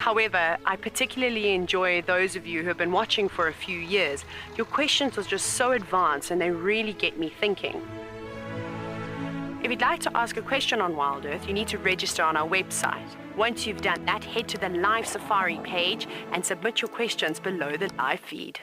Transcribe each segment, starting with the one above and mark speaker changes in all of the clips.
Speaker 1: However, I particularly enjoy those of you who have been watching for a few years. Your questions are just so advanced and they really get me thinking. If you'd like to ask a question on Wild Earth, you need to register on our website. Once you've done that, head to the Live Safari page and submit your questions below the live feed.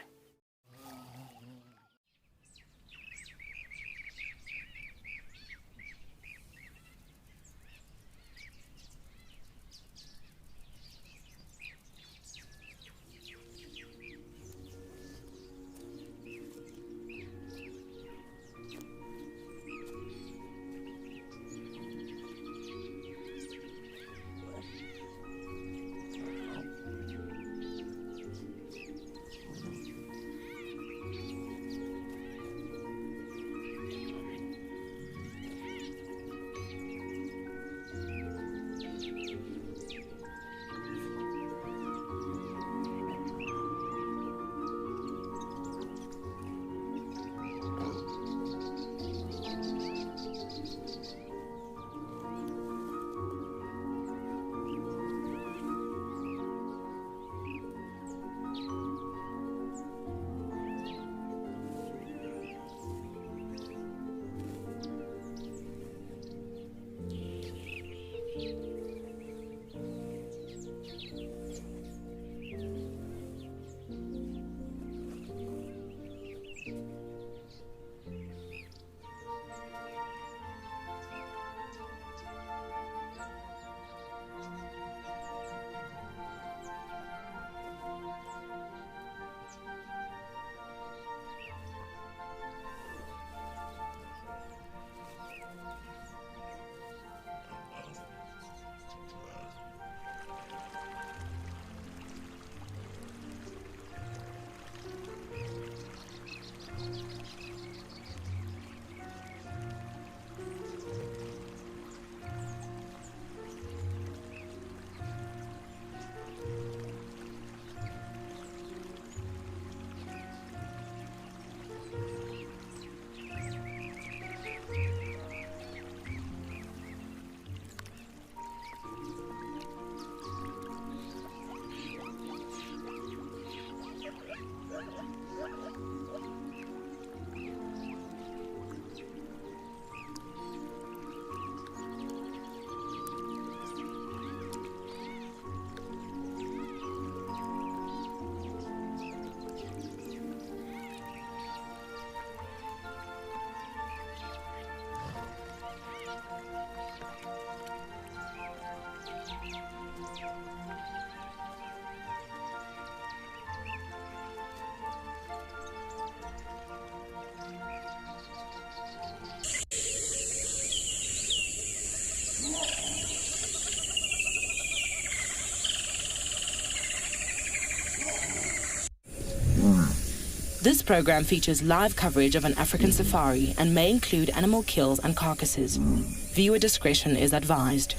Speaker 2: This program features live coverage of an African safari and may include animal kills and carcasses. Viewer discretion is advised.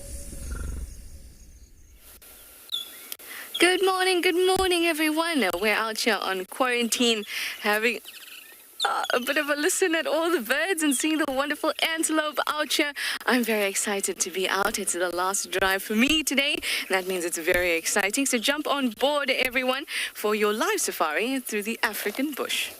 Speaker 3: Good morning, everyone. We're out here on quarantine having a bit of a listen at all the birds and seeing the wonderful antelope out here. I'm very excited to be out. It's the last drive for me today. That means it's very exciting. So jump on board, everyone, for your live safari through the African bush.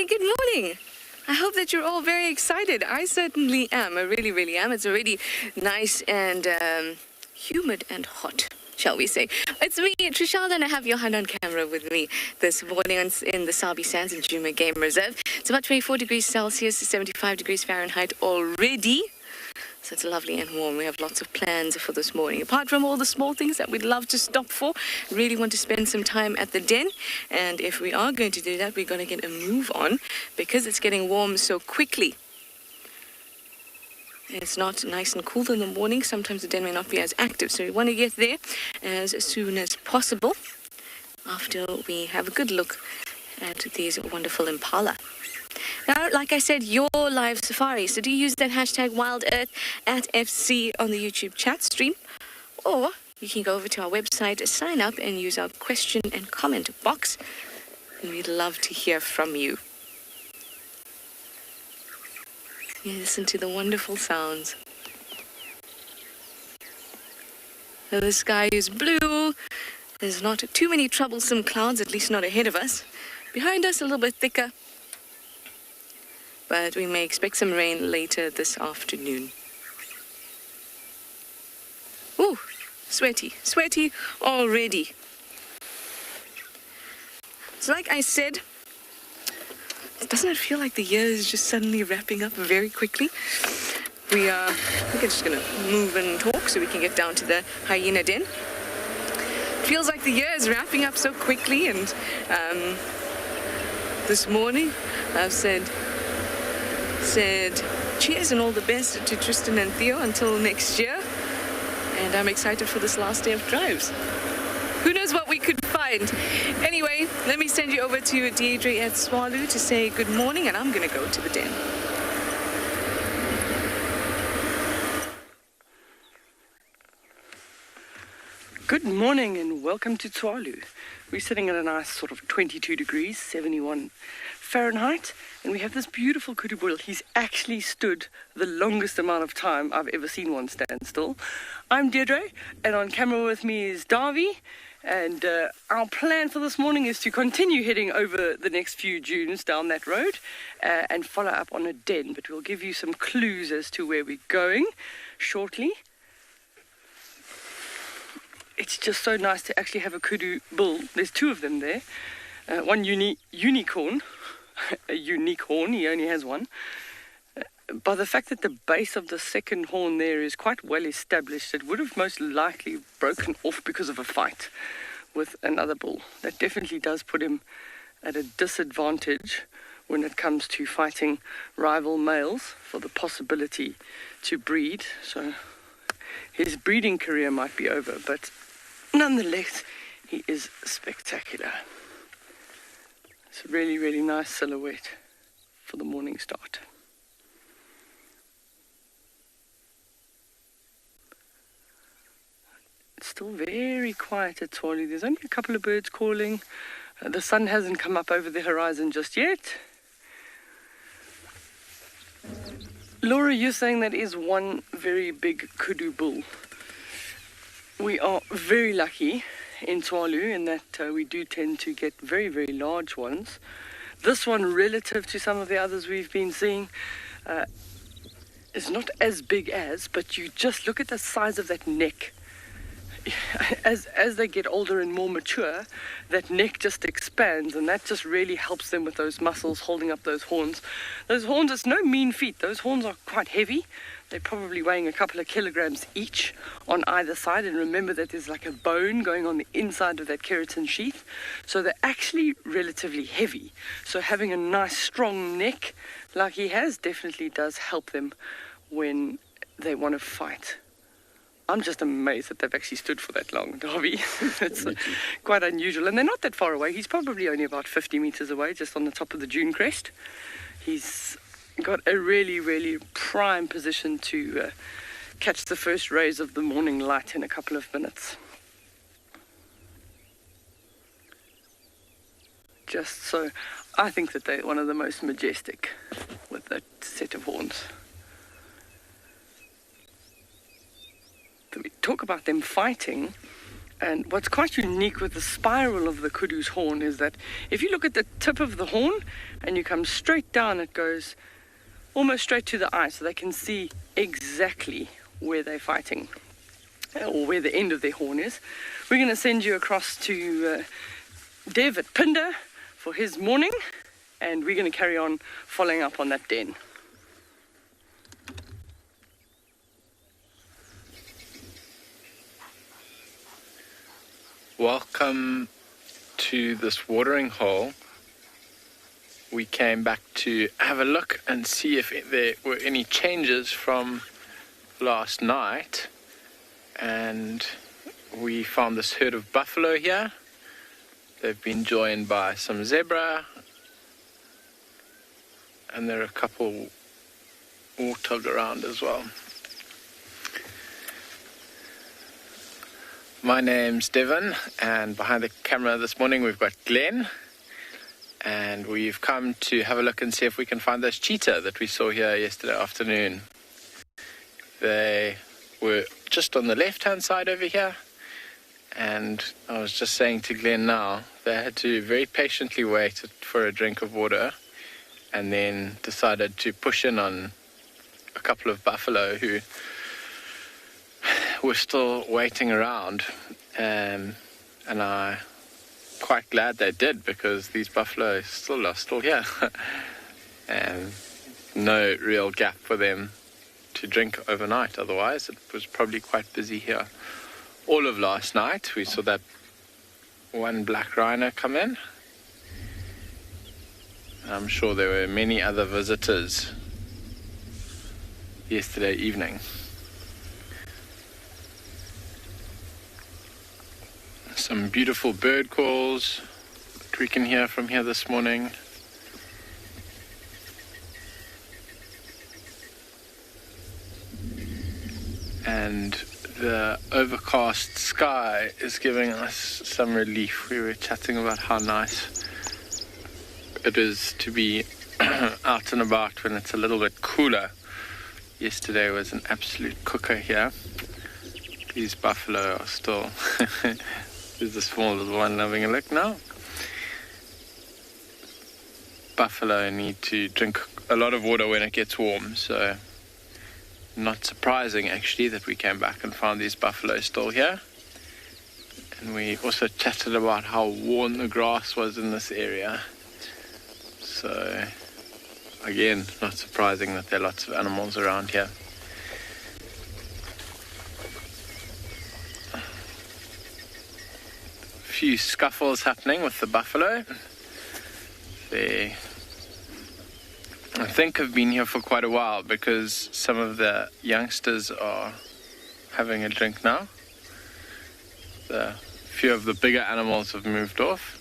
Speaker 3: Good morning. I hope that you're all very excited. I certainly am. I really am. It's already nice and humid and hot, shall we say. It's me, TRISHALA, and I have Johan on camera with me this morning in the Sabi Sands in Djuma Game Reserve. It's about 24 degrees Celsius, 75 degrees Fahrenheit already. So it's lovely and warm. We have lots of plans for this morning. Apart from all the small things that we'd love to stop for, really want to spend some time at the den. And if we are going to do that, we're going to get a move on because it's getting warm so quickly. It's not nice and cool in the morning. Sometimes the den may not be as active. So we want to get there as soon as possible. after we have a good look at these wonderful impala. Now, like I said, your live safari, so do use that hashtag WildEarth@FC on the YouTube chat stream, or you can go over to our website, sign up, and use our question and comment box, and we'd love to hear from you. You listen to the wonderful sounds. Now, the sky is blue. There's not too many troublesome clouds, at least not ahead of us. Behind us, a little bit thicker. But we may expect some rain later this afternoon. Ooh, sweaty already. So like I said, doesn't it feel like the year is just suddenly wrapping up very quickly? I think I'm just going to move and talk so we can get down to the hyena den. Feels like the year is wrapping up so quickly, and this morning I've said cheers and all the best to Tristan and Theo until next year, and I'm excited for this last day of drives. Who knows what we could find? Anyway, let me send you over to DEIRDRE at Swalu to say good morning, and I'm going to go to the den.
Speaker 4: Good morning and welcome to Tswalu. We're sitting at a nice sort of 22 degrees, 71 Fahrenheit, and we have this beautiful kudu bull. He's actually stood the longest amount of time I've ever seen one stand still. I'm Deirdre, and on camera with me is Davy, and our plan for this morning is to continue heading over the next few dunes down that road and follow up on a den, but we'll give you some clues as to where we're going shortly. It's just so nice to actually have a kudu bull. There's two of them there. One unicorn, a unique horn, he only has one. By the fact that the base of the second horn there is quite well established, it would have most likely broken off because of a fight with another bull. That definitely does put him at a disadvantage when it comes to fighting rival males for the possibility to breed. So his breeding career might be over, but nonetheless, he is spectacular. It's a really, really nice silhouette for the morning start. It's still very quiet at Tswalu. There's only a couple of birds calling. The sun hasn't come up over the horizon just yet. Laura, you're saying that is one very big kudu bull. We are very lucky in Tswalu in that we do tend to get very, very large ones. This one, relative to some of the others we've been seeing, is not as big as, but you just look at the size of that neck. As they get older and more mature, that neck just expands, and that just really helps them with those muscles holding up those horns. Those horns, it's no mean feat. Those horns are quite heavy. They're probably weighing a couple of kilograms each on either side, and remember that there's like a bone going on the inside of that keratin sheath, so they're actually relatively heavy. So having a nice strong neck like he has definitely does help them when they want to fight. I'm just amazed that they've actually stood for that long, Darby. It's quite unusual. And they're not that far away. He's probably only about 50 meters away, just on the top of the dune crest. He's got a really, really prime position to catch the first rays of the morning light in a couple of minutes. Just so, I think that they're one of the most majestic with that set of horns. We talk about them fighting, and what's quite unique with the spiral of the kudu's horn is that if you look at the tip of the horn and you come straight down, it goes almost straight to the eye, so they can see exactly where they're fighting or where the end of their horn is. We're going to send you across to Dev at Pinder for his morning, and we're going to carry on following up on that den.
Speaker 5: Welcome to this watering hole. We came back to have a look and see if there were any changes from last night, and we found this herd of buffalo here, They've been joined by some zebra, and there are a couple warthog around as well. My name's Devon, and behind the camera this morning we've got Glenn, and we've come to have a look and see if we can find those cheetah that we saw here yesterday afternoon. They were just on the left-hand side over here, and I was just saying to Glenn now, they had to very patiently wait for a drink of water, and then decided to push in on a couple of buffalo who were still waiting around, and I'm quite glad they did, because these buffalo are still here, and no real gap for them to drink overnight. Otherwise, it was probably quite busy here all of last night. We saw that one black rhino come in. I'm sure there were many other visitors yesterday evening. Some beautiful bird calls that we can hear from here this morning. And the overcast sky is giving us some relief. We were chatting about how nice it is to be out and about when it's a little bit cooler. Yesterday was an absolute cooker here. These buffalo are still... There's a small little one having a look now. Buffalo need to drink a lot of water when it gets warm, so not surprising actually that we came back and found these buffalo still here. And we also chatted about how worn the grass was in this area. So again, not surprising that there are lots of animals around here. Few scuffles happening with the buffalo. They, I think, have been here for quite a while, because some of the youngsters are having a drink now. A few of the bigger animals have moved off,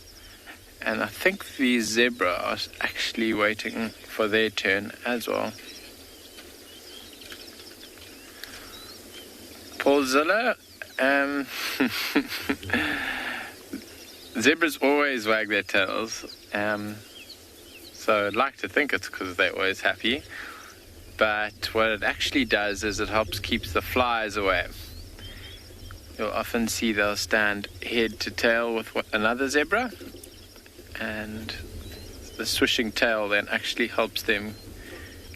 Speaker 5: and I think the zebra are actually waiting for their turn as well. Paulzilla, zebras always wag their tails, so I'd like to think it's because they're always happy, but what it actually does is it helps keep the flies away. You'll often see they'll stand head to tail with another zebra, and the swishing tail then actually helps them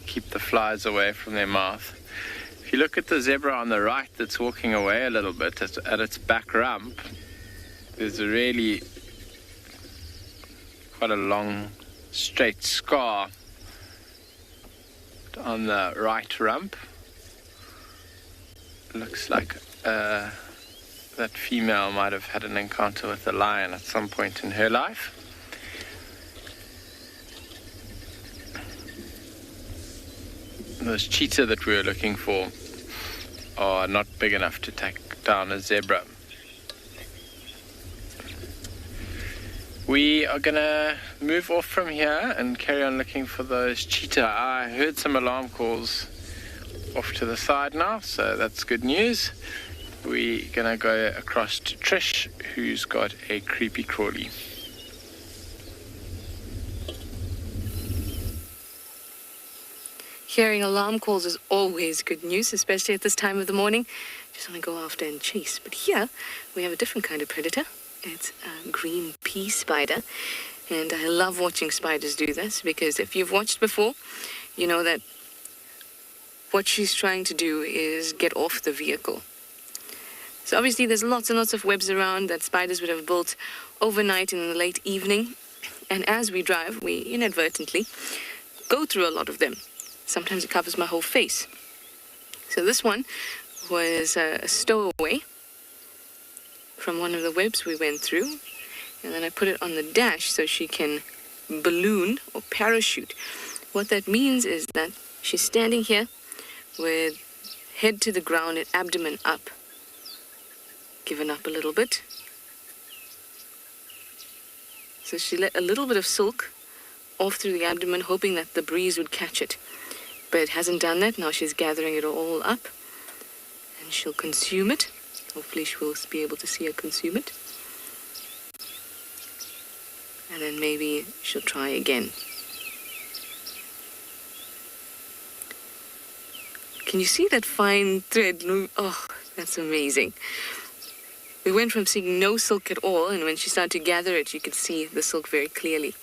Speaker 5: keep the flies away from their mouth. If you look at the zebra on the right that's walking away a little bit at its back rump, there's a really quite a long straight scar on the right rump. Looks like that female might have had an encounter with a lion at some point in her life. Those cheetah that we were looking for are not big enough to take down a zebra. We are going to move off from here and carry on looking for those cheetah. I heard some alarm calls off to the side now, so that's good news. We're going to go across to Trish, who's got a creepy crawly.
Speaker 3: Hearing alarm calls is always good news, especially at this time of the morning. Just want to go after and chase. But here, we have a different kind of predator. It's a green pea spider, and I love watching spiders do this, because if you've watched before, you know that what she's trying to do is get off the vehicle. So obviously there's lots and lots of webs around that spiders would have built overnight in the late evening, and as we drive, we inadvertently go through a lot of them. Sometimes it covers my whole face. So this one was a stowaway from one of the webs we went through, and then I put it on the dash so she can balloon or parachute. What that means is that she's standing here with head to the ground and abdomen up, given up a little bit, So she let a little bit of silk off through the abdomen, hoping that the breeze would catch it. But it hasn't done that. Now she's gathering it all up, and she'll consume it. Hopefully she will be able to see her consume it. And then maybe she'll try again. Can you see that fine thread? Oh, that's amazing. We went from seeing no silk at all, and when she started to gather it, you could see the silk very clearly.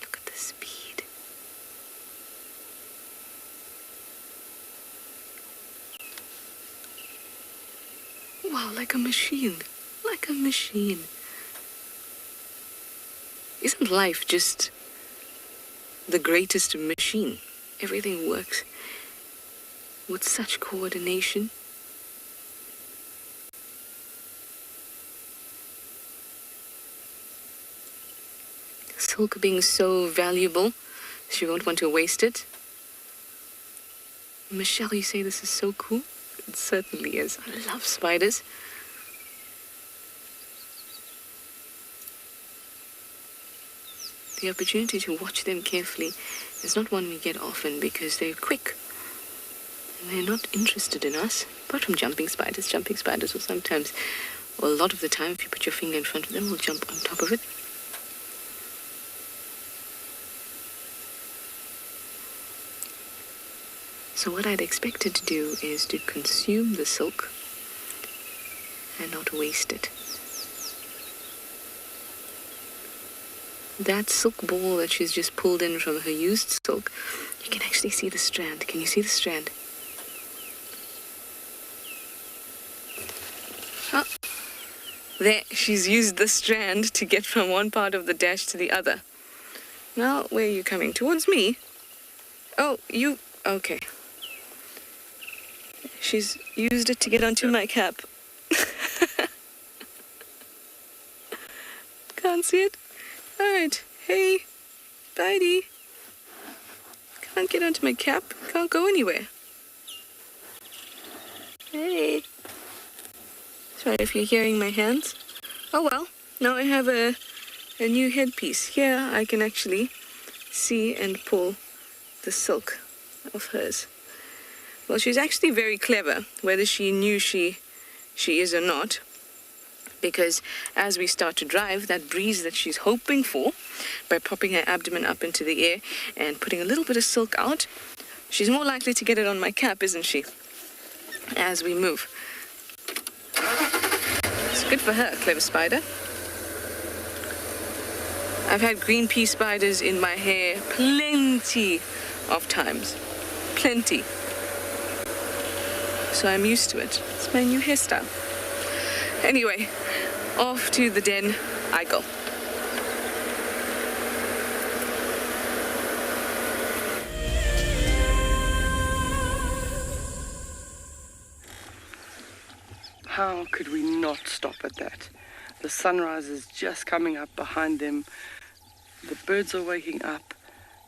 Speaker 3: Look at the speed. Wow, like a machine. Like a machine. Isn't life just the greatest machine? Everything works with such coordination. Silk being so valuable, she won't want to waste it. Michelle, you say this is so cool? It certainly is. I love spiders. The opportunity to watch them carefully is not one we get often because they're quick. And they're not interested in us. Apart from jumping spiders will sometimes, or a lot of the time, if you put your finger in front of them, will jump on top of it. So what I'd expected to do is to consume the silk and not waste it. That silk ball that she's just pulled in from her used silk, you can actually see the strand. Can you see the strand? Oh, there, she's used the strand to get from one part of the dash to the other. Now, where are you coming? Towards me? Oh, you... okay. She's used it to get onto my cap. Can't see it? Alright, hey, Spidey. Can't get onto my cap, can't go anywhere. Hey. Sorry if you're hearing my hands. Oh well, now I have a new headpiece. Here I can actually see and pull the silk of hers. Well, she's actually very clever, whether she knew she is or not. Because as we start to drive, that breeze that she's hoping for, by popping her abdomen up into the air and putting a little bit of silk out, she's more likely to get it on my cap, isn't she? As we move. It's good for her, clever spider. I've had green pea spiders in my hair plenty of times. Plenty. So I'm used to it. It's my new hairstyle. Anyway, off to the den I go.
Speaker 4: How could we not stop at that? The sunrise is just coming up behind them. The birds are waking up.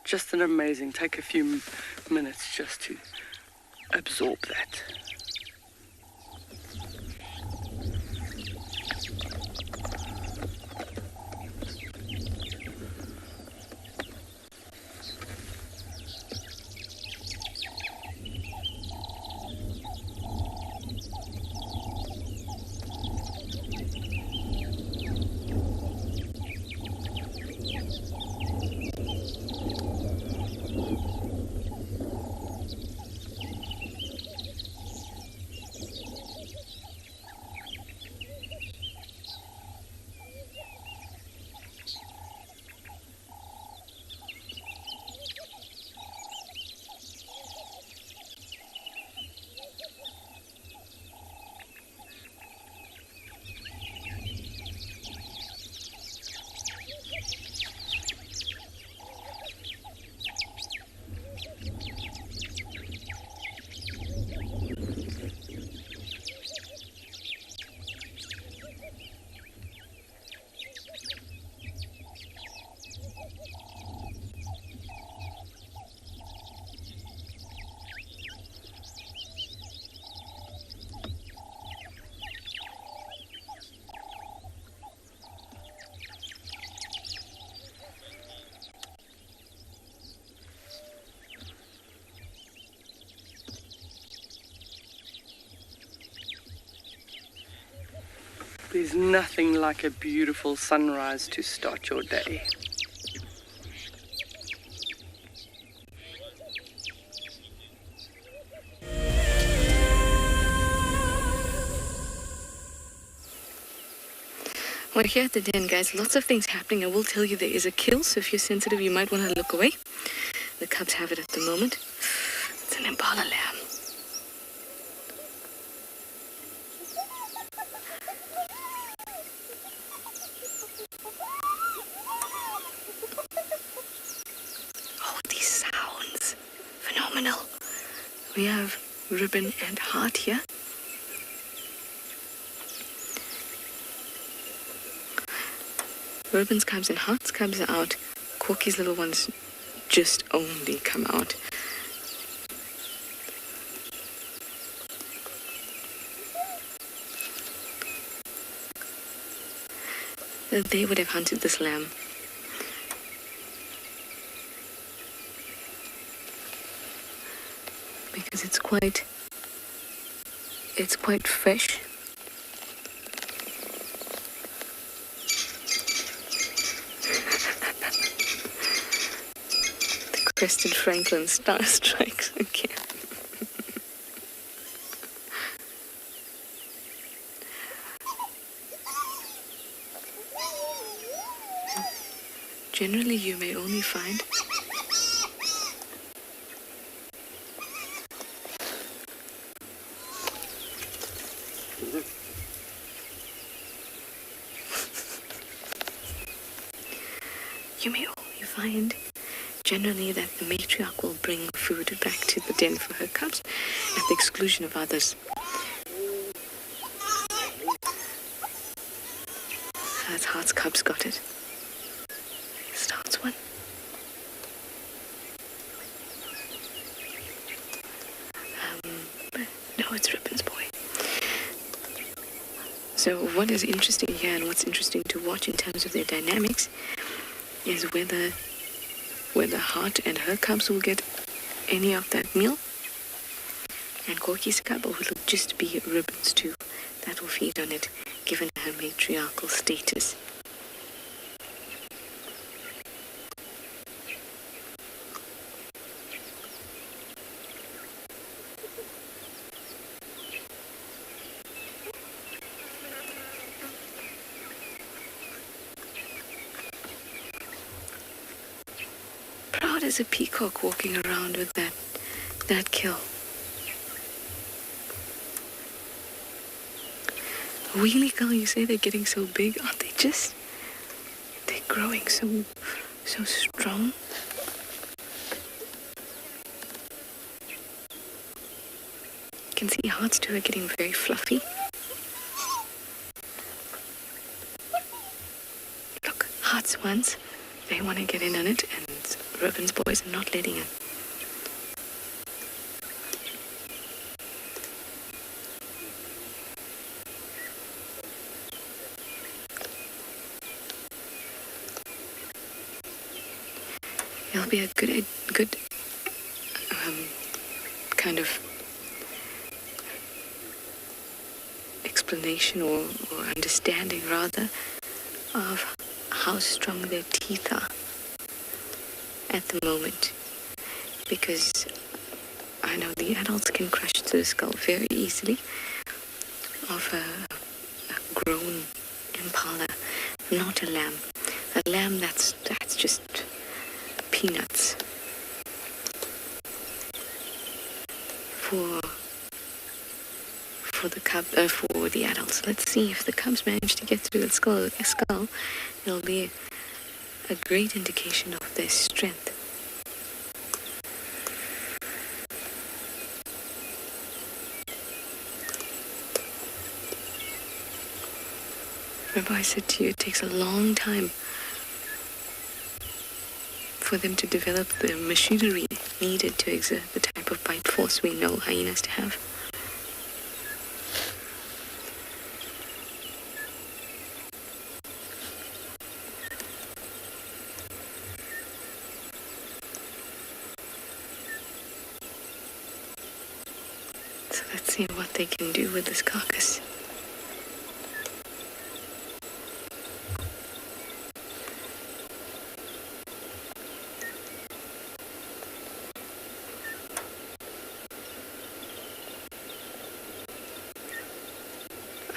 Speaker 4: Just an amazing. Take a few minutes just to absorb that. There's nothing like a beautiful sunrise to start your day.
Speaker 3: We're here at the den, guys. Lots of things happening. I will tell you there is a kill, so if you're sensitive, you might want to look away. The cubs have it at the moment. It's an impala lamb. Oh, these sounds. Phenomenal. We have Ribbon and Heart here. Ribbons comes in, Hearts comes out. Corky's little ones just only come out. They would have hunted this lamb. Because it's quite fresh. Crested Franklin star strikes again. Generally, you may only find generally that the matriarch will bring food back to the den for her cubs at the exclusion of others. That's Heart's cubs got it. Starts one. No, it's Ribbon's boy. So what is interesting here and what's interesting to watch in terms of their dynamics is whether Heart and her cubs will get any of that meal, and Corky's cub, or will it just be Ribbon's too that will feed on it, given her matriarchal status. As a peacock walking around with that kill. Wheelie gull, you say they're getting so big, aren't they? They're growing so strong. You can see Hearts too are getting very fluffy. Look, Hearts ones, they want to get in on it, and Ribbon's boys are not letting him. It'll be a good kind of explanation or understanding rather of how strong their teeth are at the moment, because I know the adults can crush through the skull very easily of a grown impala, not a lamb. A lamb that's just peanuts for the adults. Let's see if the cubs manage to get through the skull. It'll be a great indication of their strength. Remember I said to you, it takes a long time for them to develop the machinery needed to exert the type of bite force we know hyenas to have. So let's see what they can do with this carcass.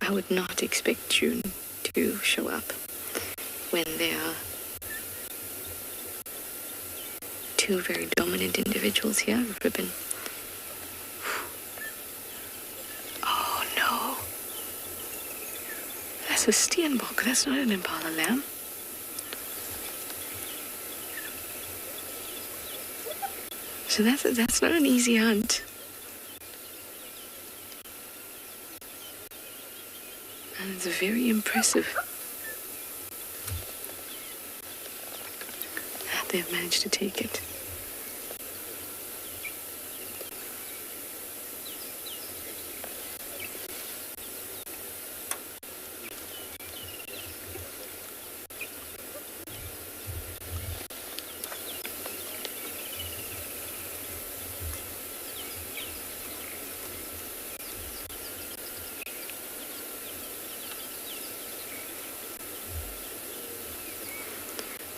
Speaker 3: I would not expect June to show up when there are two very dominant individuals here. Ribbon. Oh no. That's a steenbok. That's not an impala lamb. So that's not an easy hunt. And it's very impressive that they've managed to take it.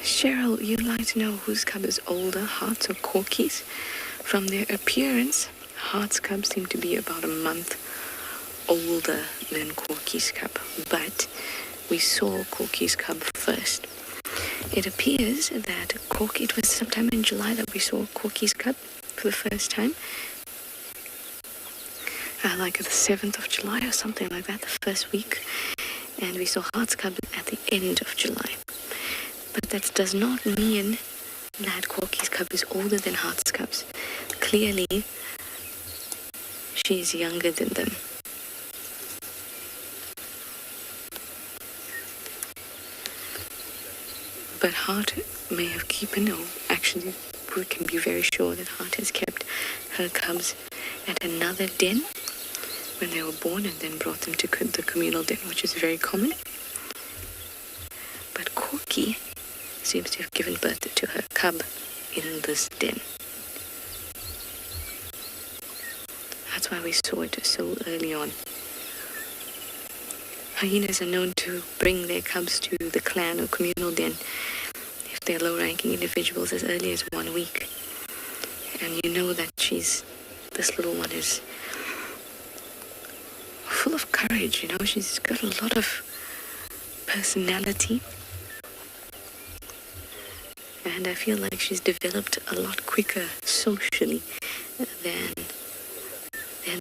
Speaker 3: Cheryl, you'd like to know whose cub is older, Hearts or Corkies? From their appearance, Hearts' cub seem to be about a month older than Corky's cub, but we saw Corky's cub first. It appears that it was sometime in July that we saw Corky's cub for the first time. Like the 7th of July or something like that, the first week. And we saw Hearts' cub at the end of July. But that does not mean that Corky's cub is older than Heart's cubs. Clearly, she's younger than them. But Heart may have actually we can be very sure that Heart has kept her cubs at another den when they were born and then brought them to the communal den, which is very common. But Corky seems to have given birth to her cub in this den. That's why we saw it so early on. Hyenas are known to bring their cubs to the clan or communal den if they're low-ranking individuals as early as 1 week. And you know that this little one is full of courage, she's got a lot of personality. And I feel like she's developed a lot quicker socially than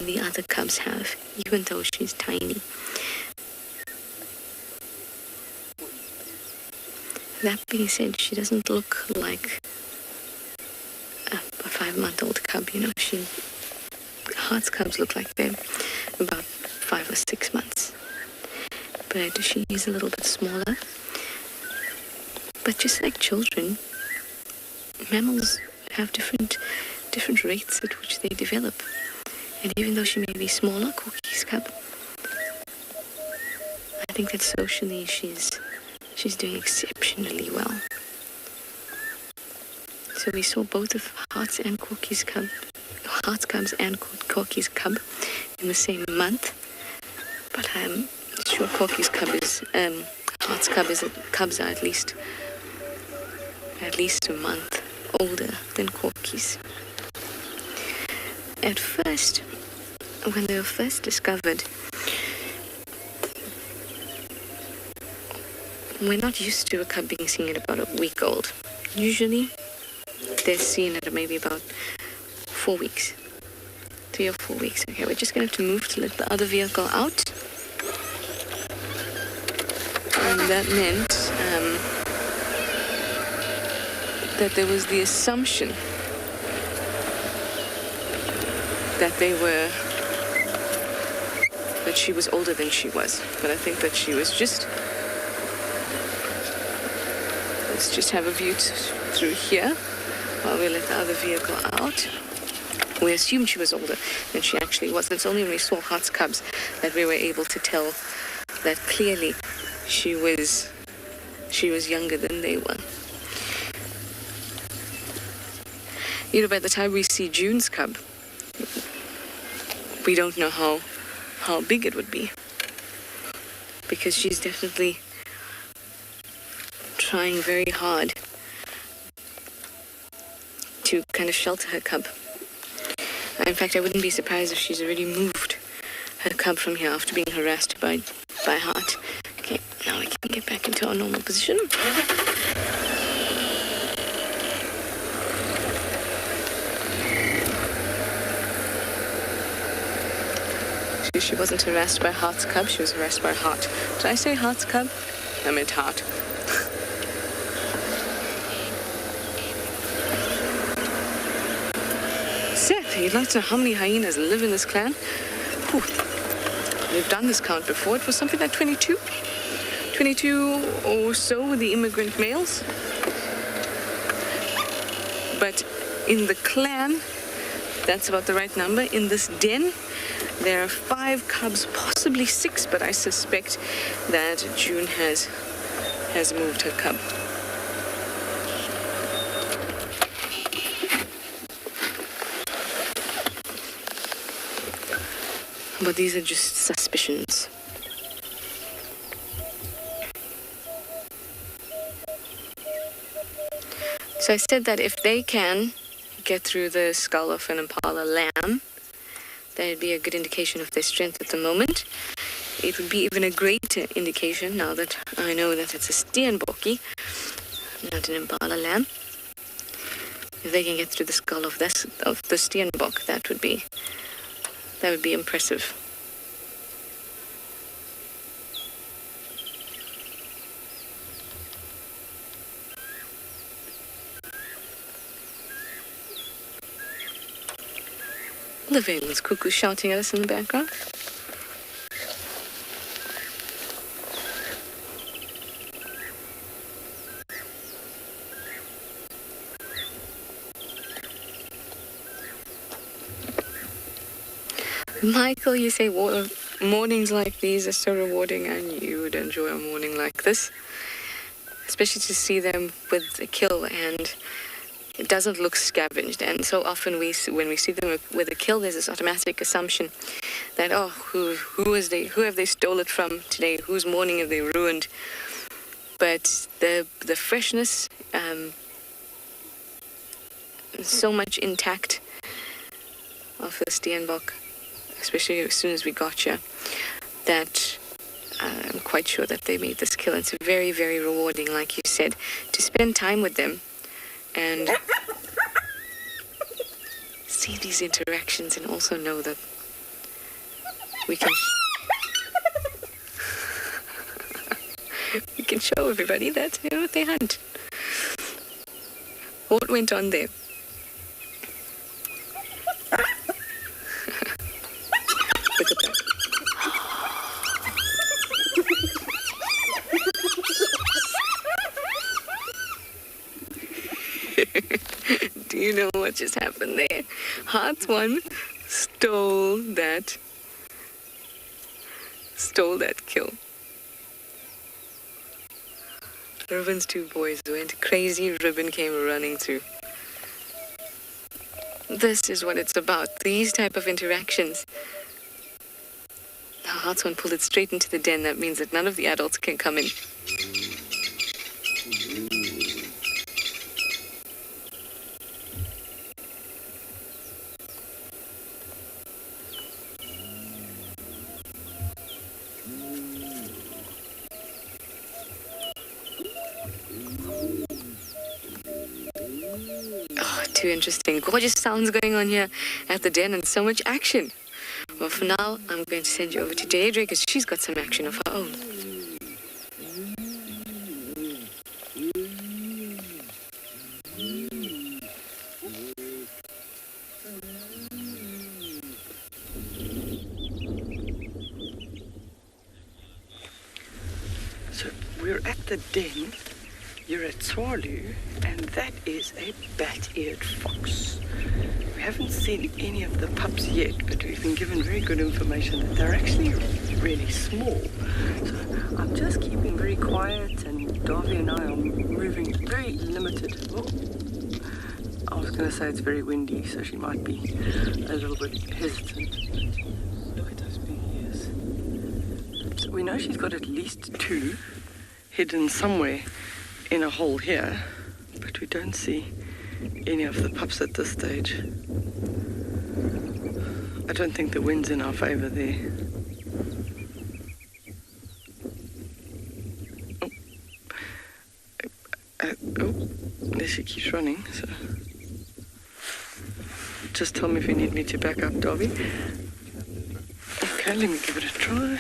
Speaker 3: the other cubs have, even though she's tiny. That being said, she doesn't look like a 5-month-old cub, Heart's cubs look like they're about 5 or 6 months. But she is a little bit smaller. But just like children, mammals have different rates at which they develop. And even though she may be smaller, Corky's cub, I think that socially she's doing exceptionally well. So we saw both of Heart's cubs and Corky's cub in the same month. But I'm sure Corky's cub is Heart's cubs are at least a month older than Corky's. At first, when they were first discovered, we're not used to a cub being seen at about a week old. Usually, they're seen at maybe about 4 weeks. 3 or 4 weeks. Okay, we're just going to have to move to let the other vehicle out. And that meant that there was the assumption that she was older than she was. But I think that she was just... Let's just have a view through here while we let the other vehicle out. We assumed she was older than she actually was. It's only when we saw Heart's cubs that we were able to tell that clearly she was younger than they were. By the time we see June's cub, we don't know how big it would be, because she's definitely trying very hard to kind of shelter her cub. In fact, I wouldn't be surprised if she's already moved her cub from here after being harassed by by heart. Okay, now we can get back into our normal position. She wasn't harassed by Heart's cub, she was harassed by Heart. Did I say Heart's cub? I meant Heart. Seth, you'd like to know how many hyenas live in this clan? Whew. We've done this count before. It was something like 22. 22 or so with the immigrant males. But in the clan, that's about the right number. In this den, there are 5 cubs, possibly 6, but I suspect that June has moved her cub. But these are just suspicions. So I said that if they can get through the skull of an impala lamb, that would be a good indication of their strength at the moment. It would be even a greater indication now that I know that it's a steenbokkie, not an impala lamb. If they can get through the skull of the steenbok, that would be impressive. The Valence cuckoo shouting at us in the background. Michael, you say mornings like these are so rewarding, and you would enjoy a morning like this, especially to see them with a kill, and it doesn't look scavenged. And so often when we see them with a kill, there's this automatic assumption that, oh, who have they stole it from today? Whose morning have they ruined? But the freshness, so much intact of the steenbok, especially as soon as we got you, that I'm quite sure that they made this kill. It's very, very rewarding, like you said, to spend time with them and see these interactions, and also know that we can we can show everybody that, you know, they hunt. What went on there? Look at that. Do you know what just happened there? Hearts one stole that kill. Ribbon's 2 boys went crazy. Ribbon came running too. This is what it's about. These type of interactions. Now Hearts one pulled it straight into the den. That means that none of the adults can come in. Too interesting. Gorgeous sounds going on here at the den, and so much action. Well, for now, I'm going to send you over to DEIRDRE because she's got some action of her own.
Speaker 4: So we're at the den. You're at Swalu, and that is a bat-eared fox. We haven't seen any of the pups yet, but we've been given very good information that they're actually really small. So I'm just keeping very quiet, and Darby and I are moving very limited. Oh, I was going to say it's very windy, so she might be a little bit hesitant. Look at those big ears. So we know she's got at least 2 hidden somewhere in a hole here, but we don't see any of the pups at this stage. I don't think the wind's in our favor there. she keeps running, so just tell me if you need me to back up, Darby. Okay, let me give it a try.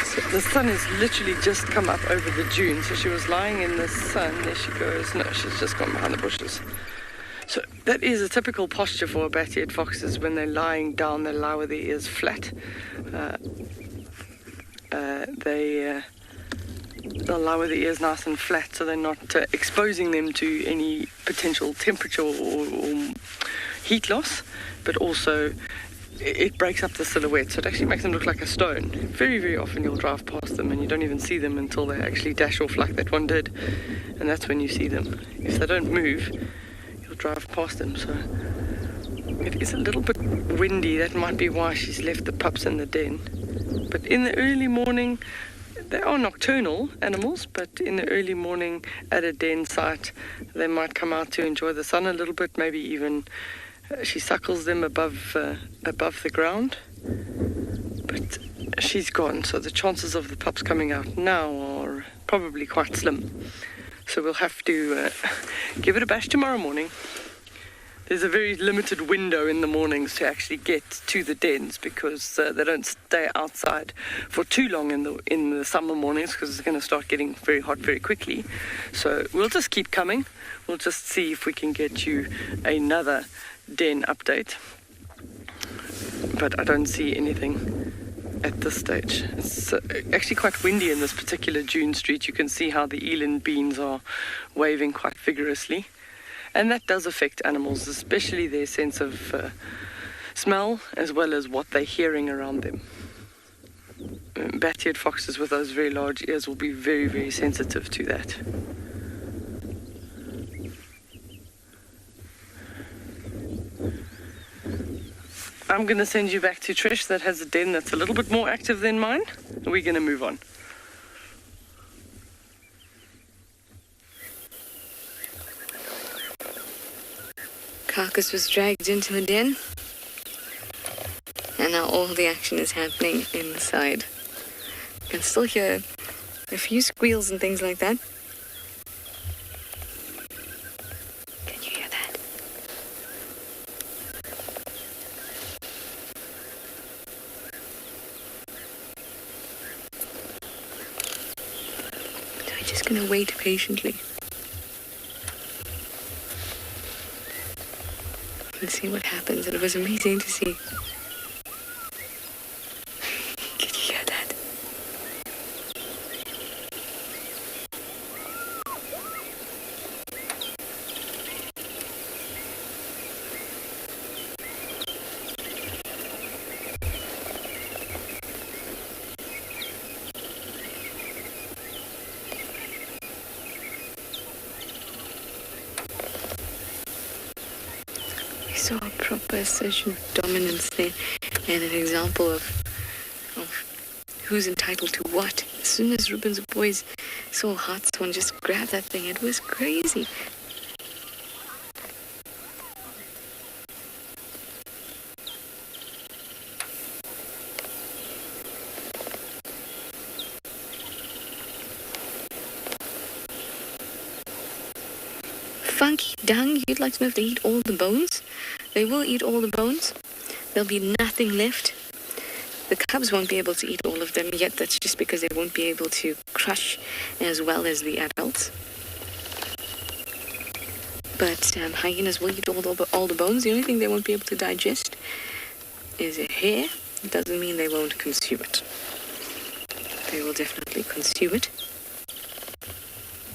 Speaker 4: So the sun has literally just come up over the dune, so she was lying in the sun. There she goes. No, she's just gone behind the bushes. So that is a typical posture for bat-eared foxes. When they're lying down, they lie with their ears flat. They'll lie with the ears nice and flat, so they're not exposing them to any potential temperature or heat loss, but also it breaks up the silhouette, so it actually makes them look like a stone. Very, very often you'll drive past them and you don't even see them until they actually dash off like that one did, and that's when you see them. If they don't move, you'll drive past them. So it is a little bit windy. That might be why she's left the pups in the den. But in the early morning, they are nocturnal animals, but in the early morning at a den site, they might come out to enjoy the sun a little bit, maybe even she suckles them above the ground. But she's gone, so the chances of the pups coming out now are probably quite slim. So we'll have to give it a bash tomorrow morning. There's a very limited window in the mornings to actually get to the dens, because they don't stay outside for too long in the summer mornings, because it's going to start getting very hot very quickly. So we'll just keep coming. We'll just see if we can get you another den update. But I don't see anything at this stage. It's actually quite windy in this particular dune street. You can see how the eland beans are waving quite vigorously. And that does affect animals, especially their sense of smell, as well as what they're hearing around them. Bat-eared foxes with those very large ears will be very, very sensitive to that. I'm going to send you back to Trish, that has a den that's a little bit more active than mine. We're going to move on.
Speaker 3: Carcass was dragged into the den, and now all the action is happening inside. You can still hear a few squeals and things like that. Can you hear that? So we're just going to wait patiently and see what happens. And it was amazing to see. Can you hear that? Saw a proper assertion of dominance there, and an example of who's entitled to what. As soon as Ruben's boys saw Hartshorn just grab that thing, it was crazy. Funky dung, you'd like to know if they eat all the bones? They will eat all the bones. There'll be nothing left. The cubs won't be able to eat all of them yet. That's just because they won't be able to crush as well as the adults. But hyenas will eat all the bones. The only thing they won't be able to digest is a hair. It doesn't mean they won't consume it. They will definitely consume it.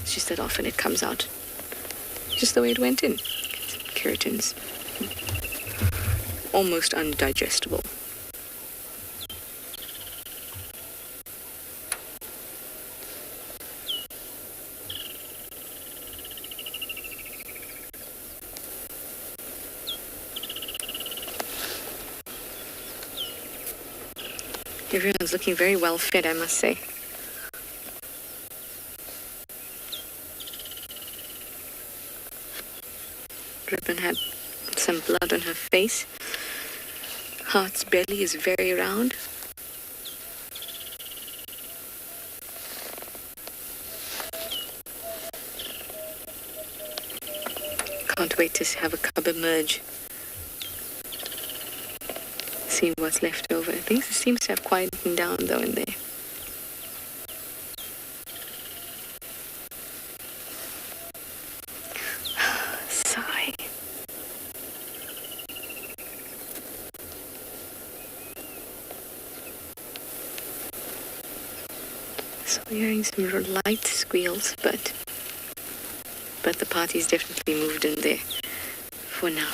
Speaker 3: It's just that often it comes out just the way it went in. Keratins. Almost undigestible. Everyone's looking very well fed, I must say. Ribbon had some blood on her face. Heart's belly is very round. Can't wait to have a cub emerge. See what's left over. Things seems to have quietened down though in there. Sigh. So we're hearing some light squeals, but the party's definitely moved in there for now.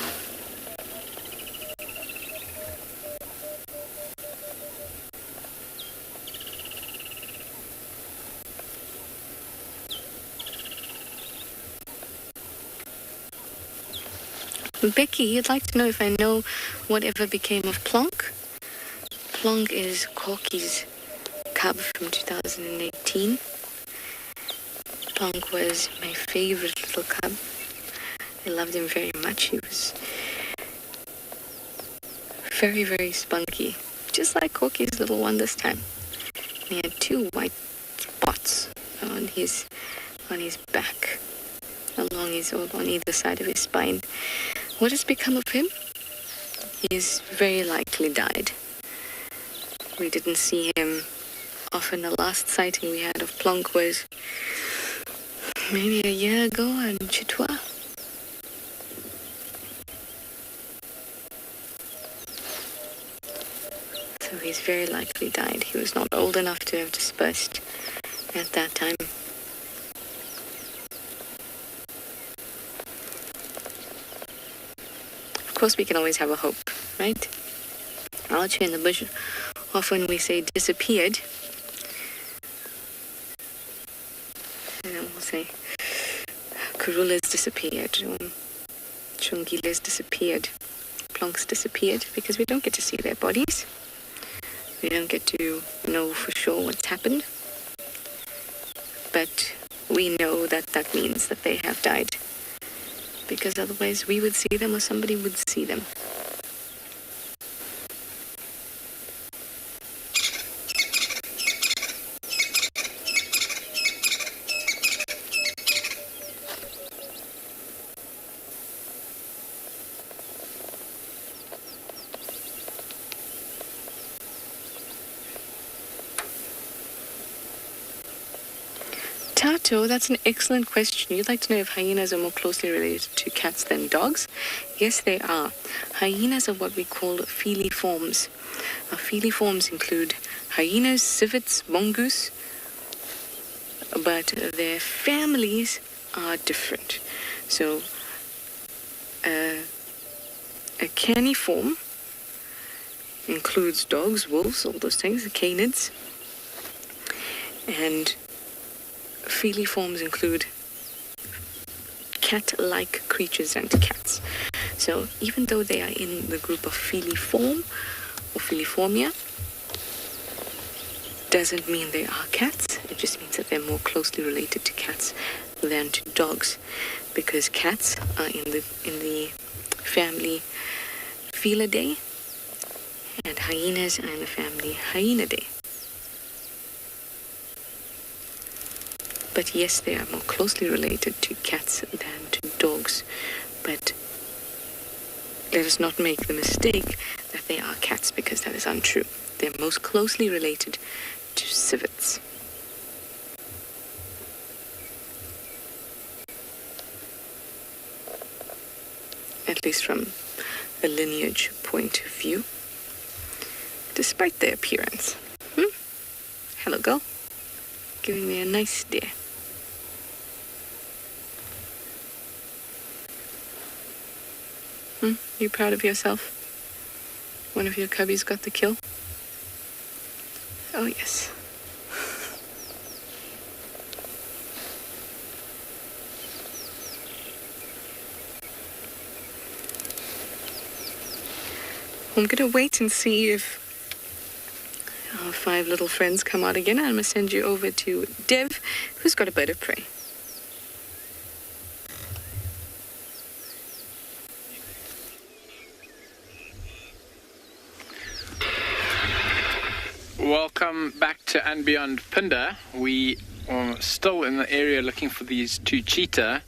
Speaker 3: Becky, you'd like to know if I know whatever became of Plonk? Plonk is Corky's cub from 2018. Plonk was my favorite little cub. I loved him very much. He was very, very spunky, just like Corky's little one this time. He had 2 white spots on his back, on either side of his spine. What has become of him? He's very likely died. We didn't see him often. The last sighting we had of Plonk was maybe a year ago in Chitwa. So he's very likely died. He was not old enough to have dispersed at that time. Of course, we can always have a hope, right? Out here in the bush, often we say disappeared. And then we'll say Karula's disappeared, Chungila's disappeared, Plonk's disappeared, because we don't get to see their bodies. We don't get to know for sure what's happened. But we know that that means that they have died. Because otherwise we would see them or somebody would see them. Tato, that's an excellent question. You'd like to know if hyenas are more closely related to cats than dogs? Yes, they are. Hyenas are what we call feliforms. Feliforms include hyenas, civets, mongoose, but their families are different. So, a caniform includes dogs, wolves, all those things, the canids, and feliforms include cat-like creatures and cats. So even though they are in the group of feliform or feliformia, doesn't mean they are cats. It just means that they're more closely related to cats than to dogs, because cats are in the family Felidae, and hyenas are in the family Hyenidae. But yes, they are more closely related to cats than to dogs. But let us not make the mistake that they are cats, because that is untrue. They're most closely related to civets. At least from a lineage point of view. Despite their appearance. Hello, girl. Giving me a nice stare. You proud of yourself? One of your cubbies got the kill? Oh, yes. I'm going to wait and see if our 5 little friends come out again. I'm going to send you over to Dev, who's got a bird of prey.
Speaker 5: Welcome back to And Beyond Phinda. We are still in the area looking for these 2 cheetah,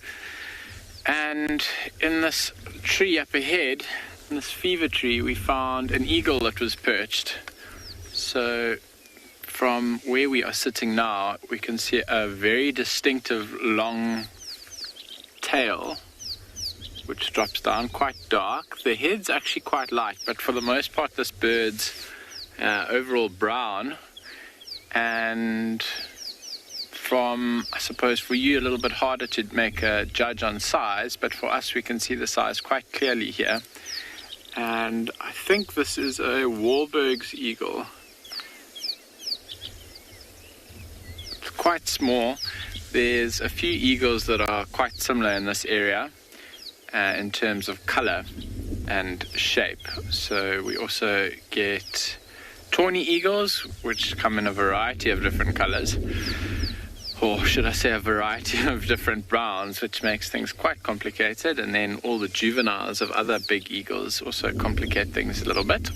Speaker 5: And in this tree up ahead, in this fever tree, we found an eagle that was perched. So from where we are sitting now, we can see a very distinctive long tail, which drops down quite dark. The head's actually quite light, but for the most part, this bird's overall brown. And from, I suppose, for you, a little bit harder to make a judge on size, but for us, we can see the size quite clearly here. And I think this is a Wahlberg's eagle. It's quite small. There's a few eagles that are quite similar in this area in terms of color and shape. So we also get tawny eagles, which come in a variety of different colors. Or should I say a variety of different browns, which makes things quite complicated. And then all the juveniles of other big eagles also complicate things a little bit.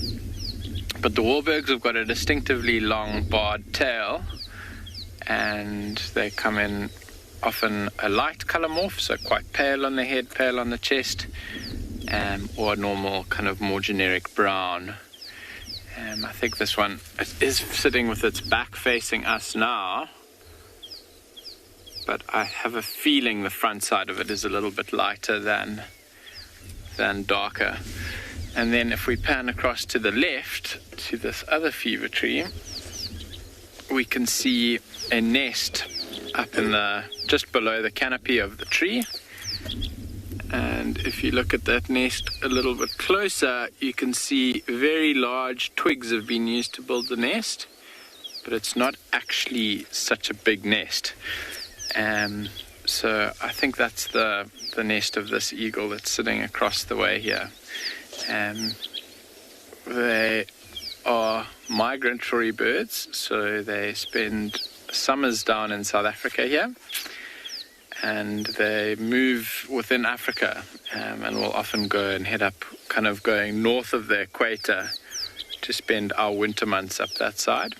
Speaker 5: But the Wahlbergs have got a distinctively long barred tail, and they come in often a light color morph, so quite pale on the head, pale on the chest, or a normal kind of more generic brown. I think this one is sitting with its back facing us now, but I have a feeling the front side of it is a little bit lighter than darker. And then if we pan across to the left, to this other fever tree, we can see a nest up in just below the canopy of the tree. And if you look at that nest a little bit closer, you can see very large twigs have been used to build the nest, but it's not actually such a big nest. So I think that's the nest of this eagle that's sitting across the way here. They are migratory birds, so they spend summers down in South Africa here, and they move within Africa, and will often go and head up, kind of going north of the equator to spend our winter months up that side.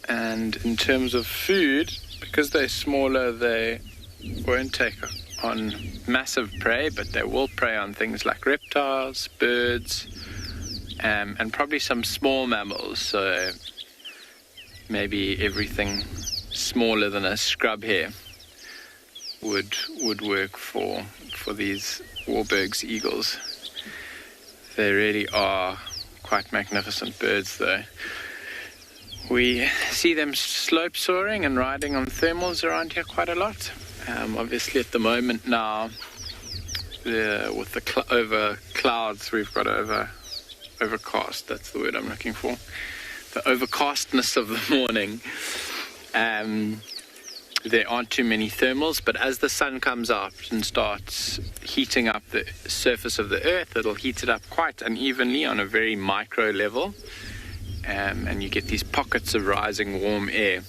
Speaker 5: And in terms of food, because they're smaller, they won't take on massive prey, but they will prey on things like reptiles, birds, and probably some small mammals. So maybe everything smaller than a scrub hare would work for these Wahlberg's eagles. They really are quite magnificent birds, though. We see them slope soaring and riding on thermals around here quite a lot. Obviously at the moment now, with the over clouds, we've got overcast, that's the word I'm looking for. The overcastness of the morning. There aren't too many thermals, but as the sun comes out and starts heating up the surface of the earth, it'll heat it up quite unevenly on a very micro level. And you get these pockets of rising warm air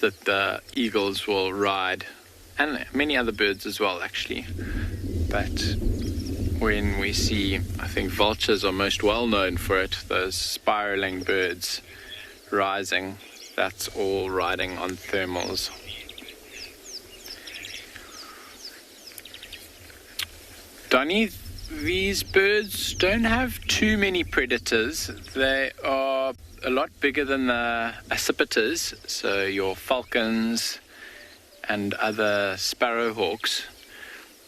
Speaker 5: that the eagles will ride, and many other birds as well, actually. But when we see, I think vultures are most well known for it, those spiraling birds rising, that's all riding on thermals. Donnie, these birds don't have too many predators. They are a lot bigger than the accipiters, so your falcons and other sparrowhawks.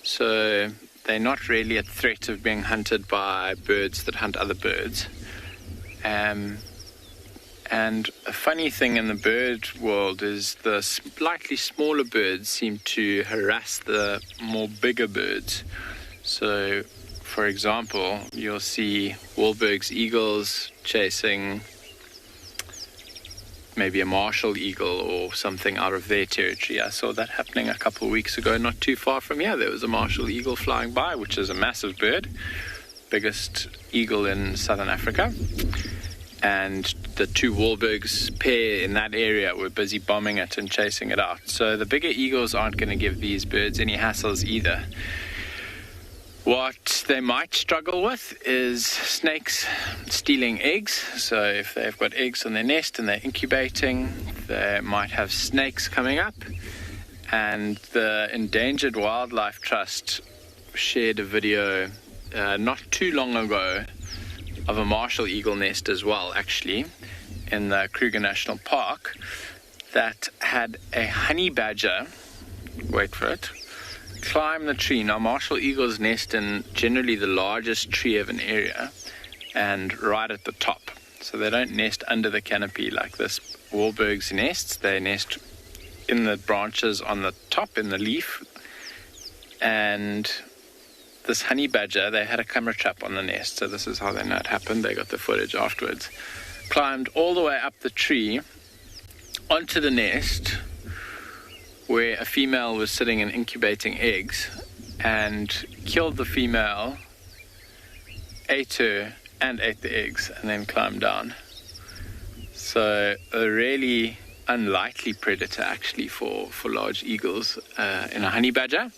Speaker 5: So they're not really a threat of being hunted by birds that hunt other birds. And a funny thing in the bird world is the slightly smaller birds seem to harass the more bigger birds. So, for example, you'll see Wahlberg's eagles chasing maybe a martial eagle or something out of their territory. I saw that happening a couple of weeks ago, not too far from here. There was a martial eagle flying by, which is a massive bird, biggest eagle in southern Africa. And the two Wahlbergs pair in that area were busy bombing it and chasing it out. So the bigger eagles aren't going to give these birds any hassles either. What they might struggle with is snakes stealing eggs. So if they've got eggs on their nest and they're incubating, they might have snakes coming up And the Endangered Wildlife Trust shared a video not too long ago of a martial eagle nest as well, actually, in the Kruger National Park, that had a honey badger, wait for it, climb the tree. Now, martial eagles nest in generally the largest tree of an area and right at the top. So they don't nest under the canopy like this Wahlberg's nests. They nest in the branches on the top, in the leaf. And this honey badger, they had a camera trap on the nest, so this is how they know it happened. They got the footage afterwards. Climbed all the way up the tree onto the nest where a female was sitting and incubating eggs, and killed the female, ate her and ate the eggs, and then climbed down. So a really unlikely predator actually for large eagles in a honey badger,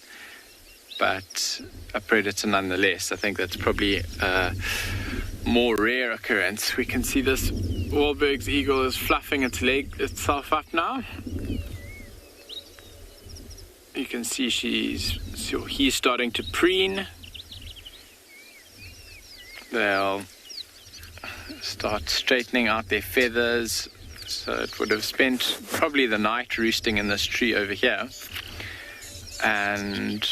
Speaker 5: but a predator nonetheless. I think that's probably a more rare occurrence. We can see this Wahlberg's eagle is fluffing itself up now. You can see he's starting to preen. They'll start straightening out their feathers. So it would have spent probably the night roosting in this tree over here. And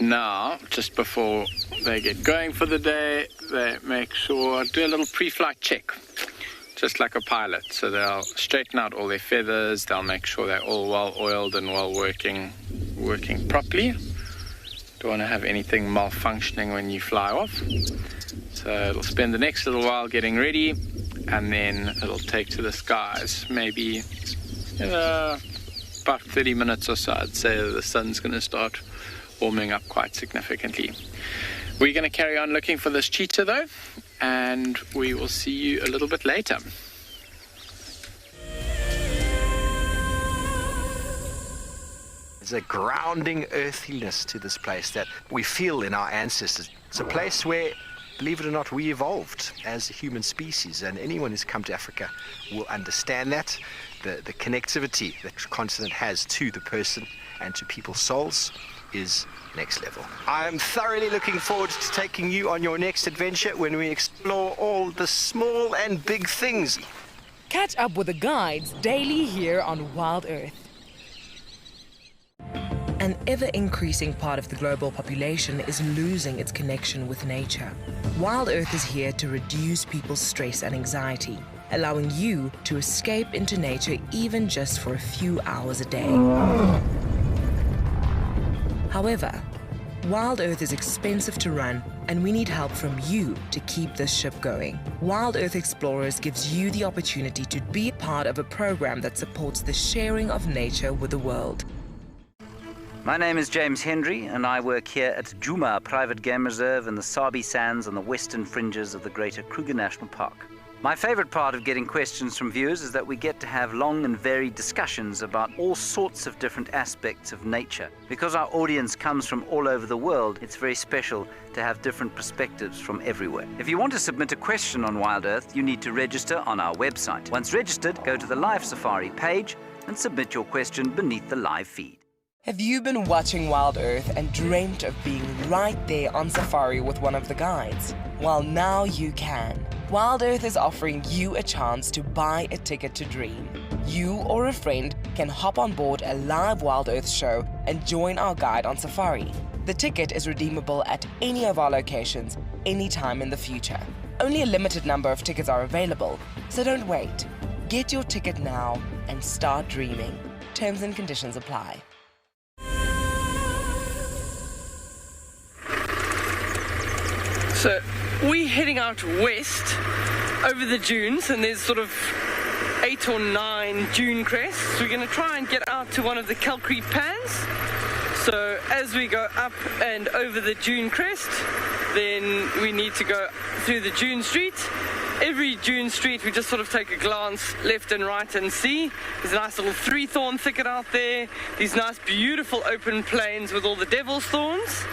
Speaker 5: now, just before they get going for the day, they make sure, do a little pre-flight check, just like a pilot. So they'll straighten out all their feathers, they'll make sure they're all well oiled and well working properly. Don't want to have anything malfunctioning when you fly off. So it'll spend the next little while getting ready, and then it'll take to the skies. Maybe about 30 minutes or so, I'd say the sun's going to start warming up quite significantly. We're going to carry on looking for this cheetah though, and we will see you a little bit later.
Speaker 6: There's a grounding earthiness to this place that we feel in our ancestors. It's a place where, believe it or not, we evolved as a human species, and anyone who's come to Africa will understand that. The connectivity that the continent has to the person and to people's souls is next level. I'm thoroughly looking forward to taking you on your next adventure when we explore all the small and big things.
Speaker 2: Catch up with the guides daily here on Wild Earth. An ever-increasing part of the global population is losing its connection with nature. Wild Earth is here to reduce people's stress and anxiety, allowing you to escape into nature even just for a few hours a day. However, Wild Earth is expensive to run, and we need help from you to keep this ship going. Wild Earth Explorers gives you the opportunity to be part of a program that supports the sharing of nature with the world.
Speaker 7: My name is James Hendry, and I work here at Djuma Private Game Reserve in the Sabi Sands on the western fringes of the Greater Kruger National Park. My favorite part of getting questions from viewers is that we get to have long and varied discussions about all sorts of different aspects of nature. Because our audience comes from all over the world, it's very special to have different perspectives from everywhere. If you want to submit a question on Wild Earth, you need to register on our website. Once registered, go to the Live Safari page and submit your question beneath the live feed.
Speaker 2: Have you been watching Wild Earth and dreamt of being right there on safari with one of the guides? Well, now you can. Wild Earth is offering you a chance to buy a ticket to dream. You or a friend can hop on board a live Wild Earth show and join our guide on safari. The ticket is redeemable at any of our locations, anytime in the future. Only a limited number of tickets are available, so don't wait. Get your ticket now and start dreaming. Terms and conditions apply.
Speaker 4: So we're heading out west over the dunes, and there's sort of 8 or 9 dune crests. We're going to try and get out to one of the Calcrete pans. So as we go up and over the dune crest, then we need to go through the dune street. Every dune street we just sort of take a glance left and right and see. There's a nice little 3-thorn thicket out there. These nice beautiful open plains with all the devil's thorns.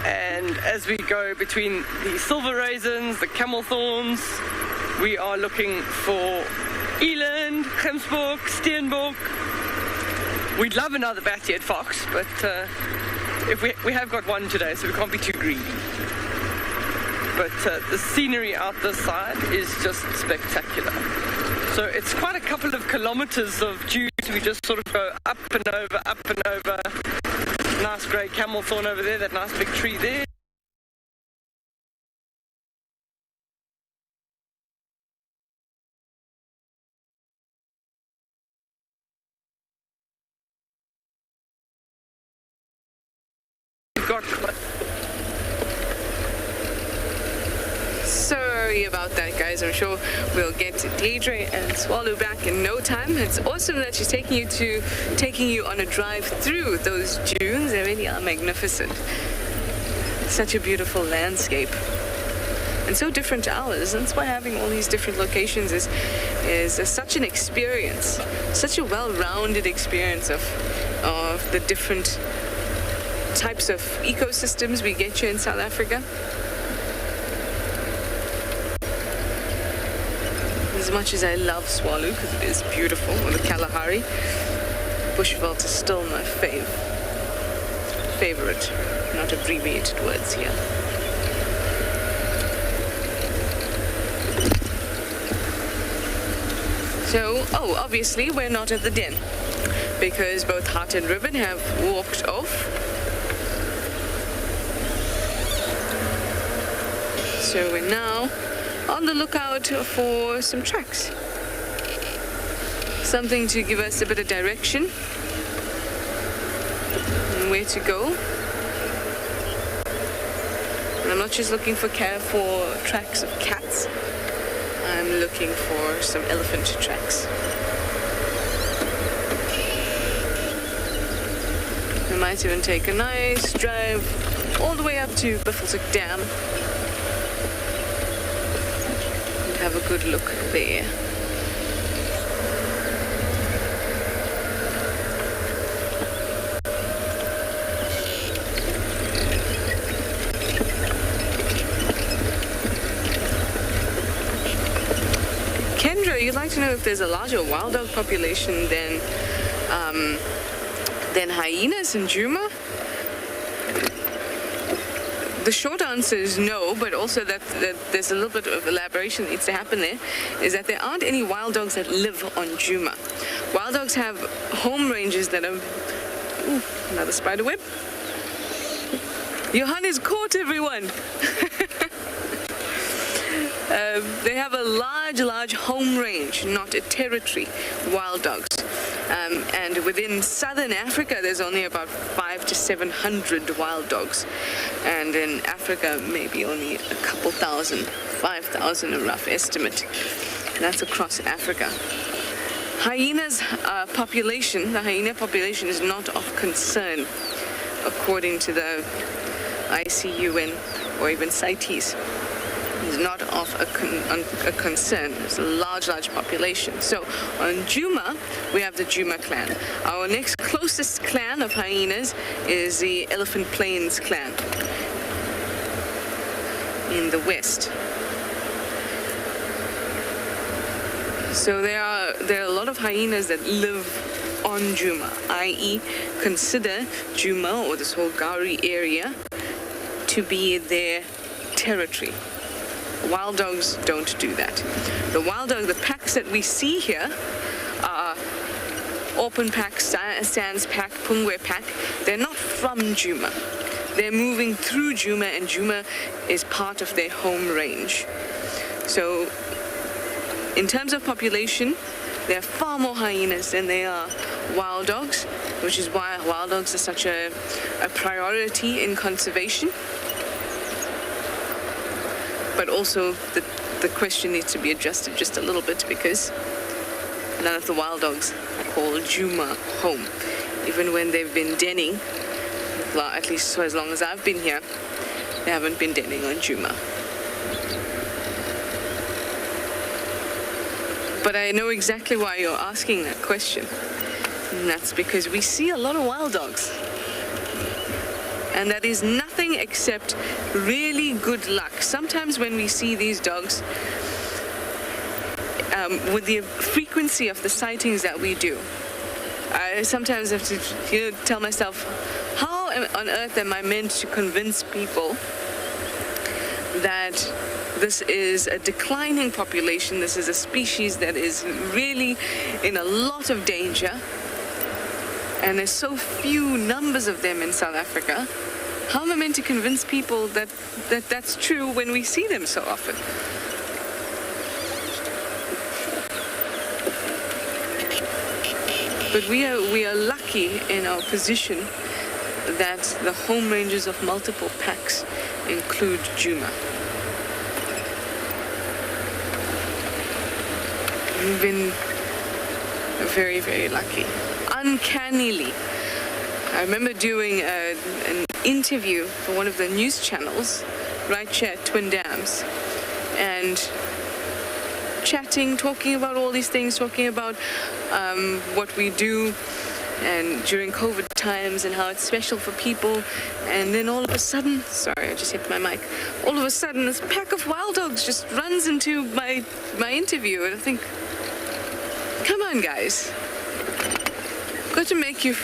Speaker 4: And as we go between the silver raisins, the camel thorns, we are looking for eland, gemsbok, steenbok. We'd love another bat-eared fox, but if we have got one today, so we can't be too greedy. But the scenery out this side is just spectacular. So it's quite a couple of kilometers of dunes. We just sort of go up and over, up and over. Nice grey camel thorn over there, that nice big tree there.
Speaker 3: Sorry about that, guys. I'm sure we'll get DEIRDRE and Swallow back in no time. It's awesome that she's taking you on a drive through those dunes. They really are magnificent. Such a beautiful landscape. And so different to ours. That's why having all these different locations is such an experience. Such a well-rounded experience of the different types of ecosystems we get here in South Africa. As much as I love Swallow, because it is beautiful, or the Kalahari, Bushveld is still my favorite, not abbreviated words here. So, obviously we're not at the den, because both Hart and Ribbon have walked off. So we're now on the lookout for some tracks. Something to give us a bit of direction and where to go. And I'm not just looking for tracks of cats. I'm looking for some elephant tracks. We might even take a nice drive all the way up to Buffelshoek Dam. Have a good look there. Kendra, you'd like to know if there's a larger wild dog population than hyenas in Djuma? The short answer is no, but also that there's a little bit of elaboration that needs to happen there, is that there aren't any wild dogs that live on Djuma. Wild dogs have home ranges that are... Ooh, another spider web. Johan is caught, everyone! They have a large home range, not a territory, wild dogs. And within southern Africa, there's only about 500 to 700 wild dogs. And in Africa, maybe only a couple thousand, 5,000, a rough estimate. And that's across Africa. Hyenas population, the hyena population is not of concern, according to the ICUN or even CITES. Is not of a concern. It's a large population. So on Djuma, we have the Djuma clan. Our next closest clan of hyenas is the Elephant Plains clan in the west. So there are a lot of hyenas that live on Djuma, i.e. consider Djuma or this whole Gari area to be their territory. Wild dogs don't do that. The packs that we see here are Open Pack, Sands Pack, Pungwe Pack. They're not from Djuma. They're moving through Djuma, and Djuma is part of their home range. So in terms of population, there are far more hyenas than there are wild dogs, which is why wild dogs are such a priority in conservation. But also the question needs to be adjusted just a little bit, because none of the wild dogs call Djuma home. Even when they've been denning, at least for as long as I've been here, they haven't been denning on Djuma. But I know exactly why you're asking that question. And that's because we see a lot of wild dogs. And that is nothing except really good luck. Sometimes when we see these dogs with the frequency of the sightings that we do, I sometimes have to tell myself, how on earth am I meant to convince people that this is a declining population, this is a species that is really in a lot of danger, and there's so few numbers of them in South Africa? How am I meant to convince people that that's true when we see them so often? But we are lucky in our position that the home ranges of multiple packs include Djuma. We've been very, very lucky. Uncannily. I remember doing an interview for one of the news channels right here at Twin Dams, and chatting, talking about all these things, talking about what we do and during COVID times and how it's special for people. And then all of a sudden, sorry, I just hit my mic. All of a sudden, this pack of wild dogs just runs into my interview, and I think, come on, guys. Got to make you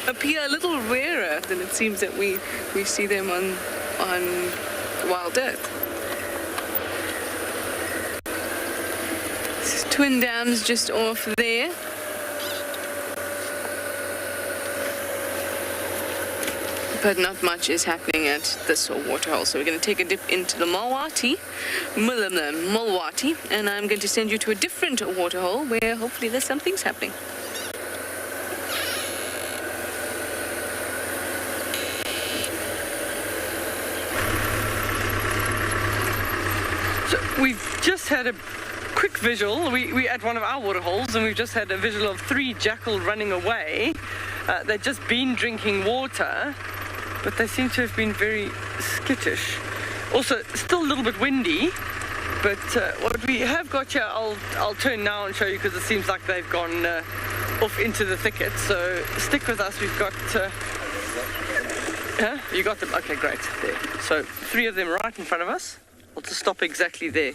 Speaker 3: appear a little rarer than it seems that we see them on Wild Earth. This is Twin Dams just off there. But not much is happening at this waterhole. So we're going to take a dip into the Mulwati, and I'm going to send you to a different waterhole where hopefully there's some things happening.
Speaker 4: So we've just had a quick visual. We're at one of our waterholes, and we've just had a visual of 3 jackal running away. They've just been drinking water, but they seem to have been very skittish. Also, still a little bit windy, but what we have got here, I'll turn now and show you, because it seems like they've gone off into the thicket. So stick with us. We've got... You got them? Okay, great. There. So 3 of them right in front of us. I'll just stop exactly there.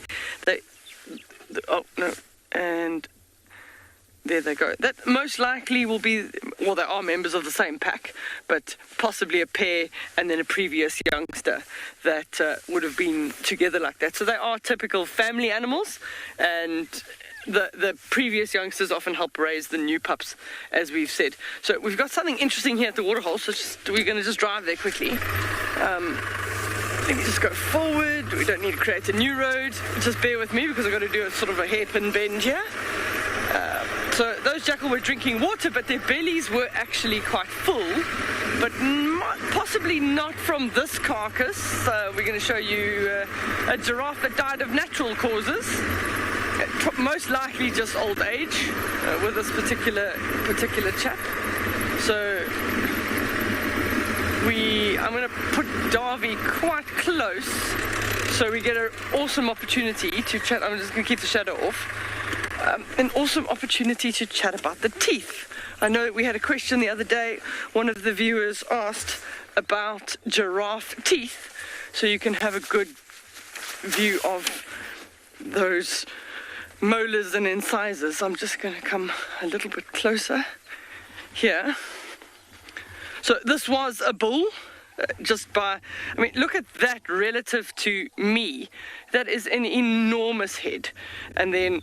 Speaker 4: Oh, no. And... there they go. That most likely will be, well, they are members of the same pack, but possibly a pair and then a previous youngster that would have been together like that. So they are typical family animals, and the previous youngsters often help raise the new pups, as we've said. So we've got something interesting here at the waterhole, so we're going to just drive there quickly. Let me just go forward. We don't need to create a new road. Just bear with me, because I've got to do a sort of a hairpin bend here. So those jackal were drinking water, but their bellies were actually quite full, but possibly not from this carcass. We're going to show you a giraffe that died of natural causes, most likely just old age with this particular chap. So I'm going to put Darby quite close so we get an awesome opportunity to chat. I'm just going to keep the shadow off. An awesome opportunity to chat about the teeth. I know we had a question the other day. One of the viewers asked about giraffe teeth, so you can have a good view of those molars and incisors. I'm just going to come a little bit closer here. So this was a bull. Look at that relative to me. That is an enormous head. And then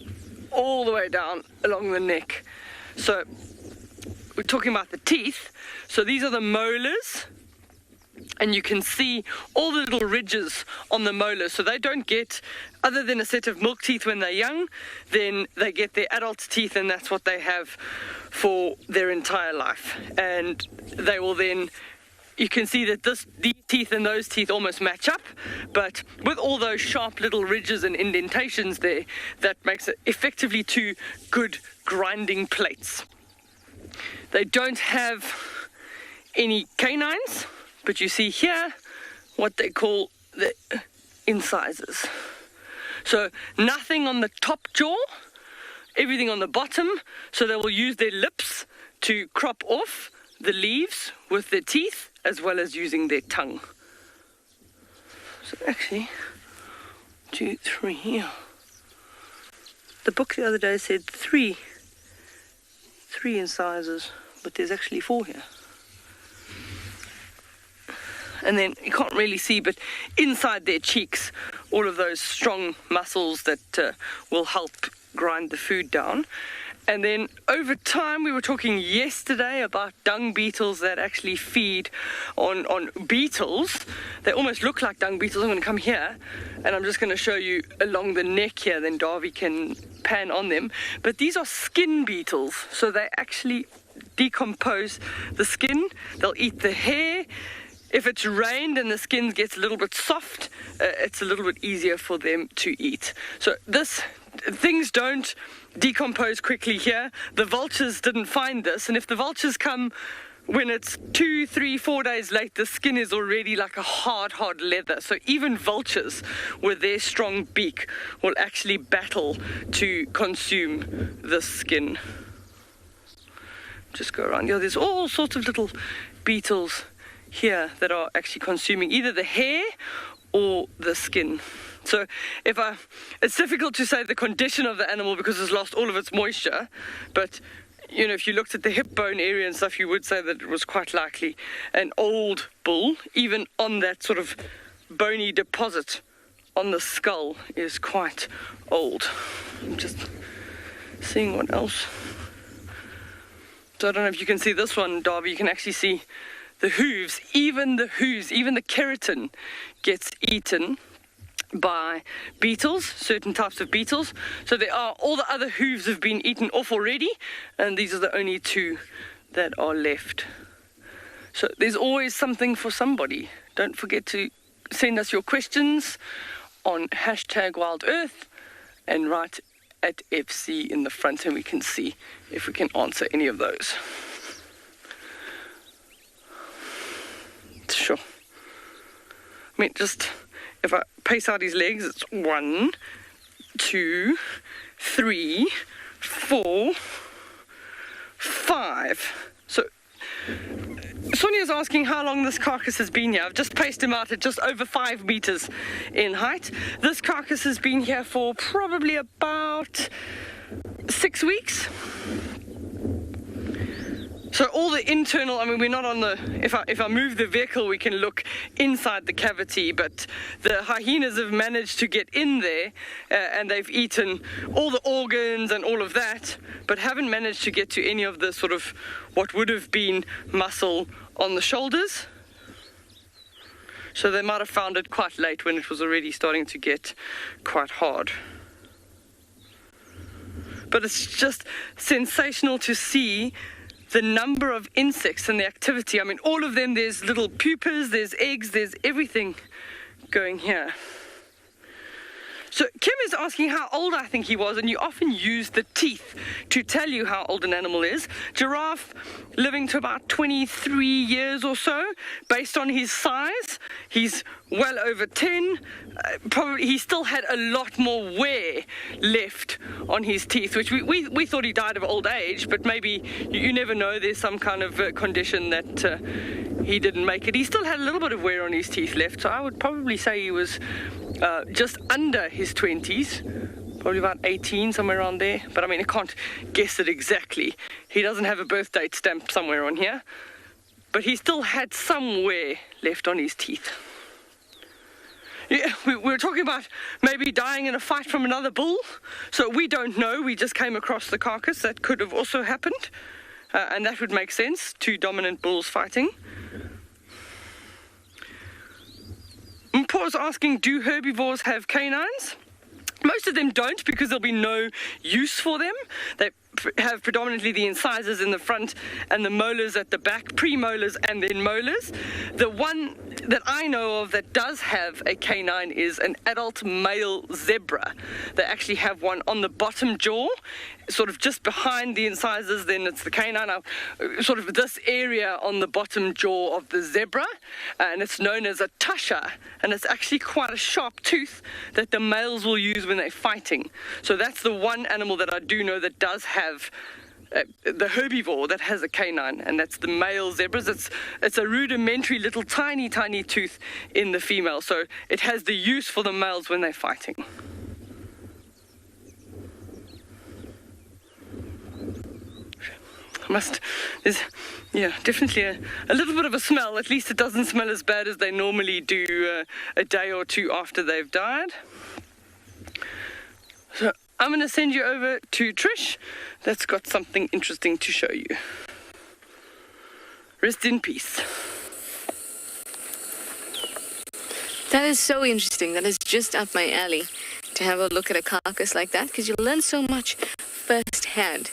Speaker 4: all the way down along the neck. So we're talking about the teeth. So these are the molars, and you can see all the little ridges on the molars. So they don't get, other than a set of milk teeth when they're young, then they get their adult teeth, and that's what they have for their entire life. And they will then, you can see that these teeth and those teeth almost match up, but with all those sharp little ridges and indentations there, that makes it effectively 2 good grinding plates. They don't have any canines, but you see here what they call the incisors. So nothing on the top jaw, everything on the bottom, so they will use their lips to crop off the leaves with their teeth, as well as using their tongue. So actually, 2, 3 here. The book the other day said three incisors, but there's actually 4 here. And then you can't really see, but inside their cheeks, all of those strong muscles that will help grind the food down. And then over time, we were talking yesterday about dung beetles that actually feed on beetles. They almost look like dung beetles. I'm going to come here, and I'm just going to show you along the neck here, then Darby can pan on them. But these are skin beetles, so they actually decompose the skin. They'll eat the hair. If it's rained and the skin gets a little bit soft, it's a little bit easier for them to eat. So things don't decompose quickly here. The vultures didn't find this, and if the vultures come when it's 2, 3, 4 days late, the skin is already like a hard leather. So even vultures with their strong beak will actually battle to consume the skin. Just go around here. There's all sorts of little beetles here that are actually consuming either the hair or the skin. So it's difficult to say the condition of the animal because it's lost all of its moisture, but if you looked at the hip bone area and stuff, you would say that it was quite likely an old bull. Even on that sort of bony deposit on the skull is quite old. I'm just seeing what else. So I don't know if you can see this one, Darby. You can actually see the hooves, even the keratin gets eaten by beetles, certain types of beetles. So all the other hooves have been eaten off already, and these are the only 2 that are left. So there's always something for somebody. Don't forget to send us your questions on #WildEarth and write at FC in the front, and we can see if we can answer any of those. Sure. I mean, just if I pace out his legs, it's 1, 2, 3, 4, 5. So Sonia's asking how long this carcass has been here. I've just paced him out at just over 5 meters in height. This carcass has been here for probably about 6 weeks. So all the internal, we're not on if I move the vehicle, we can look inside the cavity, but the hyenas have managed to get in there and they've eaten all the organs and all of that, but haven't managed to get to any of the sort of what would have been muscle on the shoulders. So they might have found it quite late when it was already starting to get quite hard. But it's just sensational to see the number of insects and the activity. All of them, there's little pupas, there's eggs, there's everything going here. So Kim is asking how old I think he was, and you often use the teeth to tell you how old an animal is. Giraffe living to about 23 years or so, based on his size. He's well over 10. Probably he still had a lot more wear left on his teeth, which we thought he died of old age, but maybe you never know. There's some kind of condition that he didn't make it. He still had a little bit of wear on his teeth left, so I would probably say he was just under his 20s, probably about 18, somewhere around there. But I can't guess it exactly. He doesn't have a birth date stamp somewhere on here, but he still had some wear left on his teeth. Yeah, we were talking about maybe dying in a fight from another bull, so we don't know. We just came across the carcass. That could have also happened, and that would make sense, 2 dominant bulls fighting. Paul's asking, do herbivores have canines? Most of them don't, because there'll be no use for them. They have predominantly the incisors in the front and the molars at the back, premolars and then molars. The one that I know of that does have a canine is an adult male zebra. They actually have one on the bottom jaw, sort of just behind the incisors, then it's the canine, sort of this area on the bottom jaw of the zebra, and it's known as a tusher, and it's actually quite a sharp tooth that the males will use when they're fighting. So that's the one animal that I do know that does have the herbivore that has a canine, and that's the male zebras. It's a rudimentary little tiny tooth in the female, so it has the use for the males when they're fighting. There's, definitely a little bit of a smell. At least it doesn't smell as bad as they normally do a day or two after they've died. So I'm going to send you over to Trish. That's got something interesting to show you. Rest in peace.
Speaker 3: That is so interesting. That is just up my alley to have a look at a carcass like that, because you learn so much firsthand.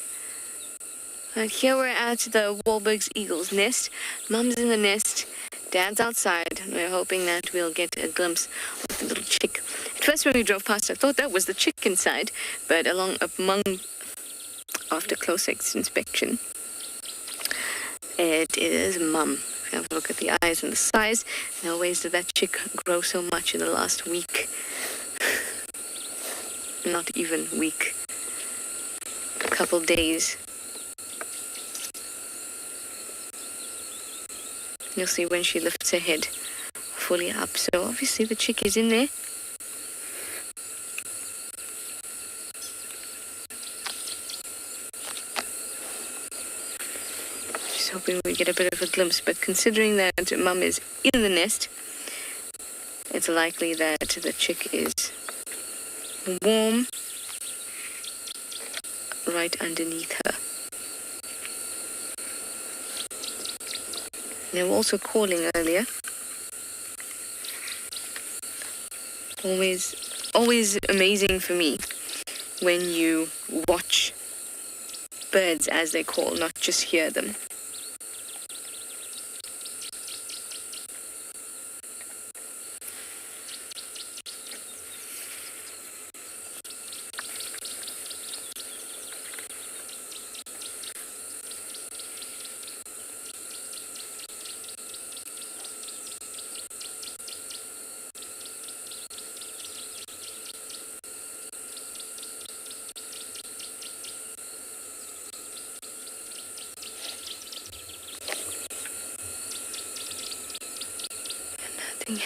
Speaker 3: Here we're at the Wahlberg's eagle's nest. Mum's in the nest, Dad's outside, and we're hoping that we'll get a glimpse of the little chick. At first when we drove past, I thought that was the chick inside, but after close inspection, it is Mum. Have a look at the eyes and the size. No ways did that chick grow so much in the last week. Not even week. A couple days. You'll see when she lifts her head fully up. So obviously the chick is in there. Just hoping we get a bit of a glimpse. But considering that Mum is in the nest, it's likely that the chick is warm right underneath her. They were also calling earlier. Always amazing for me when you watch birds as they call, not just hear them.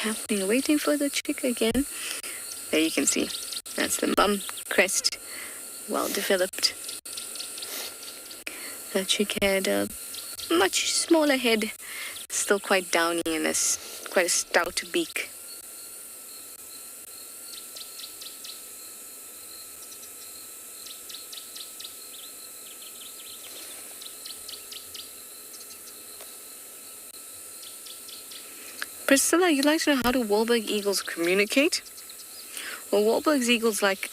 Speaker 3: Happening, waiting for the chick again. There you can see, that's the Mum crest, well developed. The chick had a much smaller head, still quite downy, and quite a stout beak. Priscilla, you'd like to know how do Wahlberg eagles communicate? Well, Wahlberg's eagles, like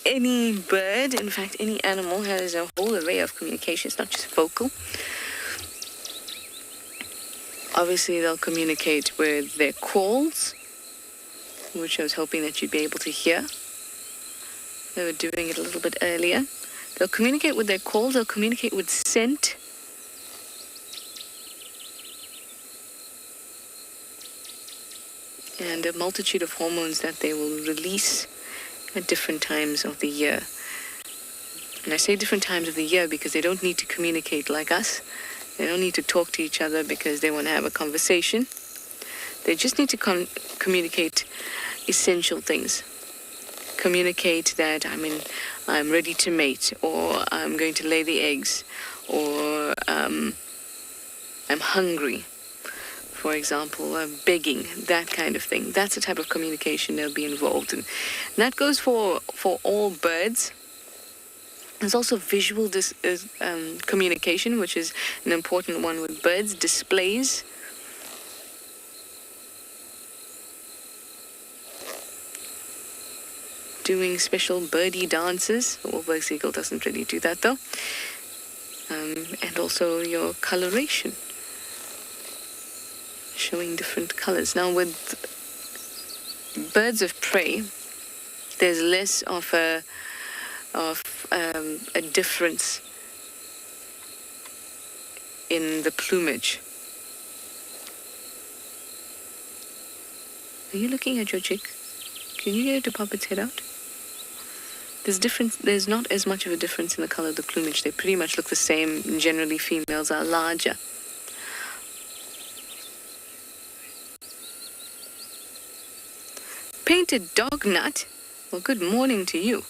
Speaker 3: any bird, in fact any animal, has a whole array of communication. It's not just vocal. Obviously, they'll communicate with their calls, which I was hoping that you'd be able to hear. They were doing it a little bit earlier. They'll communicate with their calls. They'll communicate with scent. And a multitude of hormones that they will release at different times of the year. And I say different times of the year because they don't need to communicate like us. They don't need to talk to each other because they want to have a conversation. They just need to communicate essential things. Communicate that I'm ready to mate, or I'm going to lay the eggs, or I'm hungry. For example, begging, that kind of thing. That's the type of communication they'll be involved in. And that goes for all birds. There's also visual communication, which is an important one with birds. Displays. Doing special birdie dances. Wahlberg's eagle doesn't really do that though. And also your coloration. Showing different colors. Now with birds of prey, there's less of a difference in the plumage. Are you looking at your chick? Can you get it to pop its head out? There's not as much of a difference in the color of the plumage. They pretty much look the same. Generally, females are larger. Painted dog nut? Well, good morning to you.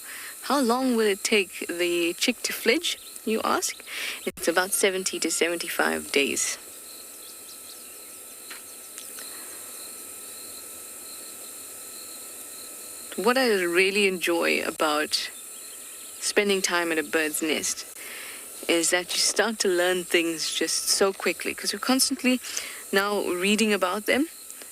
Speaker 3: How long will it take the chick to fledge? you ask? It's about 70 to 75 days. What I really enjoy about spending time at a bird's nest is that you start to learn things just so quickly because you're constantly now reading about them.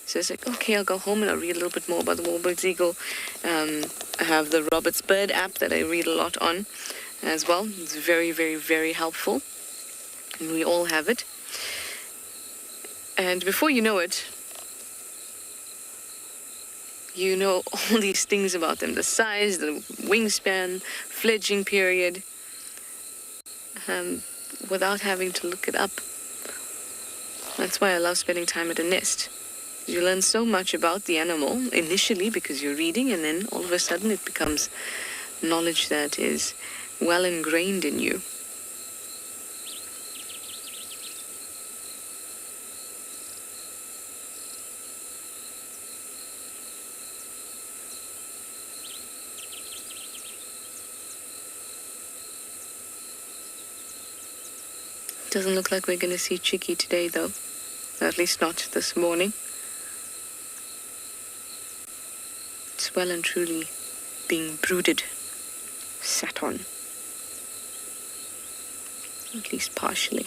Speaker 3: So it's like, okay, I'll go home and I'll read a little bit more about the warbird eagle. I have the Robert's Bird app that I read a lot on as well. It's very, very, very helpful. And we all have it. And before you know it, you know all these things about them. The size, the wingspan, fledging period, without having to look it up. That's why I love spending time at a nest. You learn so much about the animal initially because you're reading, and then all of a sudden it becomes knowledge that is well ingrained in you. Doesn't look like we're going to see Chicky today, though. At least not this morning. It's well and truly being brooded, sat on. At least partially.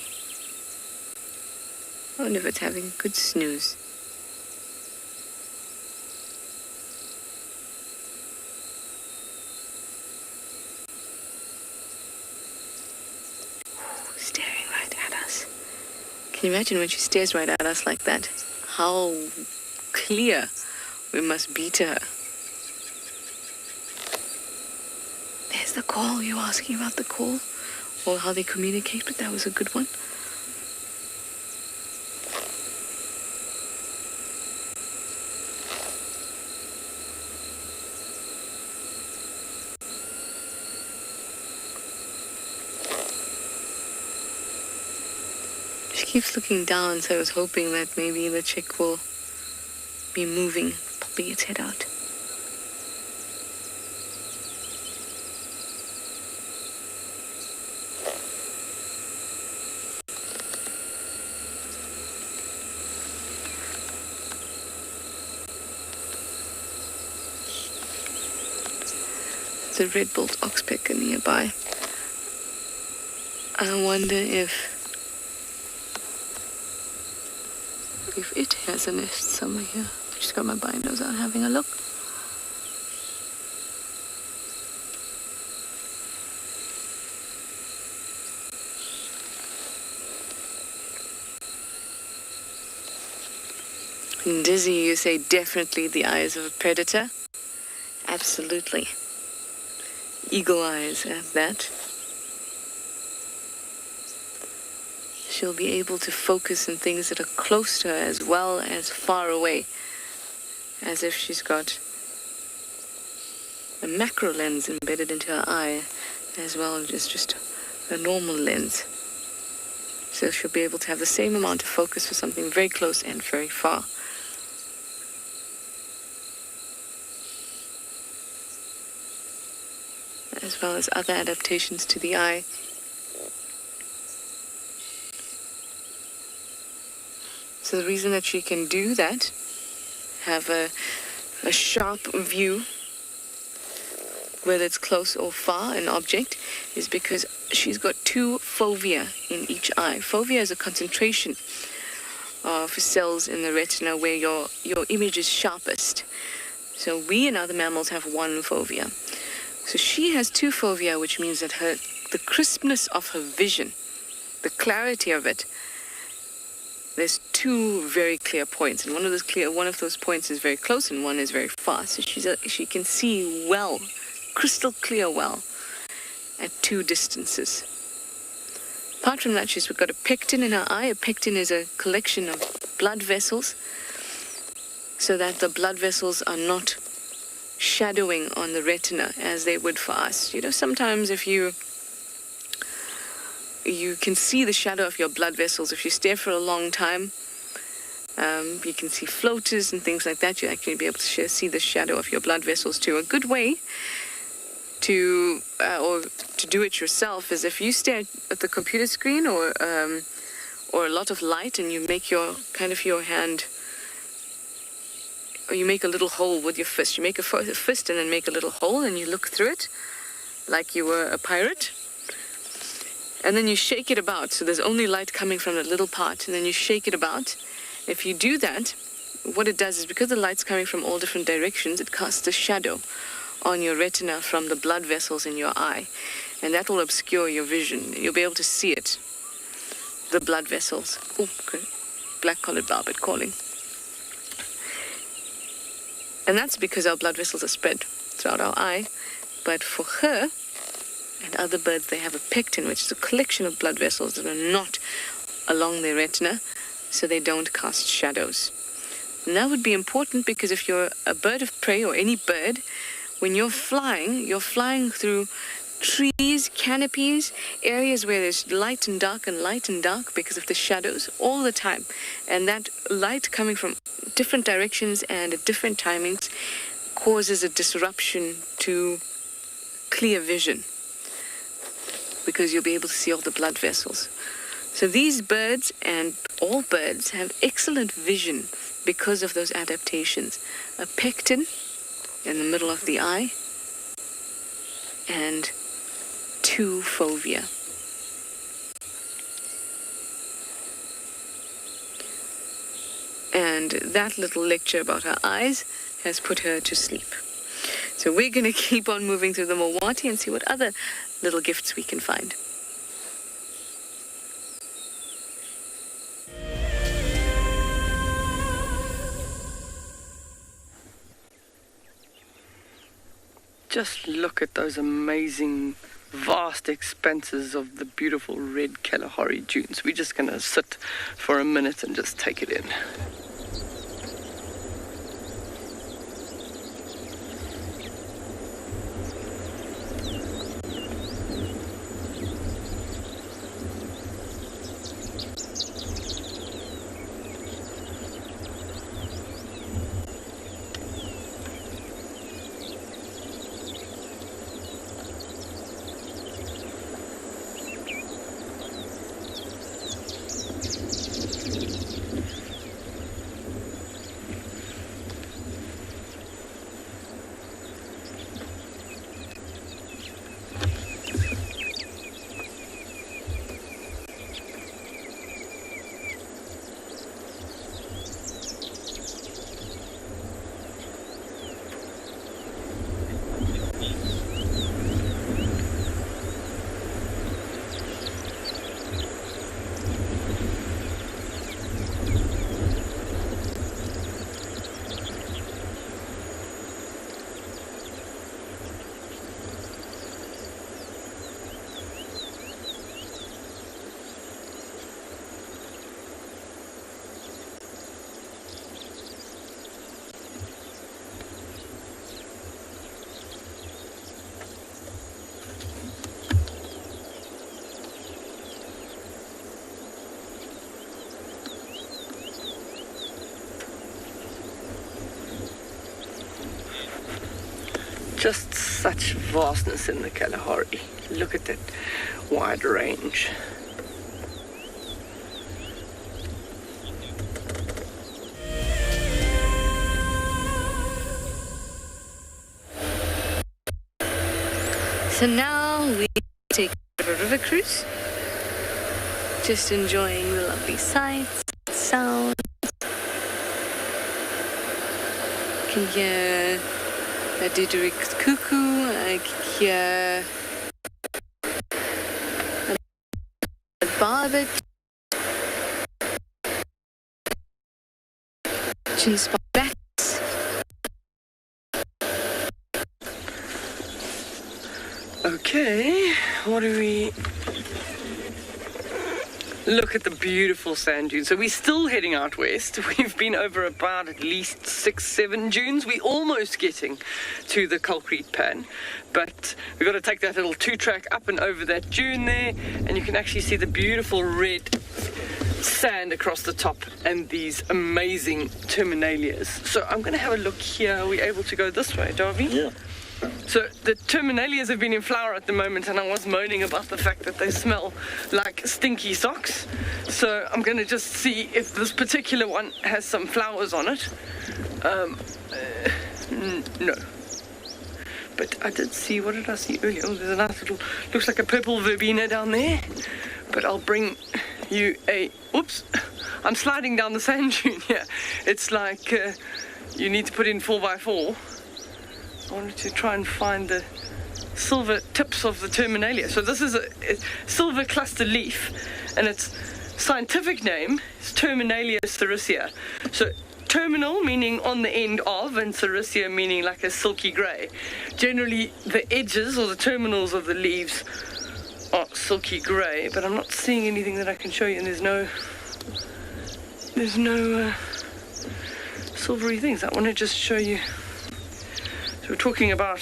Speaker 3: I wonder if it's having a good snooze. Staring right at us. Can you imagine when she stares right at us like that? How clear we must be to her. There's the call. You were asking about the call or how they communicate, but that was a good one. She keeps looking down, so I was hoping that maybe the chick will be moving, popping its head out. The red-billed oxpecker nearby. I wonder if it has a nest somewhere here. Just got my binders out having a look. Dizzy, you say definitely the eyes of a predator? Absolutely. Eagle eyes at that. She'll be able to focus on things that are close to her as well as far away. As if she's got a macro lens embedded into her eye as well as just a normal lens. So she'll be able to have the same amount of focus for something very close and very far. As well as other adaptations to the eye. So the reason that she can do that, have a sharp view, whether it's close or far, an object, is because she's got two fovea in each eye. Fovea is a concentration of cells in the retina where your image is sharpest. So we and other mammals have one fovea. So she has two fovea, which means that the crispness of her vision, the clarity of it, there's two very clear points, and one of those points is very close, and one is very far. So she can see well, crystal clear well, at two distances. Apart from that, she's got a pectin in her eye. A pectin is a collection of blood vessels, so that the blood vessels are not shadowing on the retina as they would for us. You know, sometimes if you can see the shadow of your blood vessels. If you stare for a long time, you can see floaters and things like that. You actually be able to see the shadow of your blood vessels too. A good way to do it yourself is if you stare at the computer screen or a lot of light, and you make your hand, or you make a little hole with your fist. You make a fist and then make a little hole, and you look through it like you were a pirate. And then you shake it about, so there's only light coming from that little part, and then you shake it about. If you do that, what it does is, because the light's coming from all different directions, it casts a shadow on your retina from the blood vessels in your eye, and that will obscure your vision. You'll be able to see it, the blood vessels. Oh, good. Black-collared barbet calling. And that's because our blood vessels are spread throughout our eye. But for her and other birds, they have a pectin, which is a collection of blood vessels that are not along their retina, so they don't cast shadows. And that would be important because if you're a bird of prey or any bird, when you're flying through trees, canopies, areas where there's light and dark because of the shadows all the time. And that light coming from different directions and at different timings causes a disruption to clear vision, because you'll be able to see all the blood vessels. So these birds and all birds have excellent vision because of those adaptations. A pectin in the middle of the eye and 2 fovea. And that little lecture about her eyes has put her to sleep. So we're going to keep on moving through the Mawati and see what other little gifts we can find.
Speaker 4: Just look at those amazing, vast expanses of the beautiful red Kalahari dunes. We're just going to sit for a minute and just take it in. Just such vastness in the Kalahari. Look at that wide range.
Speaker 3: So now we take a river cruise, just enjoying the lovely sights, sounds. You can hear a didgeridoo cuckoo, I can hear a barbet, chinspot bats.
Speaker 4: Okay, what do we... Look at the beautiful sand dunes. So we're still heading out west. We've been over about at least 6-7 dunes. We're almost getting to the concrete pan, but we've got to take that little 2-track up and over that dune there, and you can actually see the beautiful red sand across the top and these amazing terminalias. So I'm going to have a look here. Are we able to go this way, Darby?
Speaker 8: Yeah.
Speaker 4: So the terminalias have been in flower at the moment, and I was moaning about the fact that they smell like stinky socks. So I'm going to just see if this particular one has some flowers on it. No. But I did see, what did I see earlier? Oh, there's a nice little, looks like a purple verbena down there. But I'll bring you a, oops, I'm sliding down the sand dune here. It's like you need to put in 4x4. I wanted to try and find the silver tips of the terminalia. So this is a silver cluster leaf, and its scientific name is Terminalia sericea. So terminal meaning on the end of, and sericea meaning like a silky grey. Generally the edges or the terminals of the leaves are silky grey, but I'm not seeing anything that I can show you, and there's no silvery things. I want to just show you. So we're talking about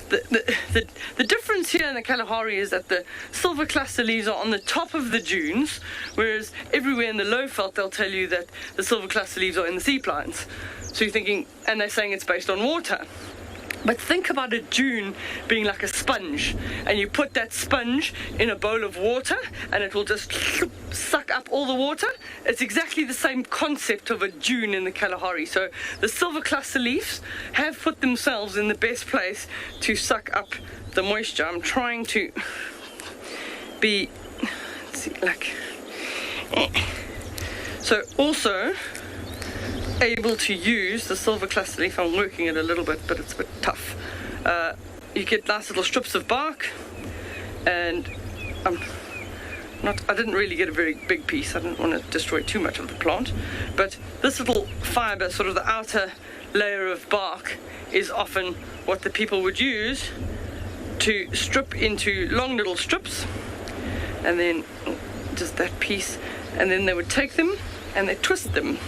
Speaker 4: the difference here in the Kalahari is that the silver cluster leaves are on the top of the dunes, whereas everywhere in the low veld they'll tell you that the silver cluster leaves are in the sea plines. So you're thinking, and they're saying it's based on water. But think about a dune being like a sponge, and you put that sponge in a bowl of water and it will just suck up all the water. It's exactly the same concept of a dune in the Kalahari. So the silver cluster leaves have put themselves in the best place to suck up the moisture. I'm trying to be, let's see, like, so also able to use the silver cluster leaf. I'm working it a little bit, but it's a bit tough. You get nice little strips of bark, and I didn't really get a very big piece. I didn't want to destroy too much of the plant, but this little fiber, sort of the outer layer of bark, is often what the people would use to strip into long little strips, and then just that piece, and then they would take them and they twist them.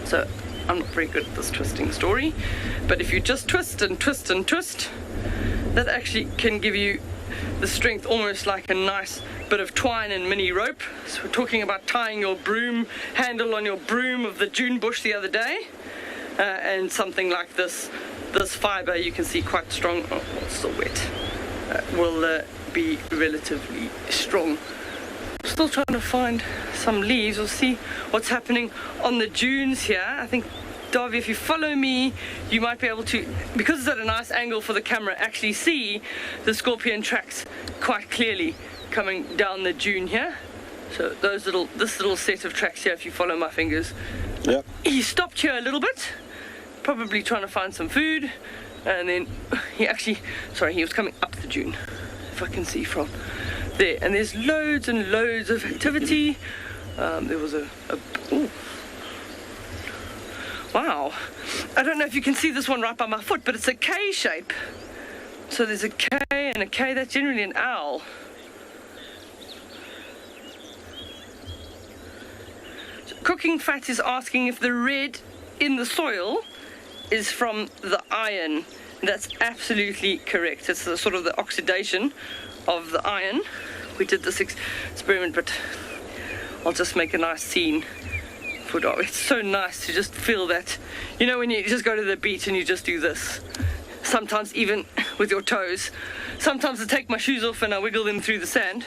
Speaker 4: So I'm not very good at this twisting story, but if you just twist and twist and twist, that actually can give you the strength almost like a nice bit of twine and mini rope. So we're talking about tying your broom handle on your broom of the dune bush the other day, and something like this fiber, you can see quite strong, oh, it's still wet, will be relatively strong. Still trying to find some leaves. We'll see what's happening on the dunes here. I think, Davy, if you follow me, you might be able to, because it's at a nice angle for the camera, actually see the scorpion tracks quite clearly coming down the dune here. So this little set of tracks here, if you follow my fingers.
Speaker 8: Yep.
Speaker 4: He stopped here a little bit, probably trying to find some food, and then he was coming up the dune, if I can see from there. And there's loads and loads of activity. There was ooh. Wow. I don't know if you can see this one right by my foot, but it's a K shape. So there's a K and a K. That's generally an owl. So Cooking Fat is asking if the red in the soil is from the iron. That's absolutely correct. It's the sort of the oxidation of the iron. We did this experiment, but I'll just make a nice scene for dog. It's so nice to just feel that, you know, when you just go to the beach and you just do this, sometimes even with your toes. Sometimes I take my shoes off and I wiggle them through the sand,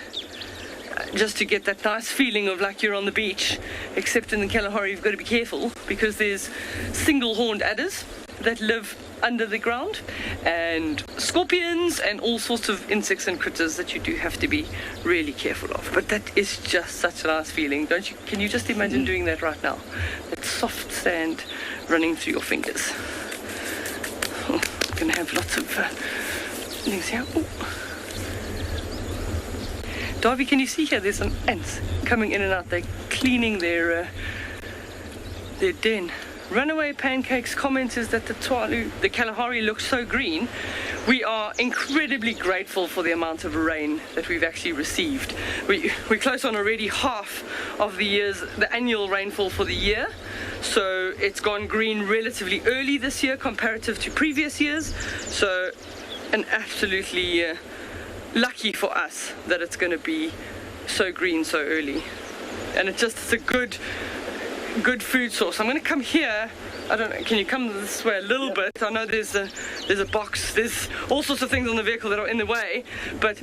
Speaker 4: just to get that nice feeling of like you're on the beach. Except in the Kalahari you've got to be careful, because there's single-horned adders that live under the ground, and scorpions and all sorts of insects and critters that you do have to be really careful of. But that is just such a nice feeling, don't you? Can you just imagine doing that right now? That soft sand running through your fingers. Oh, I'm going to have lots of things here. Oh. Darby, can you see here? There's some ants coming in and out. They're cleaning their den. Runaway Pancakes comments is that the Kalahari looks so green. We are incredibly grateful for the amount of rain that we've actually received. We're close on already half of the annual rainfall for the year. So it's gone green relatively early this year comparative to previous years. So, and absolutely lucky for us that it's going to be so green so early. And it's a good food source. I'm going to come here I don't know, can you come this way a little bit? I know there's a box, there's all sorts of things on the vehicle that are in the way, but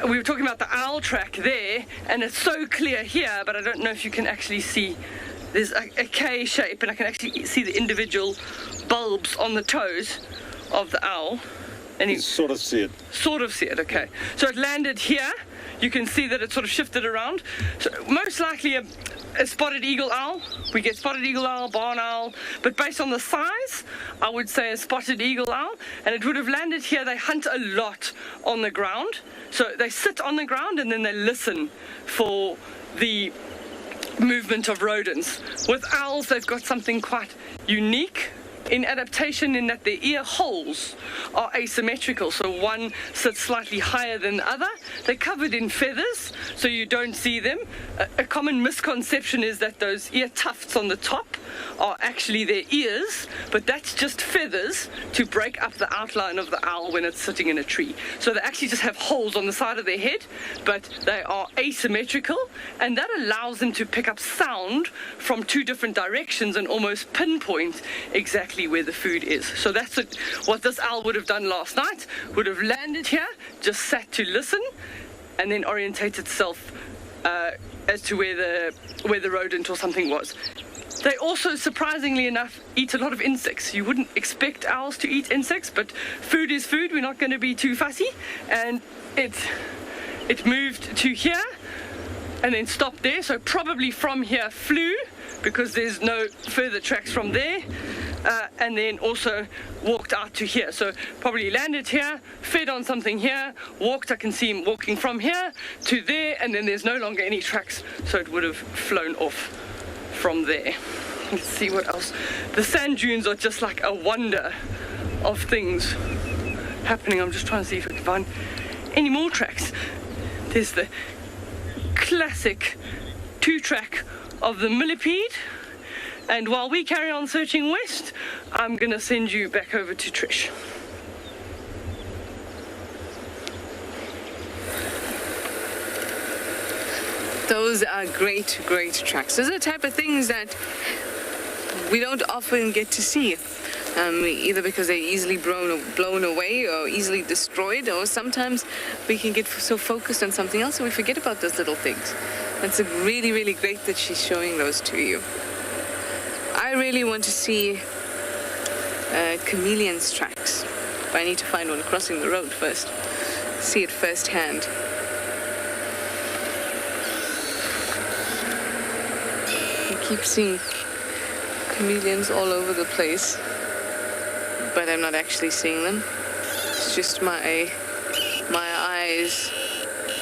Speaker 4: we were talking about the owl track there, and it's so clear here, but I don't know if you can actually see. There's a K shape, and I can actually see the individual bulbs on the toes of the owl. And you
Speaker 8: sort of see it.
Speaker 4: Sort of see it, okay. So it landed here. You can see that it sort of shifted around. So most likely a spotted eagle owl. We get spotted eagle owl, barn owl, but based on the size, I would say a spotted eagle owl, and it would have landed here. They hunt a lot on the ground. So they sit on the ground and then they listen for the movement of rodents. With owls, they've got something quite unique in adaptation in that their ear holes are asymmetrical, so one sits slightly higher than the other. They're covered in feathers, so you don't see them. A common misconception is that those ear tufts on the top are actually their ears, but that's just feathers to break up the outline of the owl when it's sitting in a tree. So they actually just have holes on the side of their head, but they are asymmetrical, and that allows them to pick up sound from two different directions and almost pinpoint exactly where the food is. So that's what this owl would have done last night. Would have landed here, just sat to listen, and then orientate itself as to where the rodent or something was. They also, surprisingly enough, eat a lot of insects. You wouldn't expect owls to eat insects, but food is food. We're not going to be too fussy. And it moved to here and then stopped there. So probably from here flew, because there's no further tracks from there. And then also walked out to here. So probably landed here, fed on something here, walked. I can see him walking from here to there, and then there's no longer any tracks, so it would have flown off from there. Let's see what else. The sand dunes are just like a wonder of things happening. I'm just trying to see if I can find any more tracks. There's the classic 2-track of the millipede. And while we carry on searching west, I'm going to send you back over to Trish.
Speaker 3: Those are great, great tracks. Those are the type of things that we don't often get to see, either because they're easily blown away or easily destroyed, or sometimes we can get so focused on something else and we forget about those little things. It's really, really great that she's showing those to you. I really want to see chameleon's tracks, but I need to find one crossing the road first, see it firsthand. I keep seeing chameleons all over the place, but I'm not actually seeing them. It's just my eyes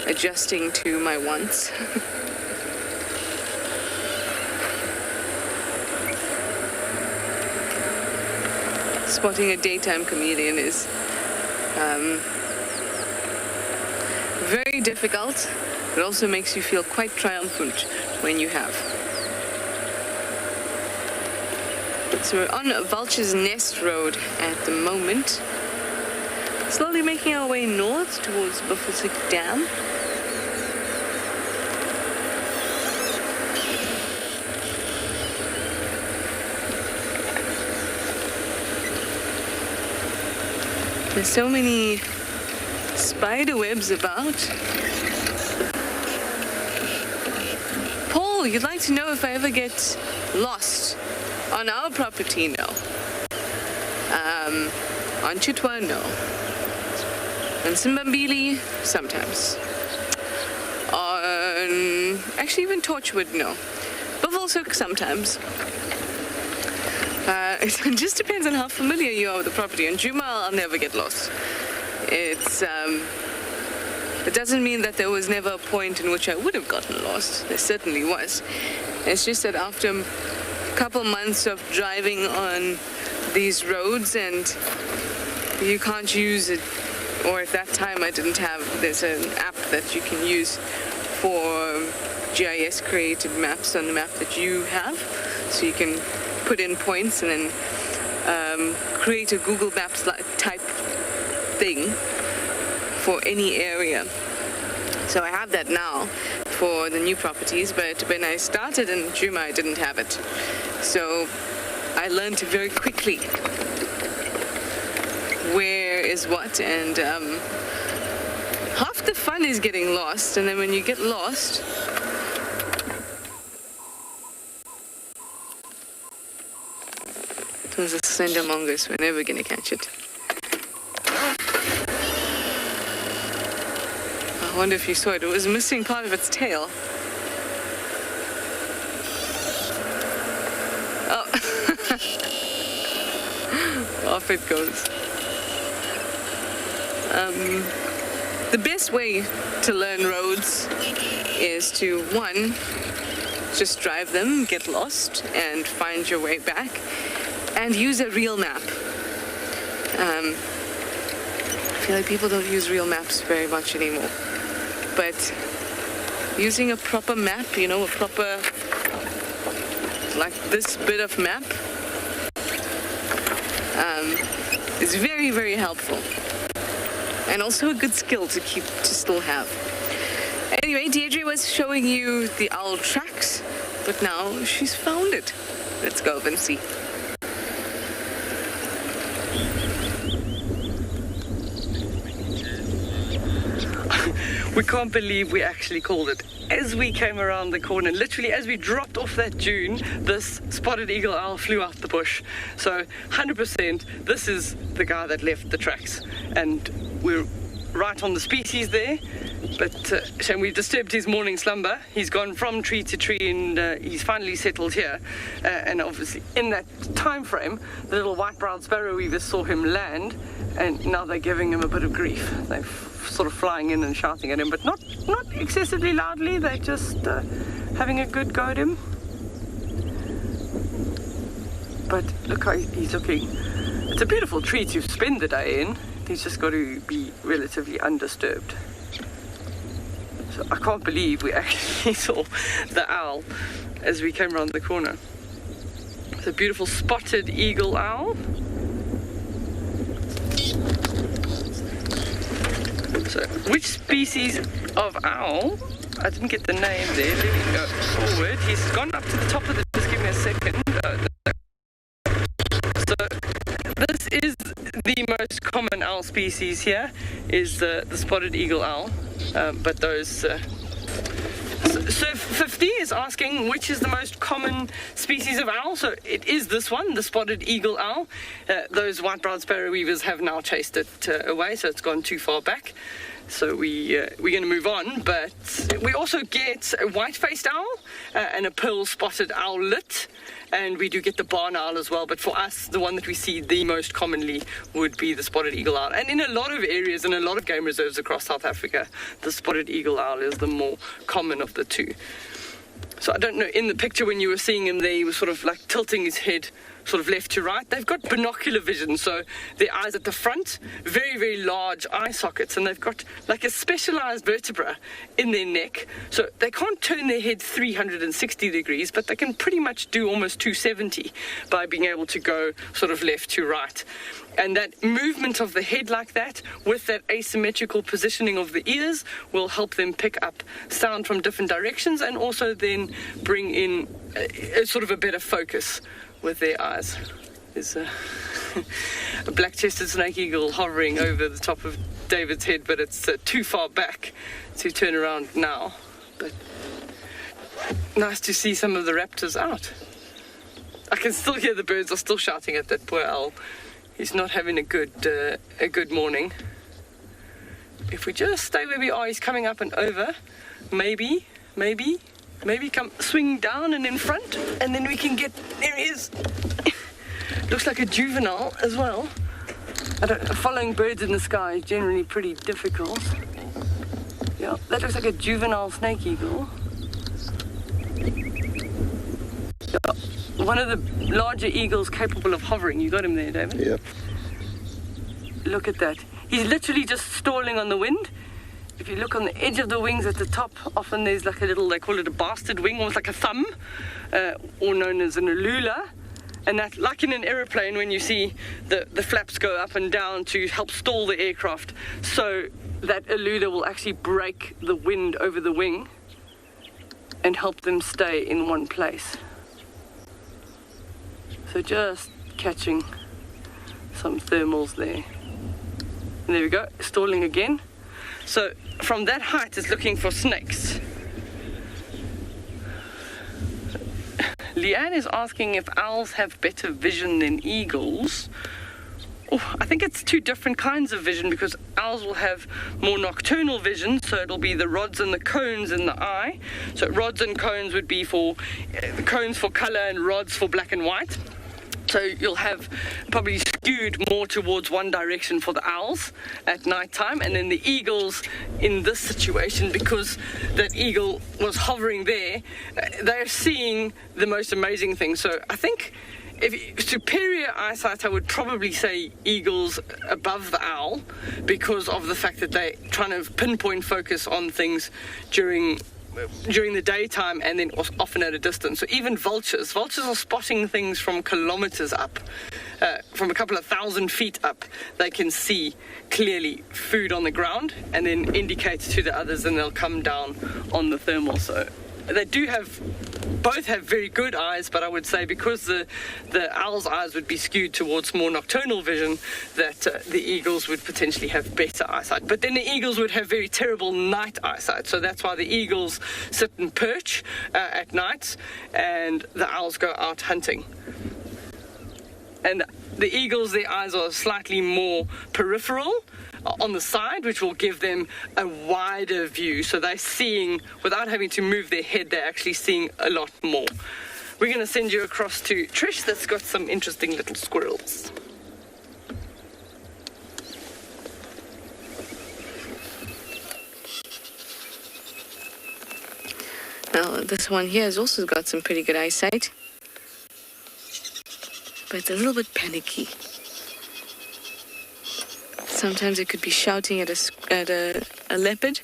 Speaker 3: adjusting to my wants. Spotting a daytime chameleon is very difficult, but also makes you feel quite triumphant when you have. So we're on Vulture's Nest Road at the moment, slowly making our way north towards Buffelshoek Dam. There's so many spider webs about. Paul, you'd like to know if I ever get lost on our property? No. On Chitwa? No. On Simbambili? Sometimes. On... actually, even Torchwood? No. Buffelshoek? Sometimes. It just depends on how familiar you are with the property. On Juma, I'll never get lost. It doesn't mean that there was never a point in which I would have gotten lost. There certainly was. It's just that after a couple months of driving on these roads, and you can't use it, or at that time I didn't have, there's an app that you can use for GIS created maps on the map that you have, so you can put in points and then create a Google Maps type thing for any area. So I have that now for the new properties, but when I started in Juma, I didn't have it. So I learned very quickly where is what, and half the fun is getting lost, and then when you get lost, those are slender mongoose. We're never gonna catch it. I wonder if you saw it. It was missing part of its tail. Oh. Off it goes. The best way to learn roads is to, one, just drive them, get lost, and find your way back, and use a real map. I feel like people don't use real maps very much anymore. But using a proper map, you know, a proper, like this bit of map, is very, very helpful. And also a good skill to still have. Anyway, Deirdre was showing you the owl tracks, but now she's found it. Let's go and see.
Speaker 4: We can't believe we actually called it. As we came around the corner, literally as we dropped off that dune, this spotted eagle owl flew out the bush. So 100%, this is the guy that left the tracks. And we're right on the species there, but we disturbed his morning slumber. He's gone from tree to tree, and he's finally settled here. And obviously in that time frame, the little white-browed sparrow weavers saw him land, and now they're giving him a bit of grief. They're sort of flying in and shouting at him, but not excessively loudly. They're just having a good go at him. But look how he's looking. It's a beautiful tree to spend the day in. He's just got to be relatively undisturbed. So I can't believe we actually saw the owl as we came around the corner. It's a beautiful spotted eagle owl. So, which species of owl? I didn't get the name there. Let me go forward. He's gone up to the top of the... Just give me a second. So, this is the most common owl species here, is the spotted eagle owl. But those... So 50 is asking which is the most common species of owl. So it is this one, the spotted eagle owl. Those white-browed sparrow weavers have now chased it away, so it's gone too far back. So we're going to move on, but we also get a white-faced owl and a pearl-spotted owlet, and we do get the barn owl as well. But for us, the one that we see the most commonly would be the spotted eagle owl. And in a lot of areas, in a lot of game reserves across South Africa, the spotted eagle owl is the more common of the two. So I don't know, in the picture when you were seeing him there, he was sort of like tilting his head sort of left to right. They've got binocular vision, so their eyes at the front, very, very large eye sockets, and they've got like a specialized vertebra in their neck, so they can't turn their head 360 degrees, but they can pretty much do almost 270 by being able to go sort of left to right. And that movement of the head like that, with that asymmetrical positioning of the ears, will help them pick up sound from different directions, and also then bring in a sort of a better focus with their eyes. There's a black-chested snake eagle hovering over the top of David's head, but it's too far back to turn around now. But nice to see some of the raptors out. I can still hear the birds are still shouting at that poor owl. He's not having a good morning. If we just stay where we are, he's coming up and over. Maybe come swing down and in front, and then we can get, there he is. Looks like a juvenile as well. Following birds in the sky is generally pretty difficult. Yeah, that looks like a juvenile snake eagle. Yeah. One of the larger eagles capable of hovering. You got him there, David?
Speaker 6: Yep.
Speaker 4: Look at that. He's literally just stalling on the wind. If you look on the edge of the wings at the top, often there's like a little, they call it a bastard wing, almost like a thumb, or known as an alula. And that, like in an aeroplane, when you see the flaps go up and down to help stall the aircraft, so that alula will actually break the wind over the wing and help them stay in one place. So So just catching some thermals there. And there we go, stalling again. So from that height it's looking for snakes. Leanne is asking if owls have better vision than eagles. Oh, I think it's two different kinds of vision, because owls will have more nocturnal vision, so it'll be the rods and the cones in the eye. So rods and cones would be for cones for color and rods for black and white. So you'll have probably skewed more towards one direction for the owls at night time, and then the eagles in this situation, because that eagle was hovering there, they're seeing the most amazing thing. So I think superior eyesight, I would probably say eagles above the owl, because of the fact that they're trying to pinpoint focus on things during the daytime and then often at a distance. So even vultures are spotting things from kilometers up, from a couple of 1,000 feet up. They can see clearly food on the ground and then indicate to the others, and they'll come down on the thermal. So they both have very good eyes, but I would say because the owl's eyes would be skewed towards more nocturnal vision, that the eagles would potentially have better eyesight. But then the eagles would have very terrible night eyesight, so that's why the eagles sit and perch at night, and the owls go out hunting. And the eagles, their eyes are slightly more peripheral on the side, which will give them a wider view. So they're seeing, without having to move their head, they're actually seeing a lot more. We're going to send you across to Trish, that's got some interesting little squirrels.
Speaker 3: Now, this one here has also got some pretty good eyesight, but it's a little bit panicky. Sometimes it could be shouting at a leopard.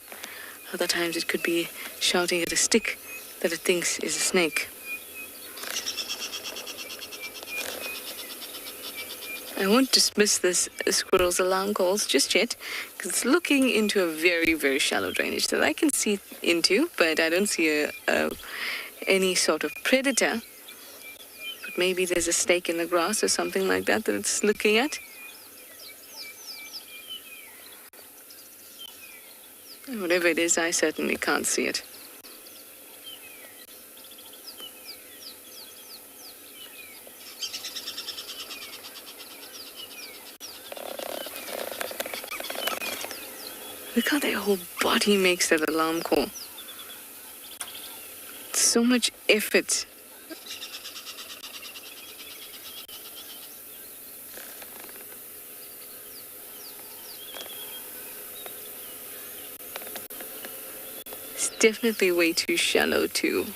Speaker 3: Other times it could be shouting at a stick that it thinks is a snake. I won't dismiss this squirrel's alarm calls just yet, because it's looking into a very, very shallow drainage that I can see into, but I don't see any sort of predator. But maybe there's a snake in the grass or something like that that it's looking at. Whatever it is, I certainly can't see it. Look how their whole body makes that alarm call. So much effort. Definitely way too shallow to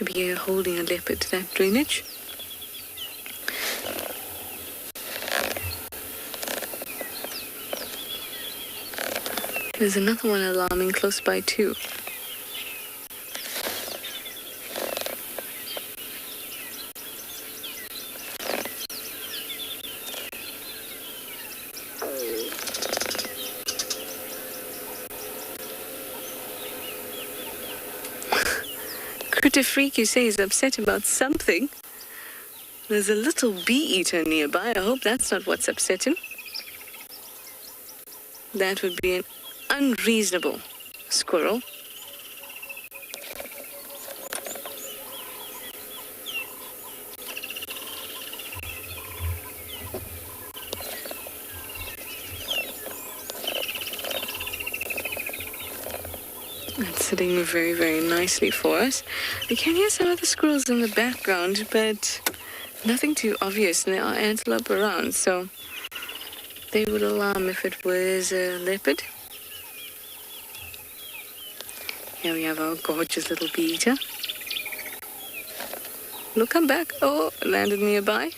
Speaker 3: be holding a leopard, that drainage. There's another one alarming close by too. Critter Freak, you say, is upset about something. There's a little bee-eater nearby. I hope that's not what's upset him. That would be an unreasonable squirrel. That's sitting very, very nicely for us. We can hear some of the squirrels in the background, but nothing too obvious. And there are antelope around, so they would alarm if it was a leopard. Here we have our gorgeous little bee-eater. Look, come back. Oh, landed nearby.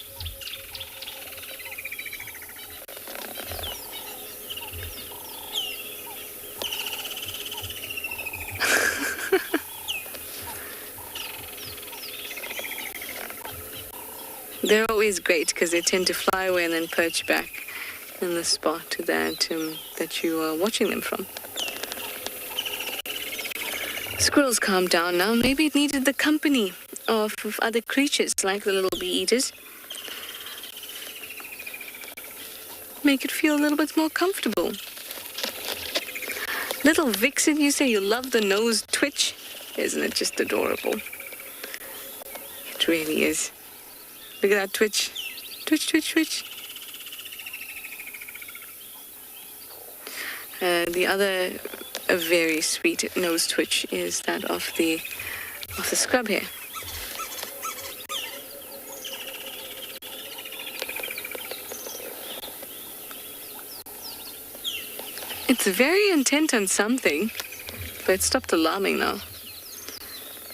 Speaker 3: They're always great because they tend to fly away and then perch back in the spot that you are watching them from. Squirrels calmed down now. Maybe it needed the company of other creatures like the little bee eaters. Make it feel a little bit more comfortable. Little Vixen, you say you love the nose twitch? Isn't it just adorable? It really is. Look at that twitch. Twitch, twitch, twitch. The other a very sweet nose twitch is that of the scrub hare. It's very intent on something, but it stopped alarming now.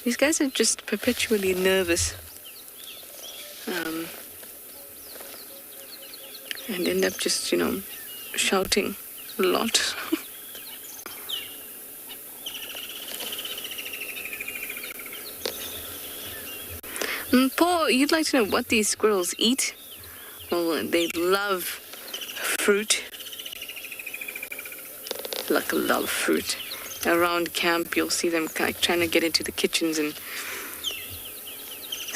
Speaker 3: These guys are just perpetually nervous. And end up just, shouting a lot. Paul, you'd like to know what these squirrels eat? Well, they love fruit. Like a lot of fruit. Around camp, you'll see them like trying to get into the kitchens and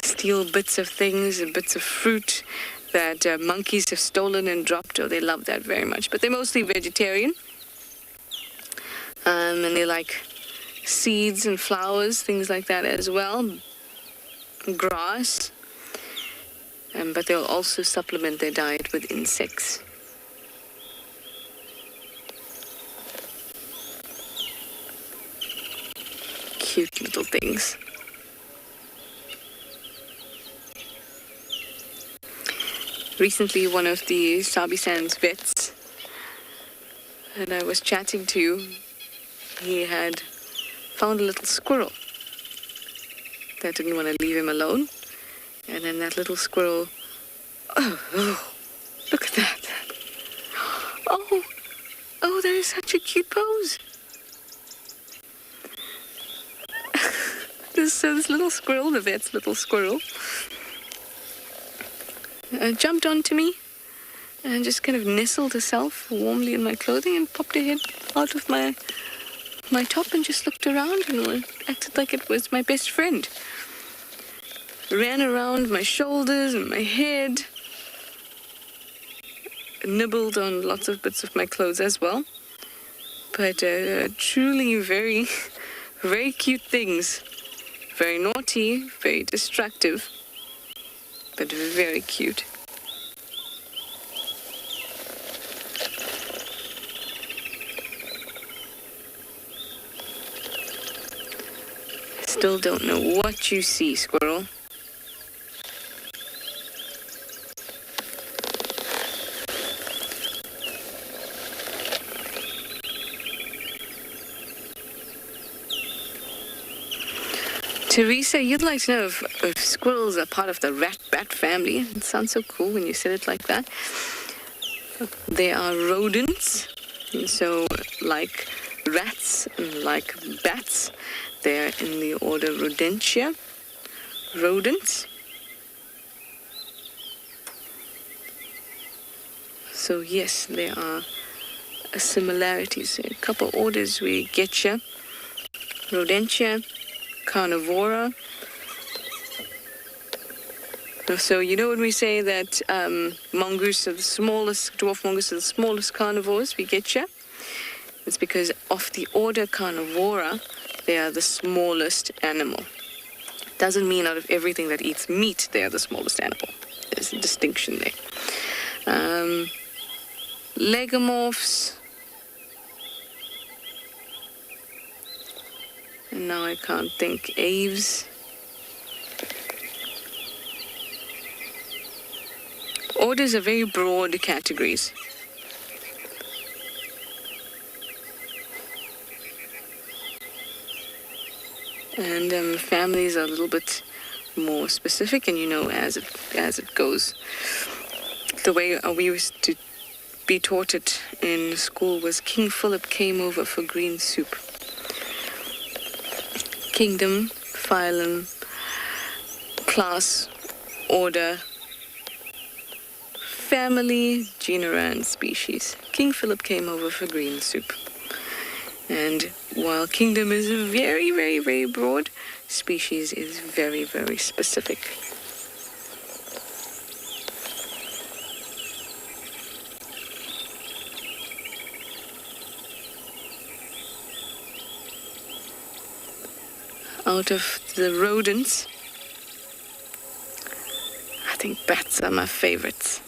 Speaker 3: steal bits of things and bits of fruit that monkeys have stolen and dropped. Oh, they love that very much. But they're mostly vegetarian. And they like seeds and flowers, things like that as well. Grass. But they'll also supplement their diet with insects. Cute little things. Recently, one of the Sabi Sands vets that I was chatting to, he had found a little squirrel that didn't want to leave him alone. And then that little squirrel, oh, look at that. Oh, that is such a cute pose. So this little squirrel, the vet's little squirrel, jumped onto me and just kind of nestled herself warmly in my clothing and popped her head out of my top and just looked around and acted like it was my best friend. Ran around my shoulders and my head, nibbled on lots of bits of my clothes as well. But truly very, very cute things. Very naughty, very destructive, but very cute. Still don't know what you see, squirrel. Teresa, you'd like to know if squirrels are part of the rat-bat family. It sounds so cool when you said it like that. They are rodents, and so like rats and like bats, they're in the order Rodentia, rodents. So yes, there are similarities. A couple orders we get you. Rodentia, Carnivora. So you know when we say that mongoose are the smallest, dwarf mongoose are the smallest carnivores, we get you. It's because of the order Carnivora, they are the smallest animal. Doesn't mean out of everything that eats meat, they are the smallest animal. There's a distinction there. Legomorphs. And now I can't think. Aves. Orders are very broad categories. And families are a little bit more specific, and as it goes. The way we used to be taught it in school was King Philip came over for green soup. Kingdom, phylum, class, order, family, genera, and species. King Philip came over for green soup. And while kingdom is very, very, very broad, species is very, very specific. Out of the rodents, I think bats are my favorites.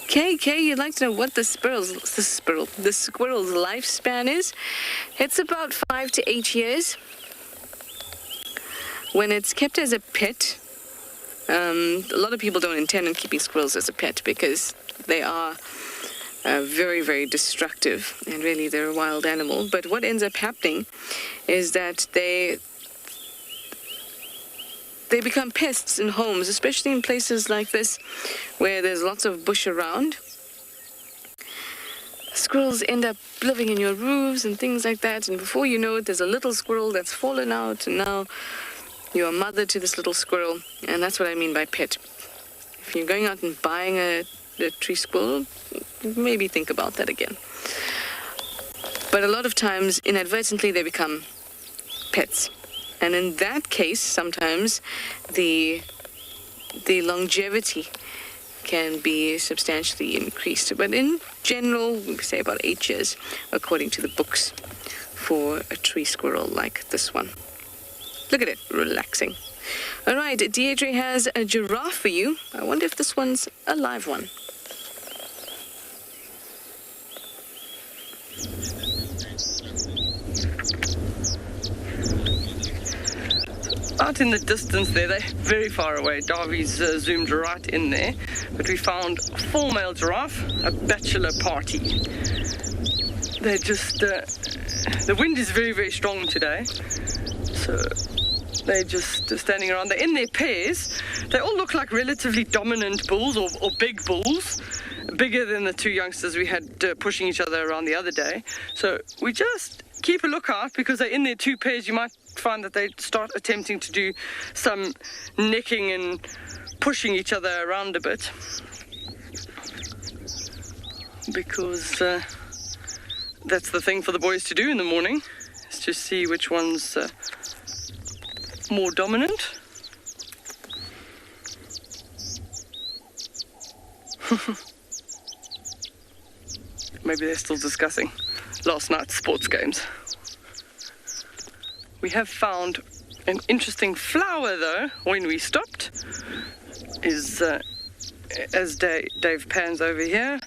Speaker 3: KK, you'd like to know what the squirrel's lifespan is? It's about 5 to 8 years. When it's kept as a pet, a lot of people don't intend on keeping squirrels as a pet because they are very, very destructive, and really they're a wild animal. But what ends up happening is that they become pests in homes, especially in places like this where there's lots of bush around. Squirrels end up living in your roofs and things like that, and before you know it, there's a little squirrel that's fallen out, and now you're a mother to this little squirrel. And that's what I mean by pet. If you're going out and buying a tree squirrel, maybe think about that again. But a lot of times, inadvertently, they become pets. And in that case, sometimes the longevity can be substantially increased. But in general, we say about 8 years, according to the books, for a tree squirrel like this one. Look at it, relaxing. All right, Deirdre has a giraffe for you. I wonder if this one's a live one.
Speaker 4: Out in the distance there, they're very far away. Darby's zoomed right in there. But we found a 4 male giraffe, a bachelor party. They're just, the wind is very, very strong today. So they're just standing around. They're in their pairs. They all look like relatively dominant bulls or big bulls. Bigger than the 2 youngsters we had pushing each other around the other day. So we just keep a lookout because they're in their 2 pairs. You might find that they start attempting to do some necking and pushing each other around a bit. Because that's the thing for the boys to do in the morning, is to see which one's more dominant. Maybe they're still discussing last night's sports games. We have found an interesting flower, though, when we stopped, is, as Dave pans over here,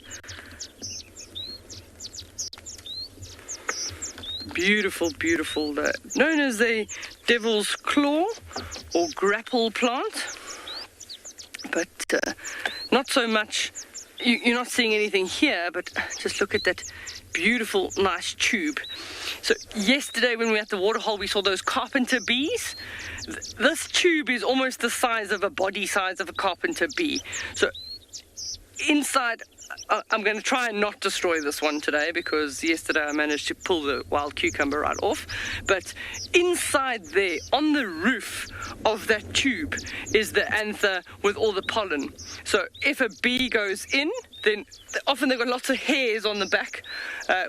Speaker 4: beautiful, beautiful, known as a devil's claw or grapple plant, but not so much. You're not seeing anything here, but just look at that beautiful, nice tube. So yesterday when we were at the waterhole, we saw those carpenter bees. This tube is almost the size of a body size of a carpenter bee. So inside, I'm going to try and not destroy this one today because yesterday I managed to pull the wild cucumber right off. But inside there, on the roof of that tube, is the anther with all the pollen. So if a bee goes in, then often they've got lots of hairs on the back,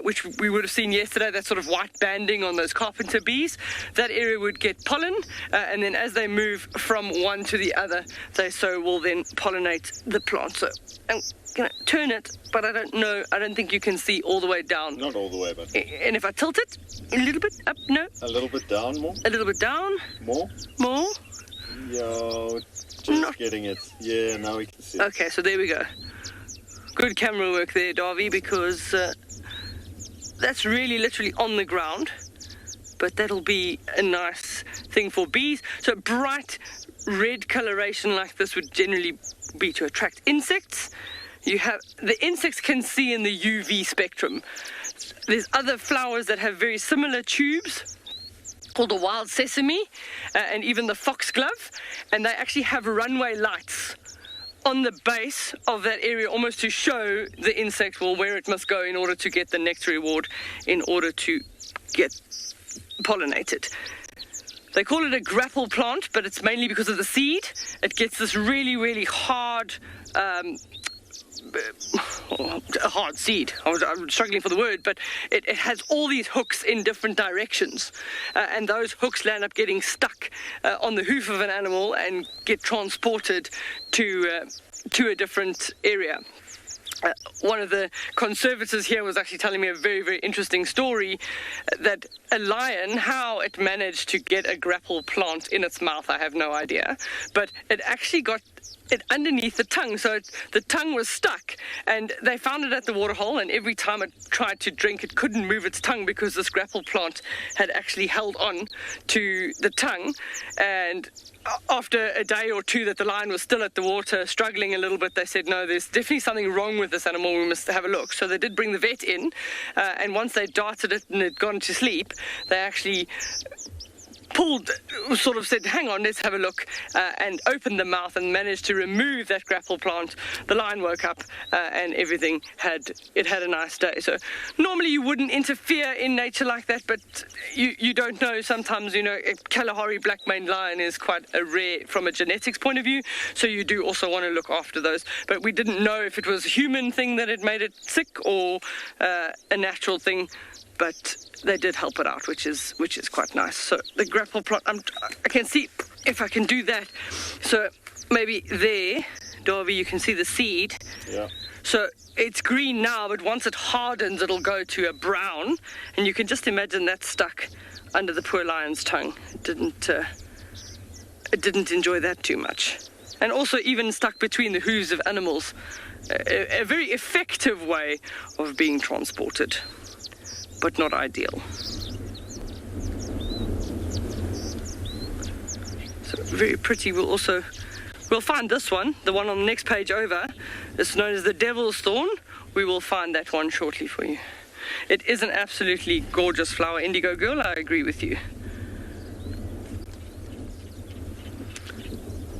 Speaker 4: which we would have seen yesterday, that sort of white banding on those carpenter bees. That area would get pollen, and then as they move from one to the other, they will then pollinate the plant. So I'm going to turn it, but I don't think you can see all the way down.
Speaker 8: Not all the way, but...
Speaker 4: And if I tilt it, a little bit up, no?
Speaker 8: A little bit down, more?
Speaker 4: A little bit down.
Speaker 8: More?
Speaker 4: More?
Speaker 8: Yo, just getting it. Yeah, now we can see it.
Speaker 4: Okay, so there we go. Good camera work there, Darby, because that's really literally on the ground. But that'll be a nice thing for bees. So bright red coloration like this would generally be to attract insects. The insects can see in the UV spectrum. There's other flowers that have very similar tubes, called the wild sesame, and even the foxglove, and they actually have runway lights on the base of that area, almost to show the insect where it must go in order to get the nectar reward, in order to get pollinated. They call it a grapple plant, but it's mainly because of the seed. It gets this really, really hard a hard seed. I'm struggling for the word, but it has all these hooks in different directions, and those hooks land up getting stuck on the hoof of an animal and get transported to a different area. One of the conservators here was actually telling me a very, very interesting story that a lion, how it managed to get a grapple plant in its mouth, I have no idea, but it actually got it underneath the tongue, so the tongue was stuck, and they found it at the waterhole, and every time it tried to drink, it couldn't move its tongue because this grapple plant had actually held on to the tongue. And after a day or two that the lion was still at the water, struggling a little bit, they said, no, there's definitely something wrong with this animal, we must have a look. So they did bring the vet in, and once they darted it and it had gone to sleep, they actually sort of said, hang on, let's have a look, and opened the mouth and managed to remove that grapple plant. The lion woke up, and everything had a nice day. So normally you wouldn't interfere in nature like that, but you don't know. Sometimes, a Kalahari black-maned lion is quite a rare from a genetics point of view, so you do also want to look after those. But we didn't know if it was a human thing that had made it sick or a natural thing. But they did help it out, which is quite nice. So the grapple plant, I can see if I can do that. So maybe there, Darby, you can see the seed.
Speaker 8: Yeah.
Speaker 4: So it's green now, but once it hardens, it'll go to a brown, and you can just imagine that stuck under the poor lion's tongue. It didn't enjoy that too much, and also even stuck between the hooves of animals. A very effective way of being transported, but not ideal. So very pretty. We'll find this one, the one on the next page over. It's known as the Devil's Thorn. We will find that one shortly for you. It is an absolutely gorgeous flower, Indigo Girl, I agree with you.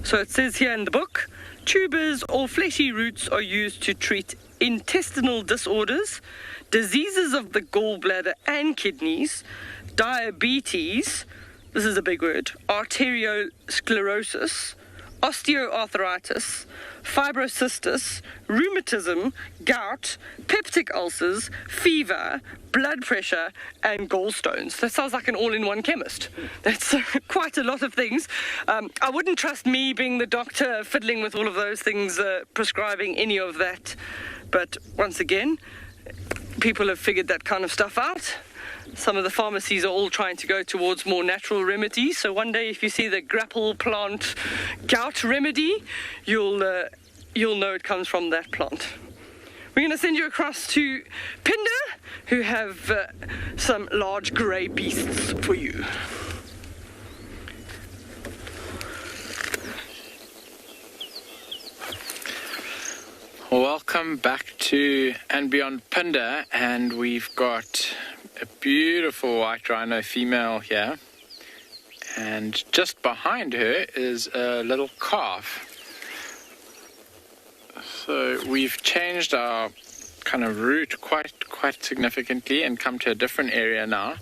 Speaker 4: So it says here in the book, tubers or fleshy roots are used to treat intestinal disorders, diseases of the gallbladder and kidneys, diabetes, this is a big word, arteriosclerosis, osteoarthritis, fibrocystis, rheumatism, gout, peptic ulcers, fever, blood pressure, and gallstones. That sounds like an all-in-one chemist. That's quite a lot of things. I wouldn't trust me being the doctor fiddling with all of those things, prescribing any of that. But once again, people have figured that kind of stuff out. Some of the pharmacies are all trying to go towards more natural remedies. So one day, if you see the grapple plant gout remedy, you'll know it comes from that plant. We're going to send you across to Pinder, who have some large grey beasts for you.
Speaker 5: Welcome back to And Beyond Pinder, and we've got a beautiful white rhino female here, and just behind her is a little calf. So we've changed our kind of route quite significantly and come to a different area now.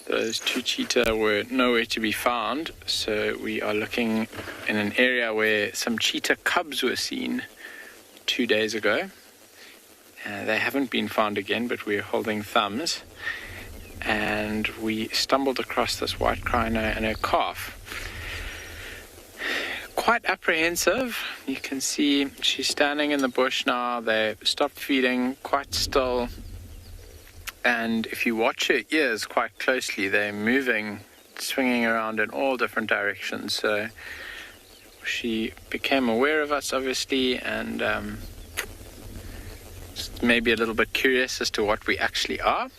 Speaker 5: Those two cheetah were nowhere to be found, so we are looking in an area where some cheetah cubs were seen 2 days ago. They haven't been found again, but we're holding thumbs. And we stumbled across this white rhino and her calf. Quite apprehensive. You can see she's standing in the bush now. They stopped feeding, quite still. And if you watch her ears quite closely, they're moving, swinging around in all different directions. So she became aware of us, obviously, and maybe a little bit curious as to what we actually are.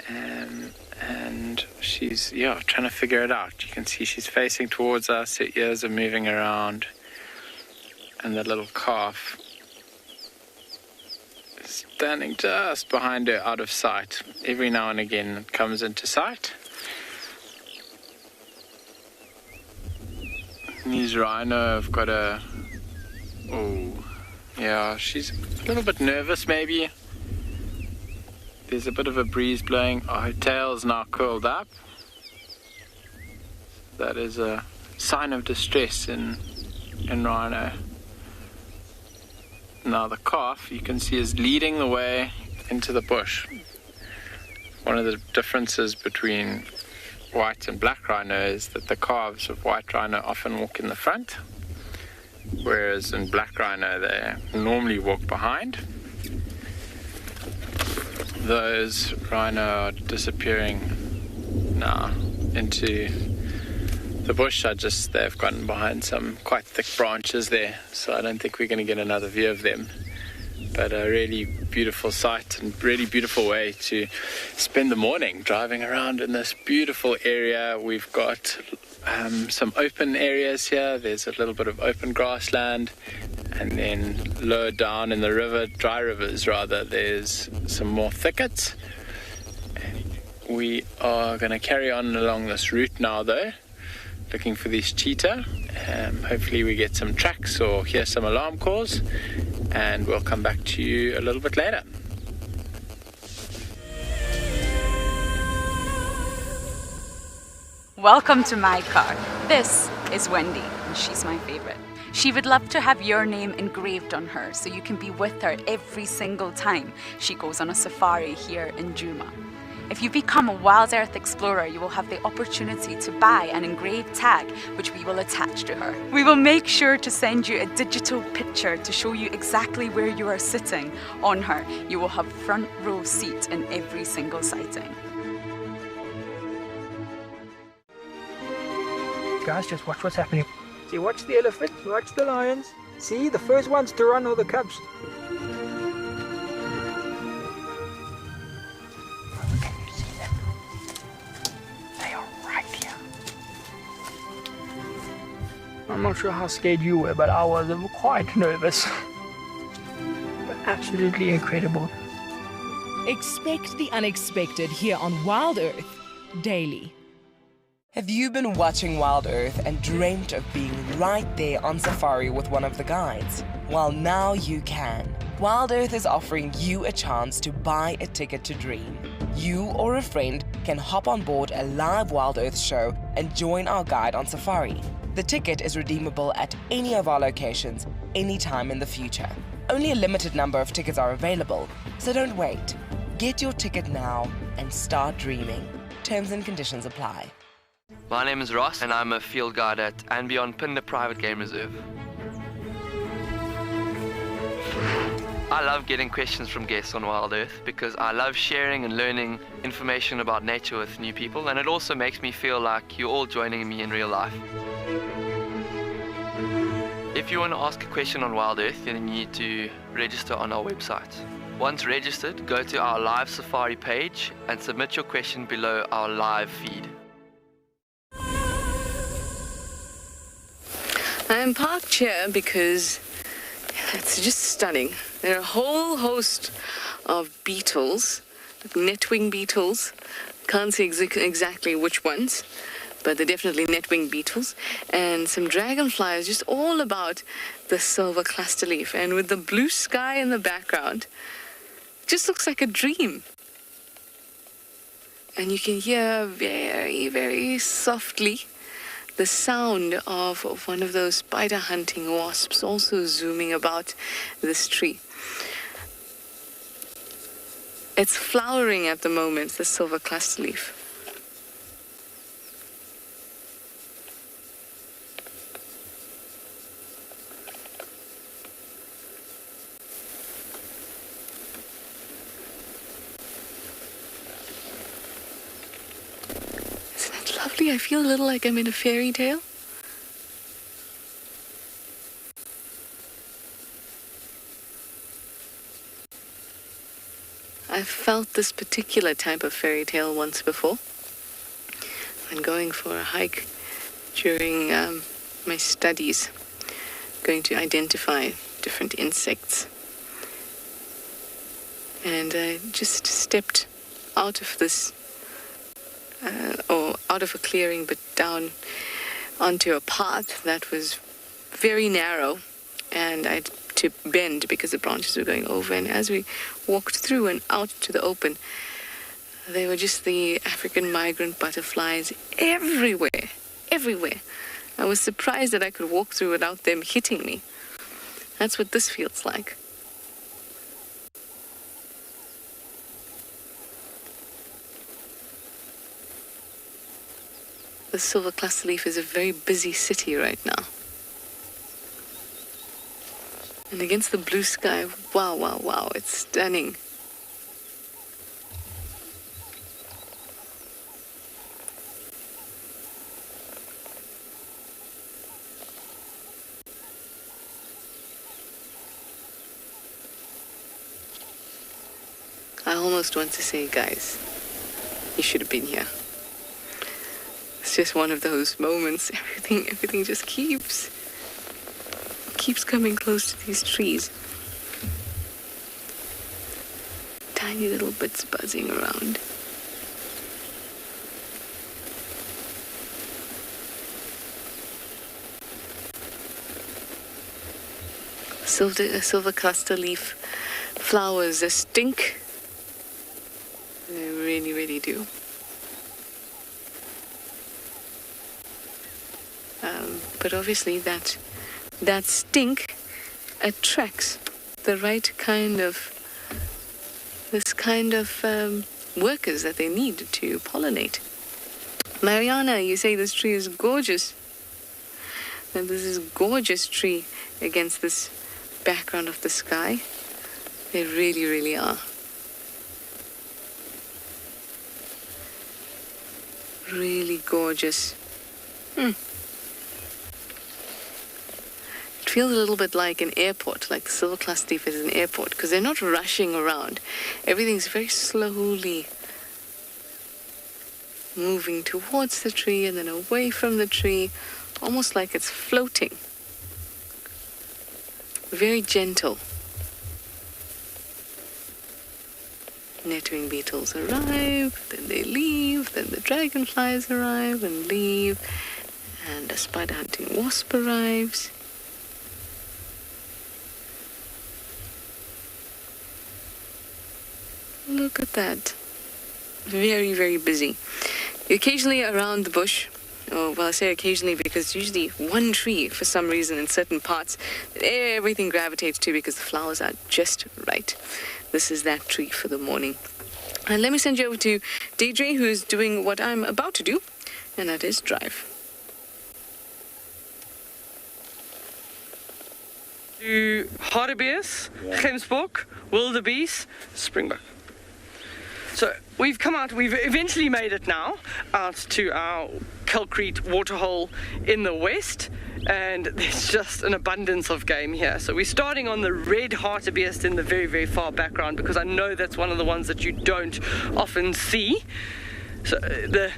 Speaker 5: And she's, trying to figure it out. You can see she's facing towards us, her ears are moving around, and the little calf is standing just behind her, out of sight. Every now and again it comes into sight. These rhino have got she's a little bit nervous maybe. There's a bit of a breeze blowing. Her tail's now curled up. That is a sign of distress in rhino. Now the calf, you can see, is leading the way into the bush. One of the differences between white and black rhino is that the calves of white rhino often walk in the front, whereas in black rhino they normally walk behind. Those rhino are disappearing now into the bush. They've gotten behind some quite thick branches there, so I don't think we're going to get another view of them. But a really beautiful sight and really beautiful way to spend the morning driving around in this beautiful area. We've got some open areas here. There's a little bit of open grassland, and then lower down in the river, dry rivers rather, there's some more thickets. We are going to carry on along this route now though, looking for these cheetah. Hopefully we get some tracks or hear some alarm calls, and we'll come back to you a little bit later.
Speaker 9: Welcome to my car. This is Wendy, and she's my favorite. She would love to have your name engraved on her so you can be with her every single time she goes on a safari here in Djuma. If you become a Wild Earth Explorer, you will have the opportunity to buy an engraved tag which we will attach to her. We will make sure to send you a digital picture to show you exactly where you are sitting on her. You will have front row seat in every single sighting.
Speaker 10: Guys, just watch what's happening. See, watch the elephant, watch the lions. See, the first ones to run are the cubs. Can you see them? They are right here. I'm not sure how scared you were, but I was quite nervous. But absolutely incredible.
Speaker 2: Expect the unexpected here on Wild Earth daily. Have you been watching Wild Earth and dreamt of being right there on safari with one of the guides? Well, now you can. Wild Earth is offering you a chance to buy a ticket to dream. You or a friend can hop on board a live Wild Earth show and join our guide on safari. The ticket is redeemable at any of our locations, anytime in the future. Only a limited number of tickets are available, so don't wait. Get your ticket now and start dreaming. Terms and conditions apply.
Speaker 11: My name is Ross, and I'm a field guide at and beyond Pinder Private Game Reserve. I love getting questions from guests on Wild Earth because I love sharing and learning information about nature with new people, and it also makes me feel like you're all joining me in real life. If you want to ask a question on Wild Earth, then you need to register on our website. Once registered, go to our live safari page and submit your question below our live feed.
Speaker 3: I am parked here because it's just stunning. There are a whole host of beetles, netwing beetles. Can't see exactly which ones, but they're definitely netwing beetles. And some dragonflies just all about the silver cluster leaf. And with the blue sky in the background, it just looks like a dream. And you can hear very, very softly the sound of one of those spider hunting wasps also zooming about this tree. It's flowering at the moment, the silver cluster leaf. Lovely. I feel a little like I'm in a fairy tale. I've felt this particular type of fairy tale once before. When going for a hike during my studies, going to identify different insects. And I just stepped out of this or out of a clearing, but down onto a path that was very narrow, and I had to bend because the branches were going over. And as we walked through and out to the open, there were just the African migrant butterflies everywhere. I was surprised that I could walk through without them hitting me. That's what this feels like. The silver cluster leaf is a very busy city right now. And against the blue sky, wow, wow, wow, it's stunning. I almost want to say, guys, you should have been here. It's just one of those moments. Everything just keeps coming close to these trees. Tiny little bits buzzing around. Silver cluster leaf flowers, they stink. They really, really do. But obviously that stink attracts the right kind of workers that they need to pollinate. Mariana, you say this tree is gorgeous. And this is a gorgeous tree against this background of the sky. They really, really are. Really gorgeous. It feels a little bit like an airport, like the silver cluster leaf is an airport, because they're not rushing around. Everything's very slowly moving towards the tree and then away from the tree, almost like it's floating. Very gentle. Netwing beetles arrive, then they leave, then the dragonflies arrive and leave, and a spider hunting wasp arrives. Look at that. Very, very busy. Occasionally around the bush, well, I say occasionally because usually one tree, for some reason, in certain parts, that everything gravitates to because the flowers are just right. This is that tree for the morning. And let me send you over to DEIRDRE, who's doing what I'm about to do, and that is drive.
Speaker 4: To hartebeest, gemsbok, wildebeest, springbok. So we've come out, we've eventually made it now out to our Kelcrete waterhole in the west, and there's just an abundance of game here. So we're starting on the red hartebeest in the very, very far background, because I know that's one of the ones that you don't often see. So the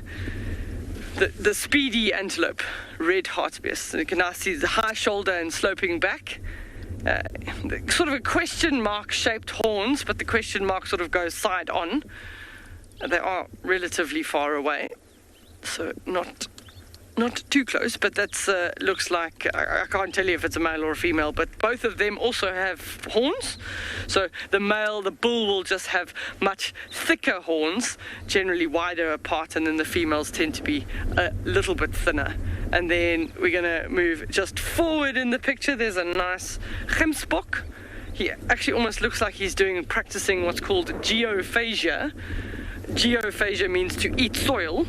Speaker 4: speedy antelope, red hartebeest. And you can now see the high shoulder and sloping back. Sort of a question mark shaped horns, but the question mark sort of goes side on. They are relatively far away, so not too close, but that's looks like, I can't tell you if it's a male or a female, but both of them also have horns. So the male, the bull, will just have much thicker horns, generally wider apart, and then the females tend to be a little bit thinner. And then we're going to move just forward in the picture. There's a nice gemsbok. He actually almost looks like he's practicing what's called geophagia. Geophagia means to eat soil.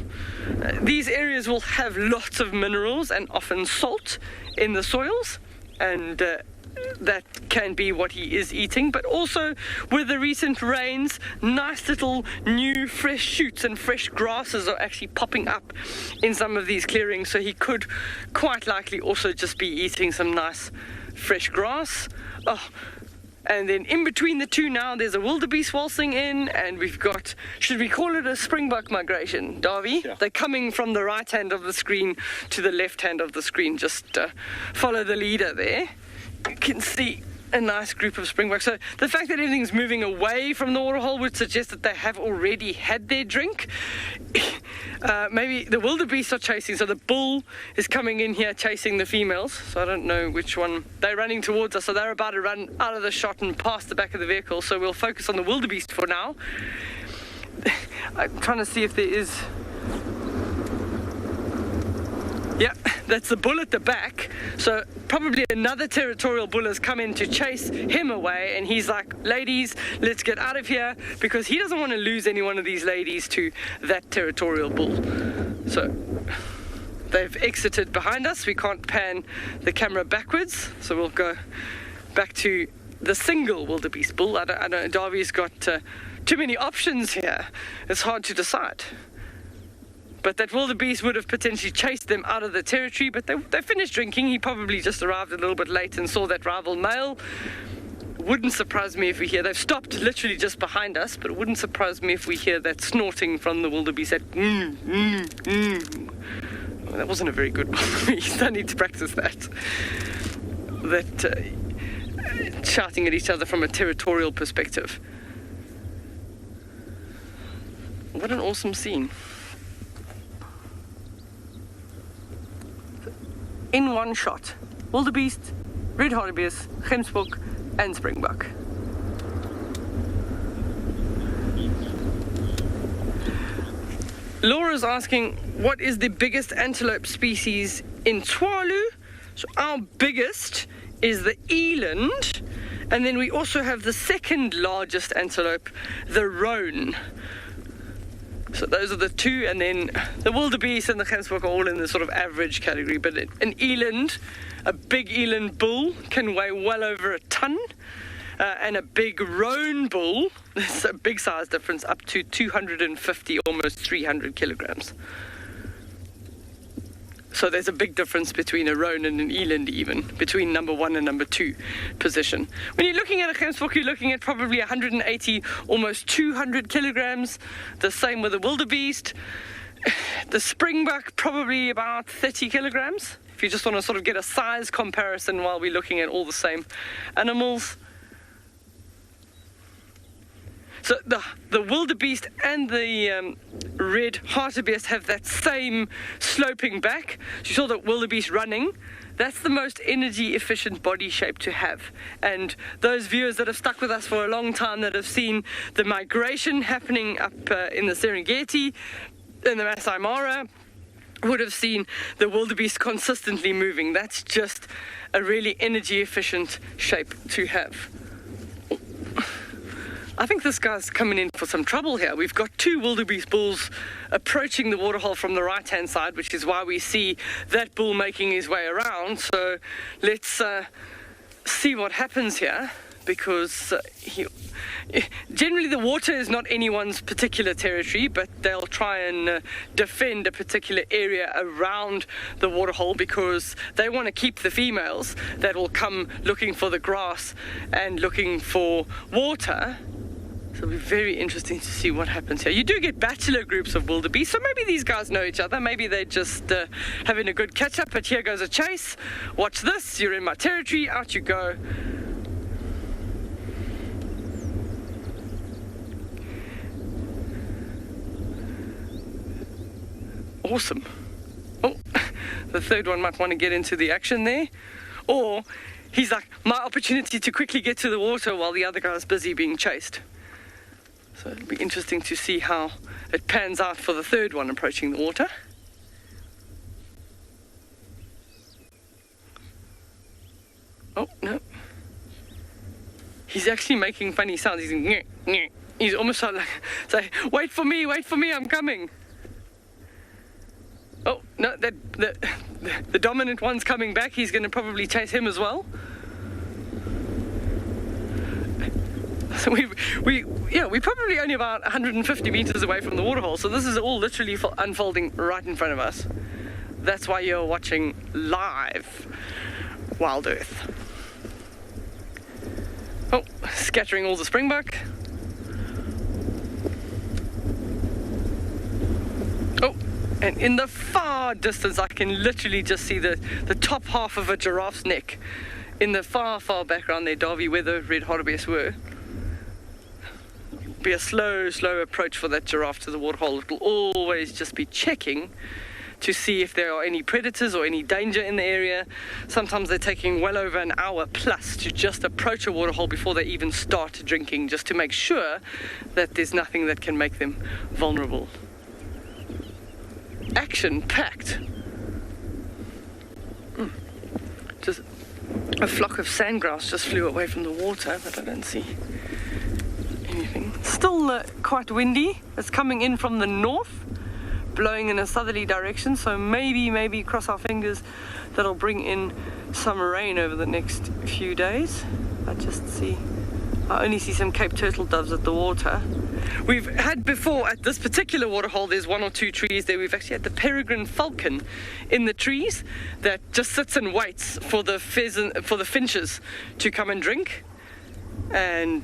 Speaker 4: These areas will have lots of minerals and often salt in the soils, and that can be what he is eating. But also with the recent rains, nice little new fresh shoots and fresh grasses are actually popping up in some of these clearings, so he could quite likely also just be eating some nice fresh grass. And then in between the two now, there's a wildebeest waltzing in, and we've got, should we call it a springbok migration, Darby? Yeah. They're coming from the right hand of the screen to the left hand of the screen. Just follow the leader there. You can see a nice group of springboks. So the fact that everything's moving away from the waterhole would suggest that they have already had their drink. Maybe the wildebeest are chasing, so the bull is coming in here chasing the females. So I don't know which one. They're running towards us, so they're about to run out of the shot and past the back of the vehicle. So we'll focus on the wildebeest for now. I'm trying to see if there is... Yeah, that's the bull at the back. So probably another territorial bull has come in to chase him away, and he's like, ladies, let's get out of here, because he doesn't want to lose any one of these ladies to that territorial bull. So they've exited behind us. We can't pan the camera backwards, so we'll go back to the single wildebeest bull. I don't know, Darby's got too many options here. It's hard to decide. But that wildebeest would have potentially chased them out of the territory, but they finished drinking. He probably just arrived a little bit late and saw that rival male. Wouldn't surprise me if we hear, they've stopped literally just behind us, but it wouldn't surprise me if we hear that snorting from the wildebeest, that Oh, that wasn't a very good wildebeest. I need to practice that. Shouting at each other from a territorial perspective. What an awesome scene. In one shot, wildebeest, red hartebeest, gemsbok, and springbok. Laura's asking, what is the biggest antelope species in Tswalu? So our biggest is the eland, and then we also have the second largest antelope, the roan. So those are the two, and then the wildebeest and the gemsbok are all in the sort of average category. But an eland, a big eland bull, can weigh well over a ton, and a big roan bull, there's a big size difference, up to 250, almost 300 kilograms. So there's a big difference between a roan and an eland, even between number 1 and number 2 position. When you're looking at a gemsbok, you're looking at probably 180, almost 200 kilograms. The same with the wildebeest. The springbok, probably about 30 kilograms. If you just want to sort of get a size comparison while we're looking at all the same animals. So the wildebeest and the red hartebeest have that same sloping back. You saw that wildebeest running. That's the most energy efficient body shape to have. And those viewers that have stuck with us for a long time, that have seen the migration happening up in the Serengeti, in the Masai Mara, would have seen the wildebeest consistently moving. That's just a really energy efficient shape to have. I think this guy's coming in for some trouble here. We've got 2 wildebeest bulls approaching the waterhole from the right-hand side, which is why we see that bull making his way around. So let's see what happens here, because generally the water is not anyone's particular territory, but they'll try and defend a particular area around the waterhole because they want to keep the females that will come looking for the grass and looking for water. So it'll be very interesting to see what happens here. You do get bachelor groups of wildebeest, so maybe these guys know each other. Maybe they're just having a good catch-up, but here goes a chase. Watch this, you're in my territory, out you go. Awesome. Oh, the third one might want to get into the action there. Or he's like, my opportunity to quickly get to the water while the other guy's busy being chased. So it'll be interesting to see how it pans out for the third one approaching the water. Oh, no. He's actually making funny sounds. He's going, nyeh. He's almost like, say, wait for me, I'm coming. Oh, no, the dominant one's coming back. He's going to probably chase him as well. So we're probably only about 150 meters away from the waterhole, so this is all literally unfolding right in front of us. That's why you're watching live Wild Earth. Oh, scattering all the springbok. Oh, and in the far distance I can literally just see the top half of a giraffe's neck. In the far background there, Darby, where the red hartebeest were. Be a slow approach for that giraffe to the waterhole. It'll always just be checking to see if there are any predators or any danger in the area. Sometimes they're taking well over an hour plus to just approach a waterhole before they even start drinking, just to make sure that there's nothing that can make them vulnerable. Action-packed. Just a flock of sandgrouse just flew away from the water, but I don't see anything. Still quite windy. It's coming in from the north, blowing in a southerly direction, so maybe cross our fingers that'll bring in some rain over the next few days. I only see some Cape turtle doves at the water. We've had before at this particular waterhole, there's 1 or 2 trees there. We've actually had the peregrine falcon in the trees that just sits and waits for the finches to come and drink, and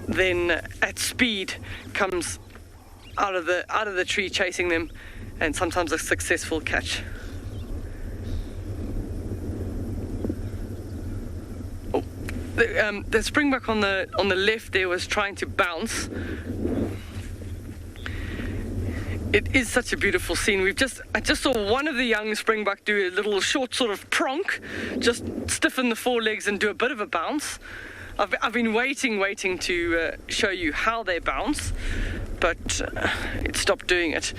Speaker 4: then at speed comes out of the tree chasing them, and sometimes a successful catch. The springbok on the left there was trying to bounce. It is such a beautiful scene. I just saw one of the young springbok do a little short sort of pronk, just stiffen the forelegs and do a bit of a bounce. I've been waiting to show you how they bounce, but it stopped doing it.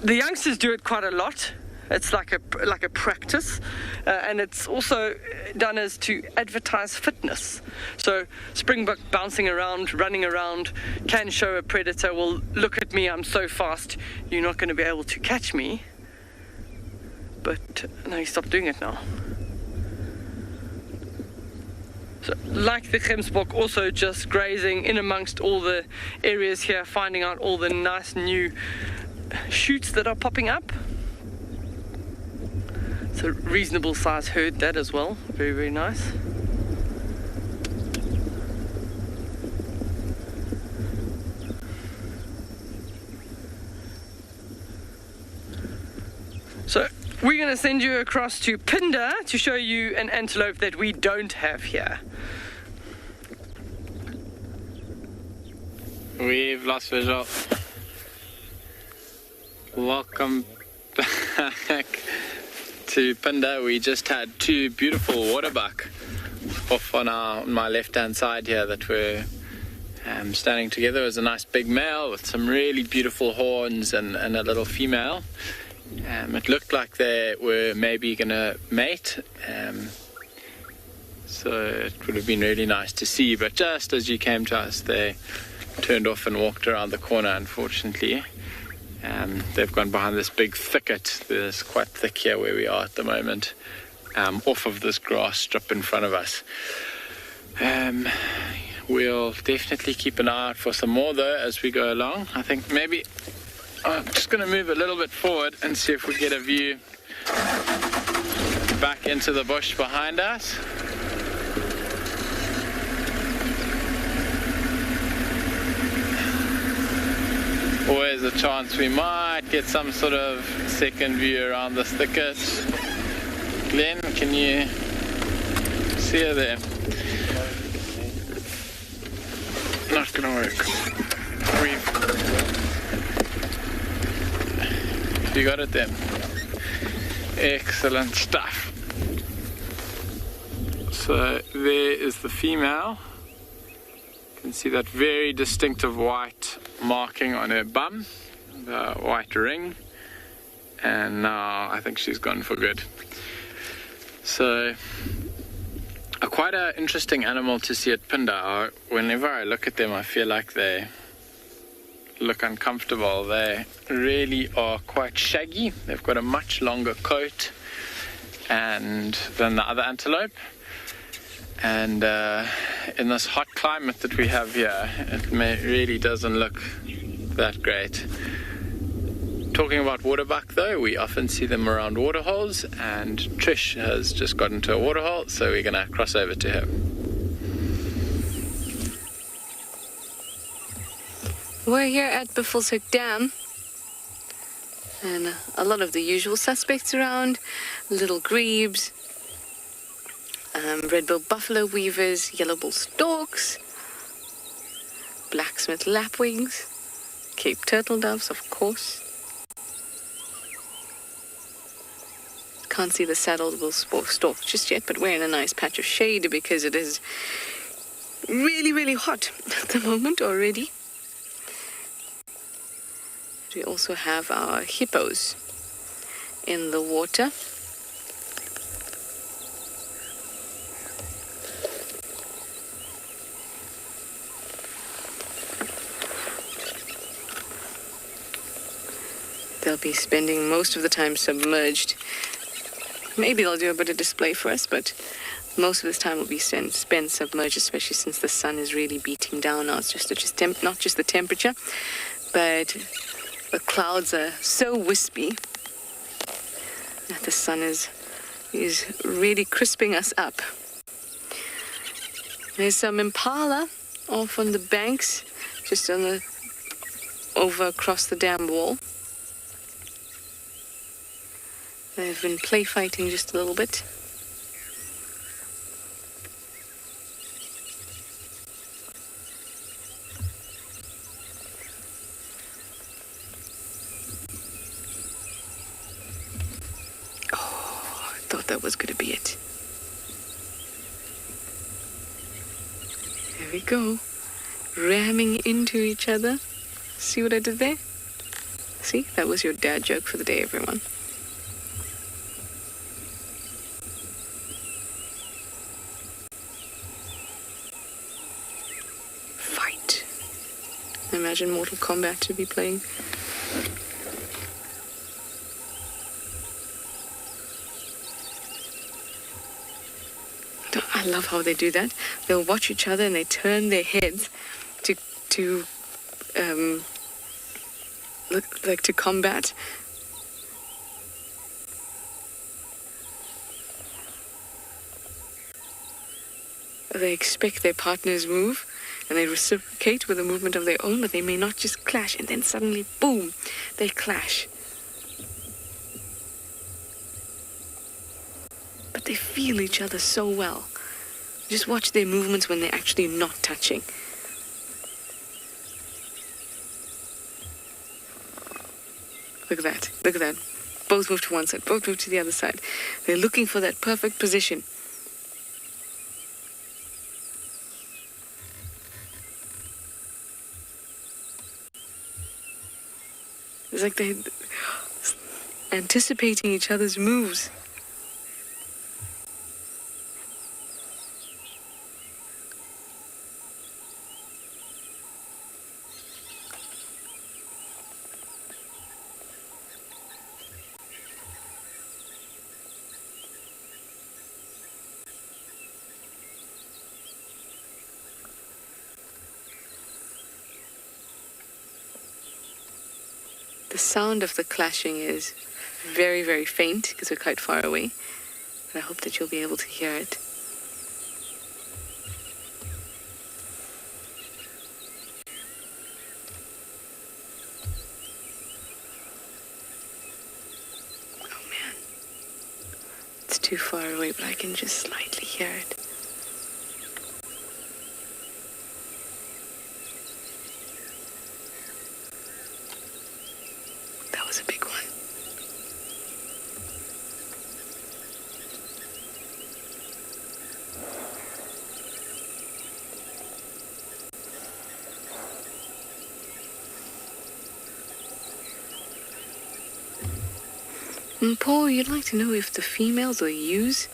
Speaker 4: The youngsters do it quite a lot. It's like a practice, and it's also done as to advertise fitness. So springbok bouncing around, running around, can show a predator, well, look at me, I'm so fast, you're not going to be able to catch me. But no, he stopped doing it now. So, like the gemsbok, also just grazing in amongst all the areas here, finding out all the nice new shoots that are popping up. It's a reasonable size herd, that as well. Very, very nice. So we're going to send you across to Pinda to show you an antelope that we don't have here.
Speaker 5: We've lost visual. Welcome back to Pinda. We just had 2 beautiful waterbuck off on my left-hand side here that were standing together. It was a nice big male with some really beautiful horns and a little female. It looked like they were maybe going to mate, so it would have been really nice to see, but just as you came to us, they turned off and walked around the corner, unfortunately. They've gone behind this big thicket. There's quite thick here where we are at the moment, off of this grass strip in front of us. We'll definitely keep an eye out for some more though as we go along. I think maybe I'm just going to move a little bit forward and see if we get a view back into the bush behind us. Always a chance we might get some sort of second view around this thicket. Glenn, can you see her there? Not gonna work. You got it then. Excellent stuff. So there is the female. You can see that very distinctive white marking on her bum, the white ring, and now I think she's gone for good. So quite an interesting animal to see at Pinda. Whenever I look at them, I feel like they look uncomfortable. They really are quite shaggy. They've got a much longer coat than the other antelope. And in this hot climate that we have here, it really doesn't look that great. Talking about waterbuck though, we often see them around waterholes, and Trish has just got into a waterhole, so we're going to cross over to her.
Speaker 3: We're here at Buffelshoek Dam, and a lot of the usual suspects around: little grebes, red-billed buffalo weavers, yellow-billed storks, blacksmith lapwings, Cape turtle doves, of course. Can't see the saddle-billed stork just yet, but we're in a nice patch of shade because it is really, really hot at the moment already. We also have our hippos in the water. They'll be spending most of the time submerged. Maybe they'll do a bit of display for us, but most of this time will be spent submerged, especially since the sun is really beating down now. It's not just the temperature, but the clouds are so wispy that the sun is really crisping us up. There's some impala off on the banks, just over across the dam wall. They've been play fighting just a little bit. Oh, I thought that was going to be it. There we go. Ramming into each other. See what I did there? See? That was your dad joke for the day, everyone. Fight. Imagine Mortal Kombat to be playing. I love how they do that. They'll watch each other and they turn their heads to combat. They expect their partner's move and they reciprocate with a movement of their own, but they may not just clash and then suddenly, boom, they clash. But they feel each other so well. Just watch their movements when they're actually not touching. Look at that. Look at that. Both move to one side. Both move to the other side. They're looking for that perfect position. It's like they're anticipating each other's moves. The sound of the clashing is very, very faint because we're quite far away. But I hope that you'll be able to hear it. Oh man. It's too far away, but I can just slightly hear it. A big one. And Paul, you'd like to know if the females or ewes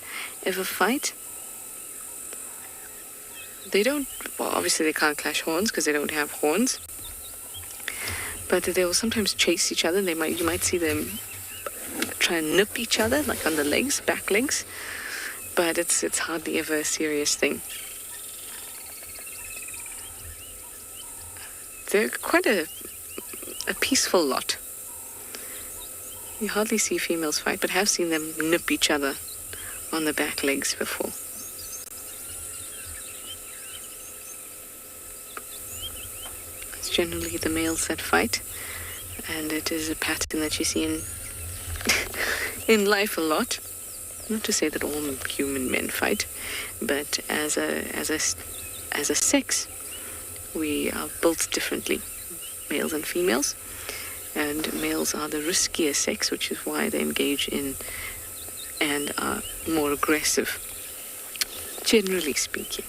Speaker 3: ever fight? They don't, well, obviously they can't clash horns because they don't have horns. But they will sometimes chase each other. You might see them try and nip each other, like on the legs, back legs. But it's hardly ever a serious thing. They're quite a peaceful lot. You hardly see females fight, but have seen them nip each other on the back legs before. It's generally the males that fight, and it is a pattern that you see in life a lot. Not to say that all human men fight, but as a sex, we are built differently, males and females. And males are the riskier sex, which is why they engage in and are more aggressive, generally speaking.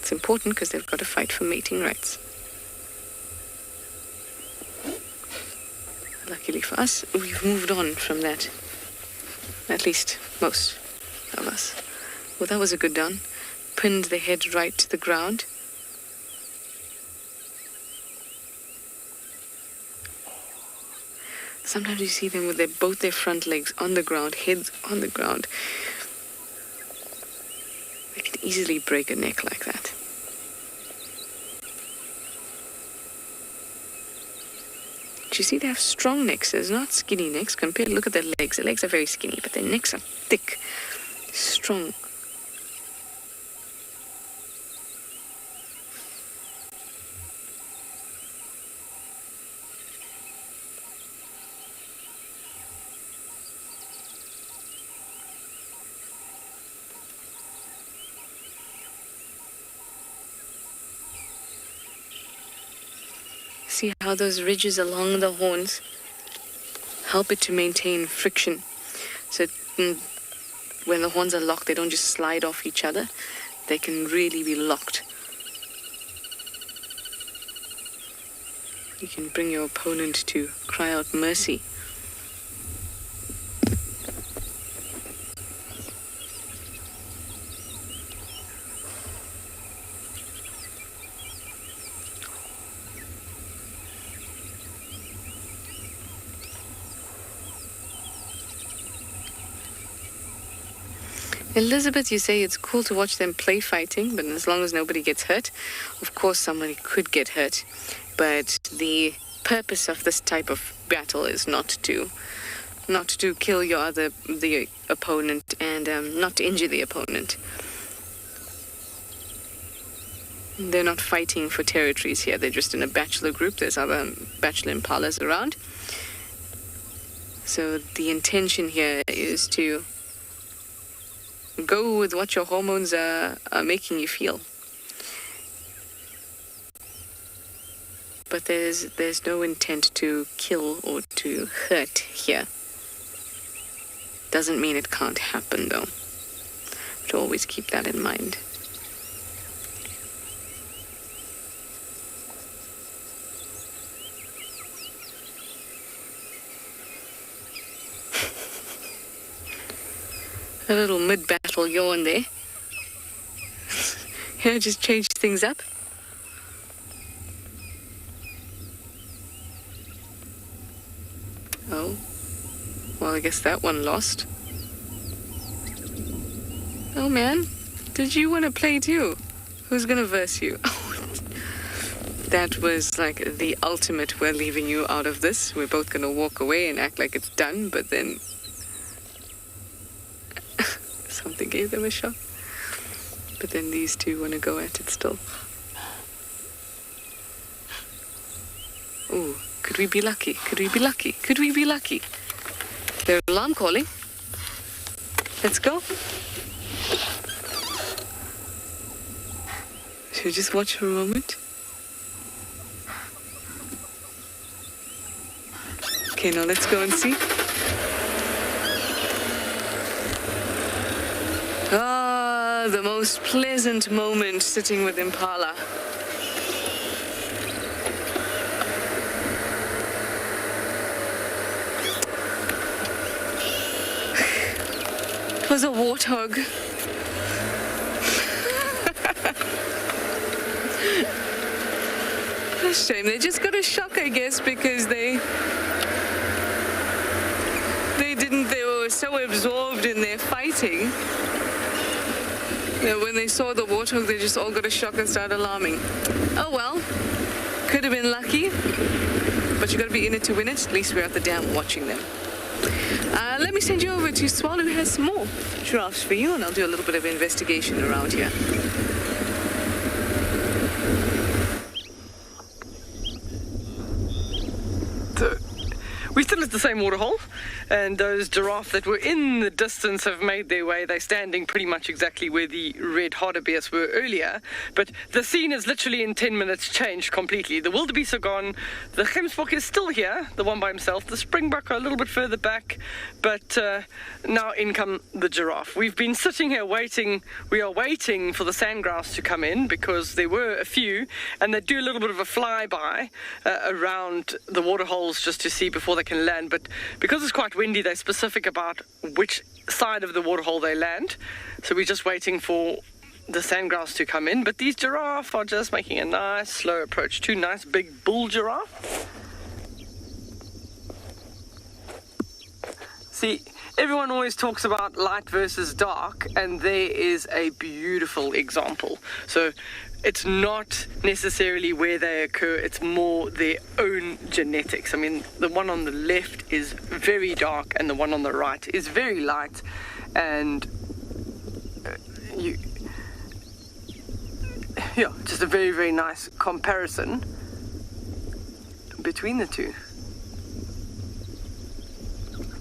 Speaker 3: It's important because they've got to fight for mating rights. Luckily for us, we've moved on from that. At least most of us. Well, that was a good done. Pinned the head right to the ground. Sometimes you see them with both their front legs on the ground, heads on the ground. They could easily break a neck like that. You see, they have strong necks. There's not skinny necks. Look at their legs. Their legs are very skinny, but their necks are thick, strong. See how those ridges along the horns help it to maintain friction. So when the horns are locked, they don't just slide off each other. They can really be locked. You can bring your opponent to cry out mercy. Elizabeth, you say it's cool to watch them play fighting, but as long as nobody gets hurt, of course somebody could get hurt. But the purpose of this type of battle is not to kill the opponent and not to injure the opponent. They're not fighting for territories here. They're just in a bachelor group. There's other bachelor impalas around. So the intention here is to go with what your hormones are making you feel. But there's no intent to kill or to hurt here. Doesn't mean it can't happen, though. But always keep that in mind. A little mid-battle yawn there. Just change things up. Oh. Well, I guess that one lost. Oh, man. Did you want to play too? Who's gonna verse you? That was like the ultimate, we're leaving you out of this. We're both gonna walk away and act like it's done, but then something gave them a shot. But then these two want to go at it still. Ooh, could we be lucky? Could we be lucky? Could we be lucky? Their alarm calling. Let's go. Should we just watch for a moment? Okay, now let's go and see. Ah, the most pleasant moment sitting with Impala. It was a warthog. A shame. They just got a shock, I guess, because they were so absorbed in their fighting. When they saw the warthog, they just all got a shock and started alarming. Oh well, could have been lucky, but you got to be in it to win it. At least we're at the dam watching them. Let me send you over to Swallow, who has some more giraffes for you, and I'll do a little bit of investigation around here.
Speaker 4: We're still at the same waterhole, and those giraffe that were in the distance have made their way. They're standing pretty much exactly where the red hartebeest were earlier, but the scene is literally in 10 minutes changed completely. The wildebeest are gone, the gemsbok is still here, the one by himself, the springbok are a little bit further back, but now in come the giraffe. We've been sitting here waiting. We are waiting for the sandgrouse to come in because there were a few, and they do a little bit of a flyby around the waterholes just to see before they can land, but because it's quite windy, they're specific about which side of the waterhole they land, so we're just waiting for the sandgrouse to come in. But these giraffe are just making a nice slow approach. Two nice big bull giraffe. See, everyone always talks about light versus dark, and there is a beautiful example. So it's not necessarily where they occur, it's more their own genetics. I mean, the one on the left is very dark and the one on the right is very light, and just a very, very nice comparison between the two.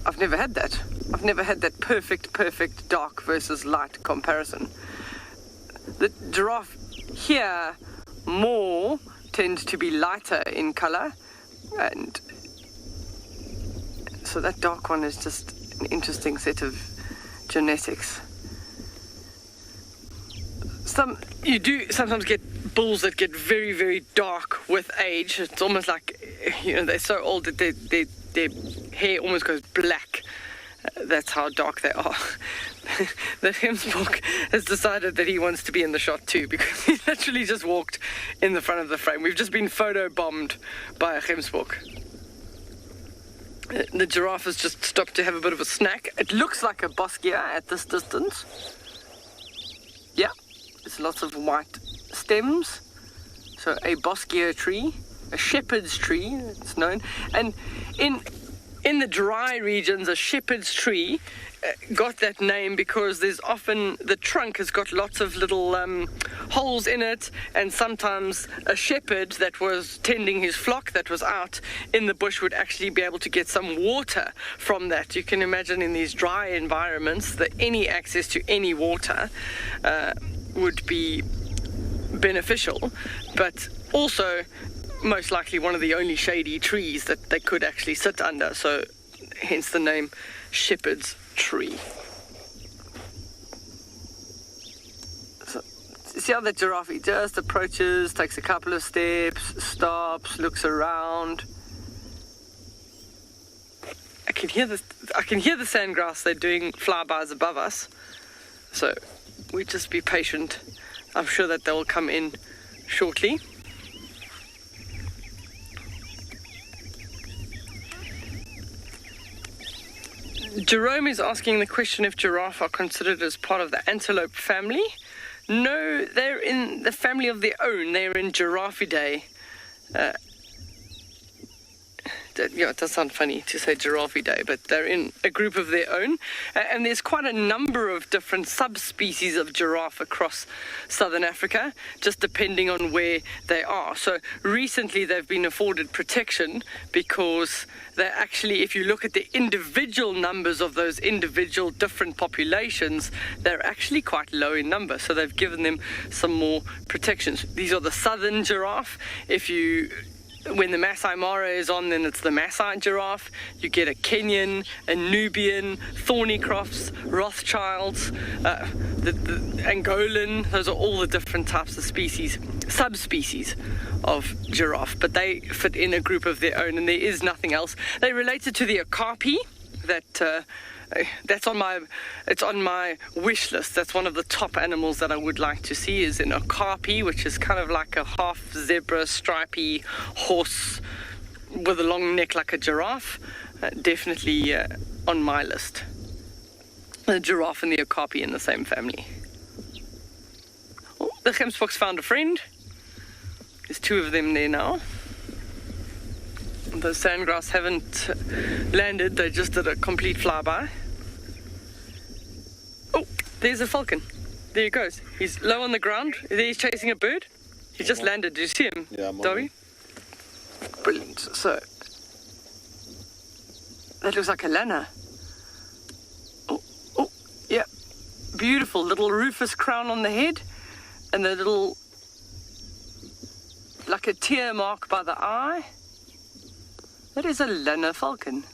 Speaker 4: I've never had that. I've never had that perfect dark versus light comparison. The giraffe here more tend to be lighter in color, and so that dark one is just an interesting set of genetics. You do sometimes get bulls that get very, very dark with age. It's almost like, they're so old that their hair almost goes black. That's how dark they are. The Gemsbok has decided that he wants to be in the shot too, because he literally just walked in the front of the frame. We've just been photo bombed by a Gemsbok. The giraffe has just stopped to have a bit of a snack. It looks like a boskia at this distance. Yeah, it's lots of white stems. So a boskia tree, a shepherd's tree, it's known. And in the dry regions, a shepherd's tree got that name because there's often, the trunk has got lots of little holes in it, and sometimes a shepherd that was tending his flock that was out in the bush would actually be able to get some water from that. You can imagine in these dry environments that any access to any water would be beneficial, but also most likely one of the only shady trees that they could actually sit under, so hence the name shepherd's tree. So, see how the giraffe just approaches, takes a couple of steps, stops, looks around. I can hear the sandgrass. They're doing flybys above us, so we just be patient. I'm sure that they'll come in shortly. Jerome is asking the question if giraffe are considered as part of the antelope family. No, they're in the family of their own. They're in Giraffidae. It does sound funny to say Giraffidae, but they're in a group of their own. And there's quite a number of different subspecies of giraffe across southern Africa, just depending on where they are. So recently they've been afforded protection because they're actually, if you look at the individual numbers of those individual different populations, they're actually quite low in number. So they've given them some more protections. These are the southern giraffe. When the Masai Mara is on, then it's the Masai giraffe. You get a Kenyan, a Nubian, Thornycroft's, Rothschilds, the Angolan. Those are all the different types of subspecies of giraffe, but they fit in a group of their own, and there is nothing else. They're related to the okapi. That's on my wish list. That's one of the top animals that I would like to see, is an okapi, which is kind of like a half zebra, stripy horse with a long neck like a giraffe. Definitely on my list. The giraffe and the okapi in the same family. Oh, the Gemsboks found a friend. There's two of them there now. The sandgrass haven't landed, they just did a complete flyby. Oh, there's a falcon. There he goes. He's low on the ground. There he's chasing a bird. He just landed. Did you see him, Dobby? Brilliant. So, that looks like a lana. Oh, yeah. Beautiful little rufous crown on the head, and the little, like a tear mark by the eye. That is a lana falcon.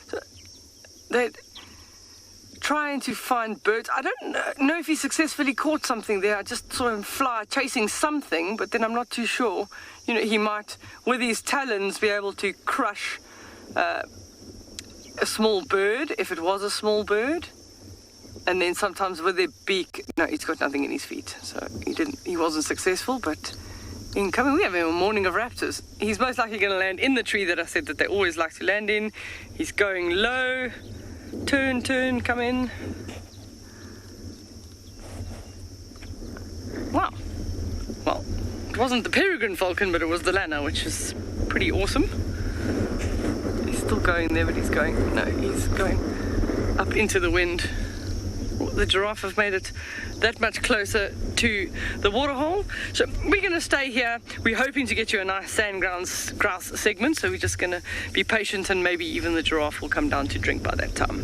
Speaker 4: So they're trying to find birds. I don't know if he successfully caught something there. I just saw him fly chasing something, but then I'm not too sure. He might, with his talons, be able to crush a small bird, if it was a small bird. And then sometimes with their beak, no, he's got nothing in his feet. So he wasn't successful, but Incoming, we have a morning of raptors. He's most likely going to land in the tree that I said that they always like to land in. He's going low. Turn, come in. Wow. Well, it wasn't the peregrine falcon, but it was the lanner, which is pretty awesome. He's still going there, but he's going up into the wind. The giraffe have made it that much closer to the waterhole. So we're going to stay here. We're hoping to get you a nice sandgrouse segment, so we're just going to be patient, and maybe even the giraffe will come down to drink by that time.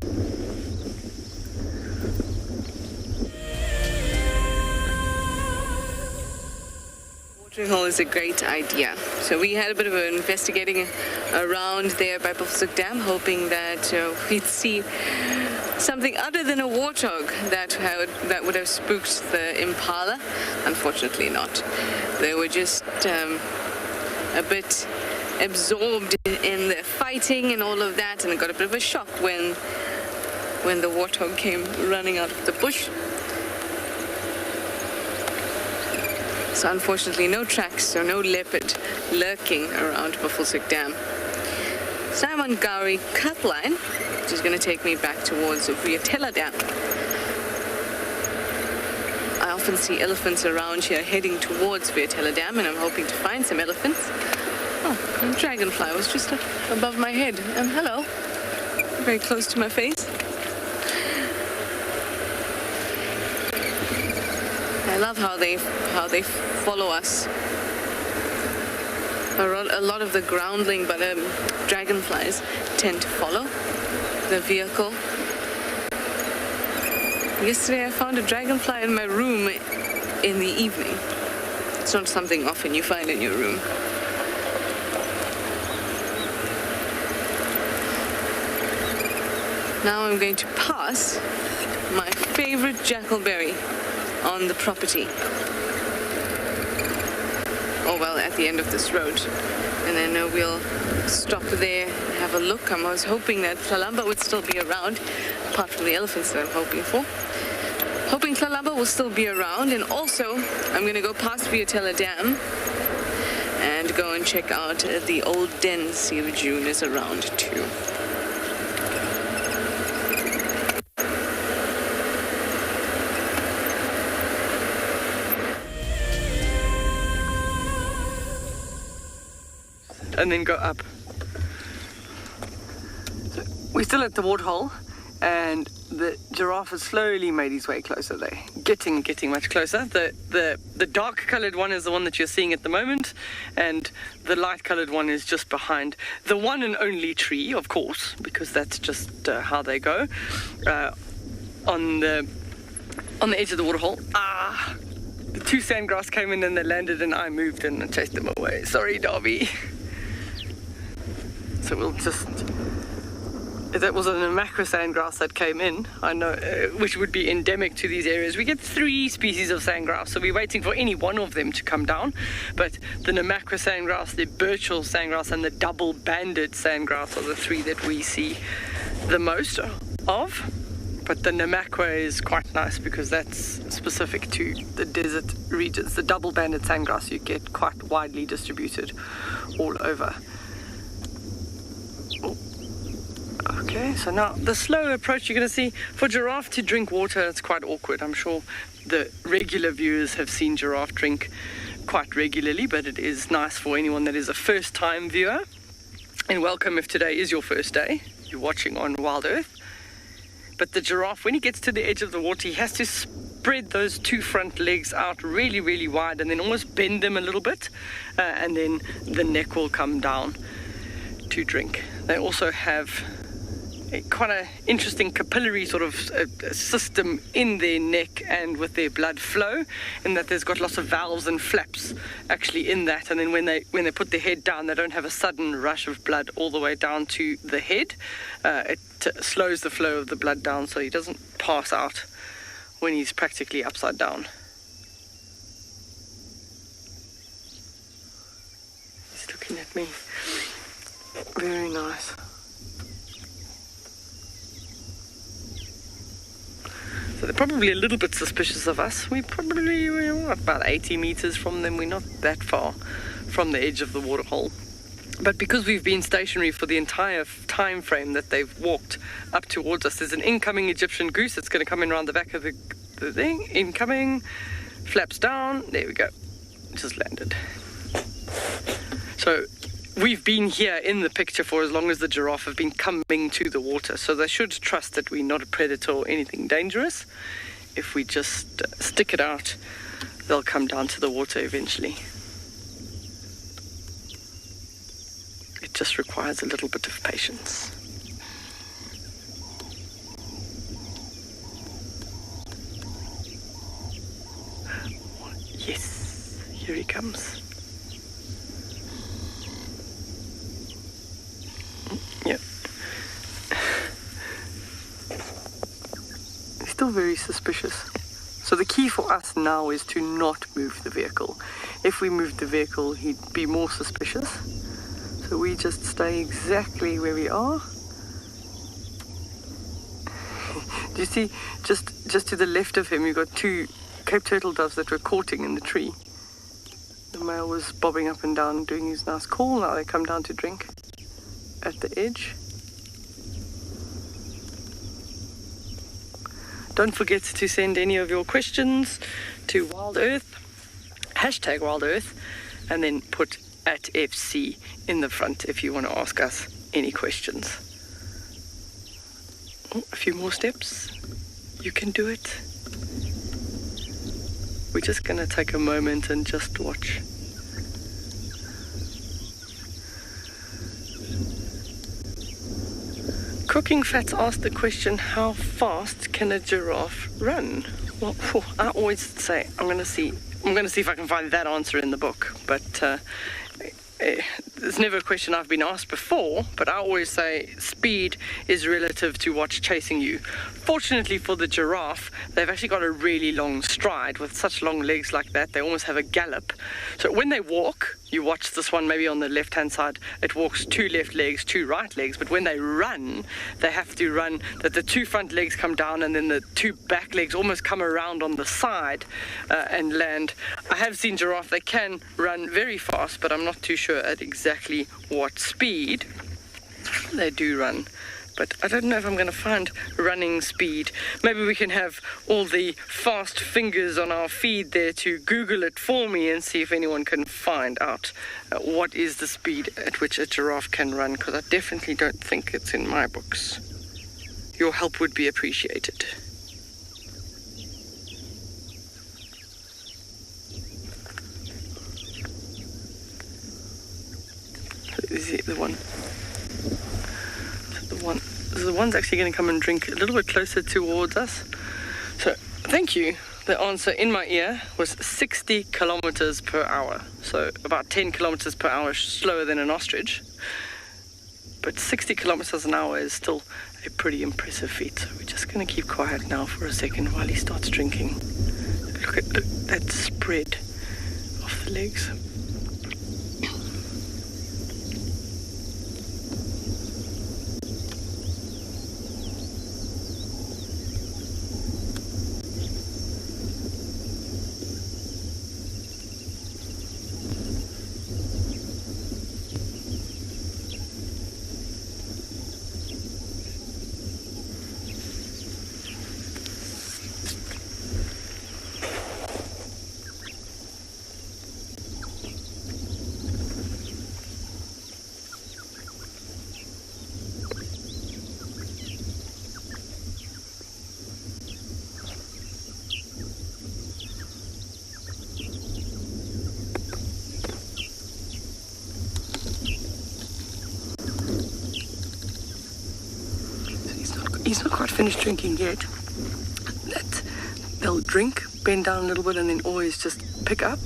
Speaker 3: Watering hole is a great idea. So we had a bit of an investigating around there by Buffelshoek Dam, hoping that we'd see something other than a warthog that would have spooked the impala. Unfortunately not. They were just a bit absorbed in the fighting and all of that, and I got a bit of a shock when the warthog came running out of the bush. So unfortunately no tracks, so no leopard lurking around Buffelshoek Dam. So I'm on Gowrie Cut Line, which is going to take me back towards TRISHALA Dam. I often see elephants around here heading towards TRISHALA Dam, and I'm hoping to find some elephants. Oh, a dragonfly was just above my head. Hello. Very close to my face. I love how they follow us. A lot of the groundling, but dragonflies tend to follow the vehicle. Yesterday I found a dragonfly in my room in the evening. It's not something often you find in your room. Now I'm going to pass my favorite jackalberry on the property. Oh well, at the end of this road. And then we'll stop there and have a look. I was hoping that Tlalamba would still be around, apart from the elephants that I'm hoping for. Hoping Tlalamba will still be around, and also I'm going to go past TRISHALA Dam and go and check out the old den, see if June is around too.
Speaker 4: And then go up. So we're still at the waterhole, and the giraffe has slowly made his way closer. They're getting much closer. The dark coloured one is the one that you're seeing at the moment, and the light coloured one is just behind the one and only tree, of course, because that's just how they go. On the edge of the waterhole. The two sandgrass came in and they landed, and I moved in and chased them away. Sorry, Darby. So we'll just... That was a Namaqua sandgrass that came in, I know, which would be endemic to these areas. We get 3 species of sandgrass, so we're waiting for any one of them to come down. But the Namaqua sandgrass, the Birchall sandgrass, and the double-banded sandgrass are the 3 that we see the most of. But the Namaqua is quite nice because that's specific to the desert regions. The double-banded sandgrass you get quite widely distributed all over. Okay, so now the slow approach you're going to see, for giraffe to drink water, it's quite awkward. I'm sure the regular viewers have seen giraffe drink quite regularly, but it is nice for anyone that is a first-time viewer. And welcome if today is your first day, you're watching on Wild Earth. But the giraffe, when he gets to the edge of the water, he has to spread those 2 front legs out really, really wide and then almost bend them a little bit, and then the neck will come down to drink. They also have quite an interesting capillary sort of system in their neck and with their blood flow, in that there's got lots of valves and flaps actually in that, and then when they put their head down, they don't have a sudden rush of blood all the way down to the head. It slows the flow of the blood down so he doesn't pass out when he's practically upside down. He's looking at me. Very nice. So they're probably a little bit suspicious of us. We're about 80 meters from them. We're not that far from the edge of the waterhole. But because we've been stationary for the entire time frame that they've walked up towards us, there's an incoming Egyptian goose that's going to come in around the back of the thing. Incoming, flaps down, there we go. Just landed. So we've been here in the picture for as long as the giraffe have been coming to the water, so they should trust that we're not a predator or anything dangerous. If we just stick it out, they'll come down to the water eventually. It just requires a little bit of patience. Yes, here he comes. Yep. He's still very suspicious. So the key for us now is to not move the vehicle. If we moved the vehicle, he'd be more suspicious. So we just stay exactly where we are. Do you see, just to the left of him, you've got two Cape turtle doves that were courting in the tree. The male was bobbing up and down, doing his nice call. Now they come down to drink at the edge. Don't forget to send any of your questions to Wild Earth, #WildEarth, and then put @FC in the front if you want to ask us any questions. Oh, a few more steps. You can do it. We're just going to take a moment and just watch. Cooking Fats asked the question, how fast can a giraffe run? Well, I always say, I'm going to see if I can find that answer in the book, but there's never a question I've been asked before, but I always say speed is relative to what's chasing you. Fortunately for the giraffe, they've actually got a really long stride. With such long legs like that, they almost have a gallop. So when they walk, you watch this one maybe on the left-hand side, it walks 2 left legs, 2 right legs, but when they run, they have to run that the 2 front legs come down and then the 2 back legs almost come around on the side and land. I have seen giraffe, they can run very fast, but I'm not too sure at exactly what speed they do run. But I don't know if I'm going to find running speed. Maybe we can have all the fast fingers on our feed there to Google it for me and see if anyone can find out what is the speed at which a giraffe can run, because I definitely don't think it's in my books. Your help would be appreciated. Is it the one? The one's actually going to come and drink a little bit closer towards us. So, thank you. The answer in my ear was 60 kilometers per hour. So, about 10 kilometers per hour slower than an ostrich. But 60 kilometers an hour is still a pretty impressive feat. So we're just going to keep quiet now for a second while he starts drinking. Look at that spread of the legs. He's not quite finished drinking yet. They'll drink, bend down a little bit, and then always just pick up,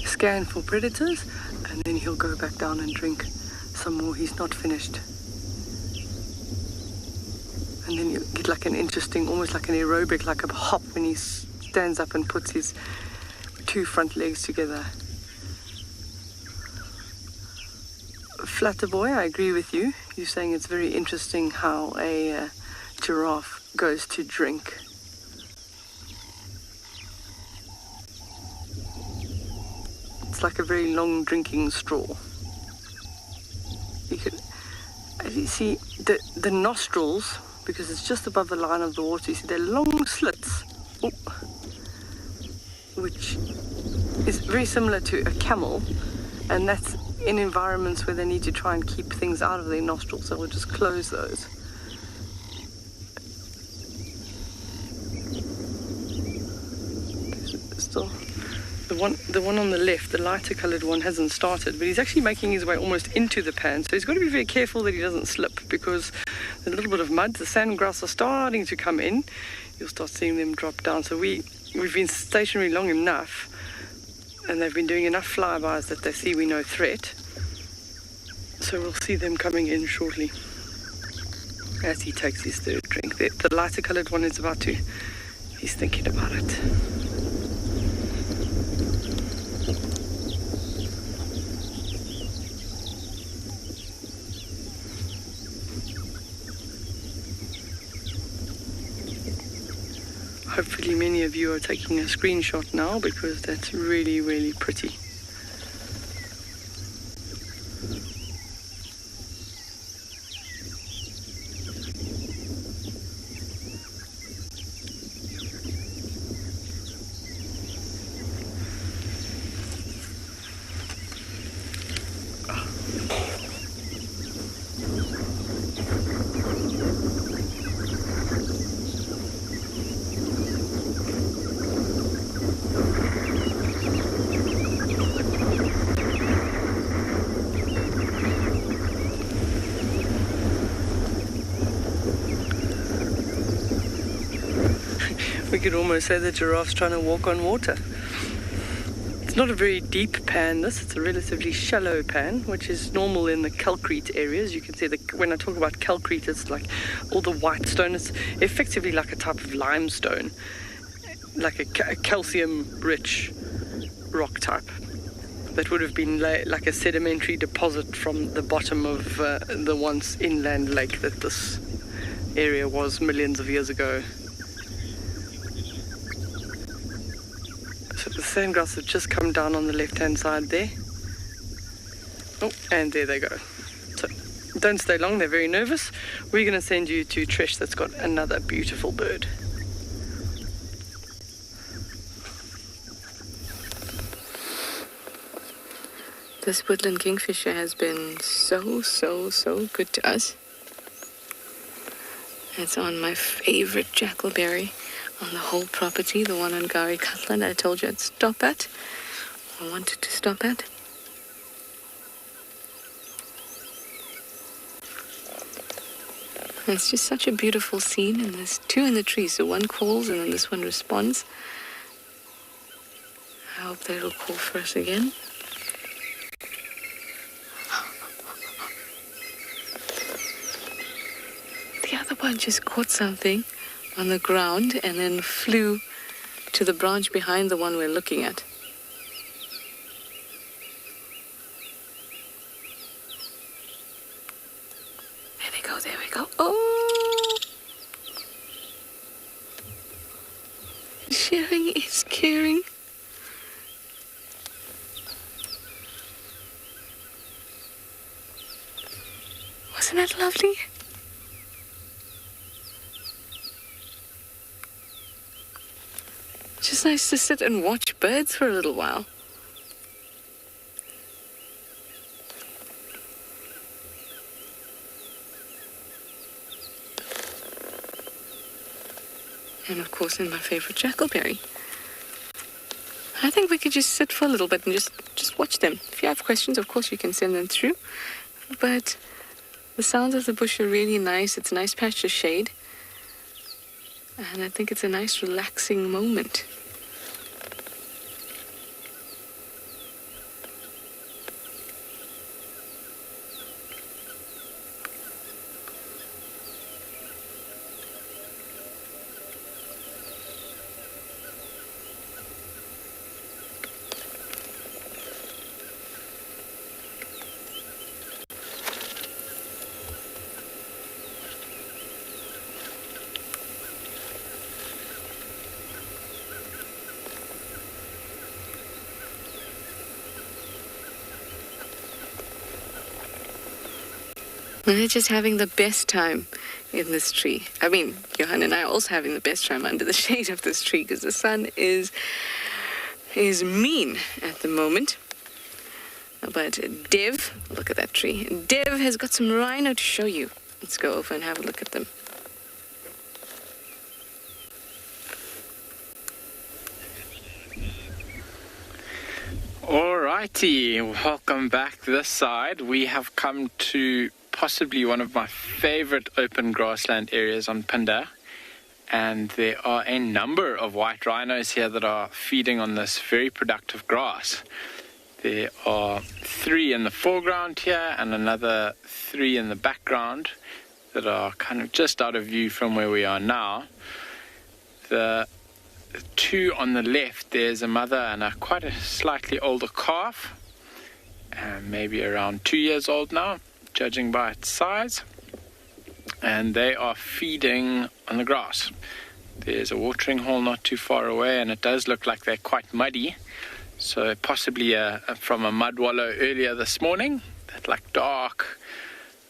Speaker 4: scan for predators, and then he'll go back down and drink some more. He's not finished. And then you get like an interesting, almost like an aerobic, like a hop when he stands up and puts his 2 front legs together. Flatter boy, I agree with you. You're saying it's very interesting how a giraffe goes to drink. looks like a very long drinking straw. You can, as you see, the nostrils, because it's just above the line of the water, you see they're long slits, which is very similar to a camel, and that's in environments where they need to try and keep things out of their nostrils, so we'll just close those. Still, the one on the left, the lighter coloured one, hasn't started, but he's actually making his way almost into the pan, so he's got to be very careful that he doesn't slip, because there's a little bit of mud, the sandgrass are starting to come in, you'll start seeing them drop down. So we've been stationary long enough, and they've been doing enough flybys that they see we no threat. So we'll see them coming in shortly as he takes his third drink. The lighter coloured one is about to, he's thinking about it. Hopefully many of you are taking a screenshot now, because that's really, really pretty. We could almost say the giraffe's trying to walk on water. It's not a very deep pan, this. It's a relatively shallow pan, which is normal in the calcrete areas. You can see when I talk about calcrete, it's like all the white stone. It's effectively like a type of limestone, like a calcium-rich rock type that would have been like a sedimentary deposit from the bottom of the once inland lake that this area was millions of years ago. So the sandgrass have just come down on the left-hand side there. Oh, and there they go. So don't stay long, they're very nervous. We're going to send you to Trish, that's got another beautiful bird.
Speaker 3: This woodland kingfisher has been so good to us. It's on my favorite jackalberry on the whole property, the one on Gari Katla that I told you I'd stop at. I wanted to stop at. And it's just such a beautiful scene, and there's two in the tree, so one calls and then this one responds. I hope that it'll call for us again. The other one just caught something on the ground and then flew to the branch behind the one we're looking at. There we go. Oh! Sharing is caring. Wasn't that lovely? Just nice to sit and watch birds for a little while. And of course in my favorite jackalberry. I think we could just sit for a little bit and just watch them. If you have questions, of course you can send them through. But the sounds of the bush are really nice. It's a nice patch of shade. And I think it's a nice relaxing moment. And they're just having the best time in this tree. I mean, Johan and I are also having the best time under the shade of this tree because the sun is mean at the moment. But Dev, look at that tree. Dev has got some rhino to show you. Let's go over and have a look at them.
Speaker 5: Alrighty, welcome back this side. We have come to possibly one of my favorite open grassland areas on Phinda, and there are a number of white rhinos here that are feeding on this very productive grass. There are 3 in the foreground here and another 3 in the background that are kind of just out of view from where we are now. The 2 on the left, there's a mother and a quite a slightly older calf, maybe around 2 years old now, judging by its size, and they are feeding on the grass. There's a watering hole not too far away, and it does look like they're quite muddy, so possibly from a mud wallow earlier this morning. That like dark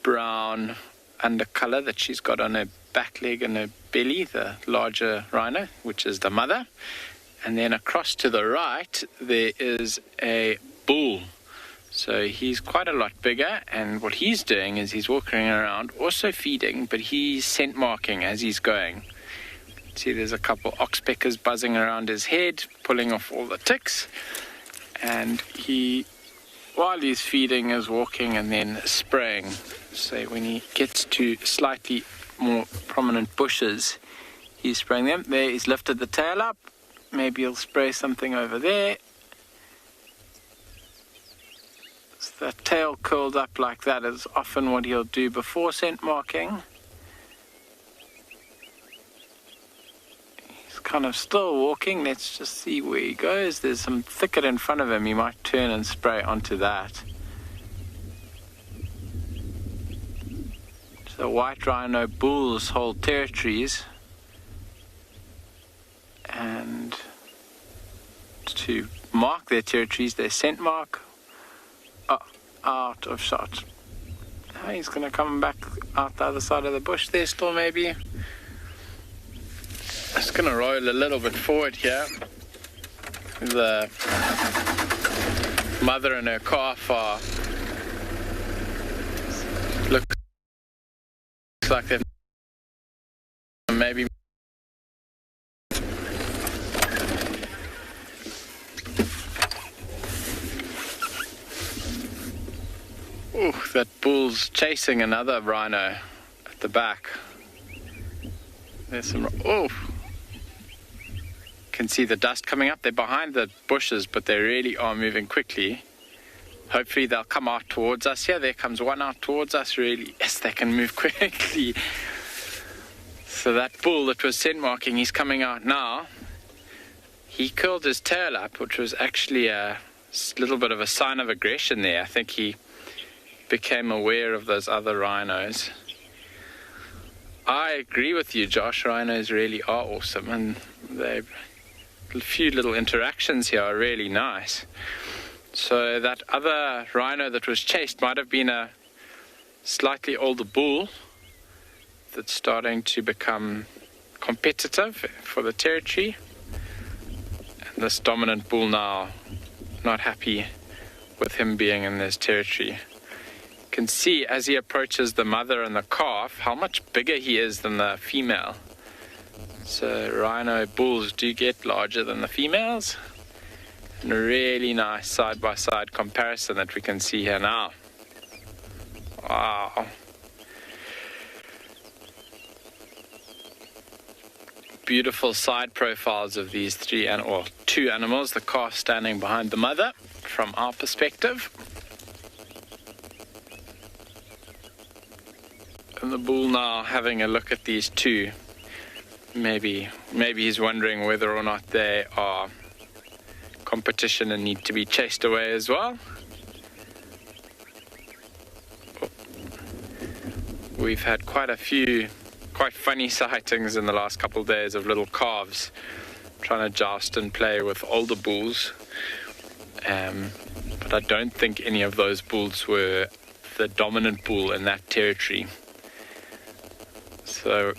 Speaker 5: brown undercolor that she's got on her back leg and her belly, the larger rhino, which is the mother. And then across to the right there is a bull. So he's quite a lot bigger, and what he's doing is he's walking around also feeding, but he's scent marking as he's going. See, there's a couple oxpeckers buzzing around his head, pulling off all the ticks, and he, while he's feeding, is walking and then spraying. So when he gets to slightly more prominent bushes, he's spraying them. There, he's lifted the tail up. Maybe he'll spray something over there. So the tail curled up like that is often what he'll do before scent marking. He's kind of still walking. Let's just see where he goes. There's some thicket in front of him. He might turn and spray onto that. So white rhino bulls hold territories, and to mark their territories, they scent mark out of shot. He's going to come back out the other side of the bush there still, maybe. Just going to roll a little bit forward here. The mother and her calf are looks like they've maybe that bull's chasing another rhino at the back. There's some, can see the dust coming up. They're behind the bushes, but they really are moving quickly. Hopefully they'll come out towards us here. There comes one out towards us, really. Yes, they can move quickly. So that bull that was scent marking, he's coming out now. He curled his tail up, which was actually a little bit of a sign of aggression there. I think he became aware of those other rhinos. I agree with you, Josh. Rhinos really are awesome, and a few little interactions here are really nice. So that other rhino that was chased might have been a slightly older bull that's starting to become competitive for the territory. And this dominant bull now not happy with him being in this territory. You can see as he approaches the mother and the calf how much bigger he is than the female. So rhino bulls do get larger than the females. And a really nice side-by-side comparison that we can see here now. Wow. Beautiful side profiles of these two animals, the calf standing behind the mother from our perspective. And the bull now having a look at these two. Maybe he's wondering whether or not they are competition and need to be chased away as well. We've had quite a few quite funny sightings in the last couple of days of little calves trying to joust and play with older bulls. But I don't think any of those bulls were the dominant bull in that territory. So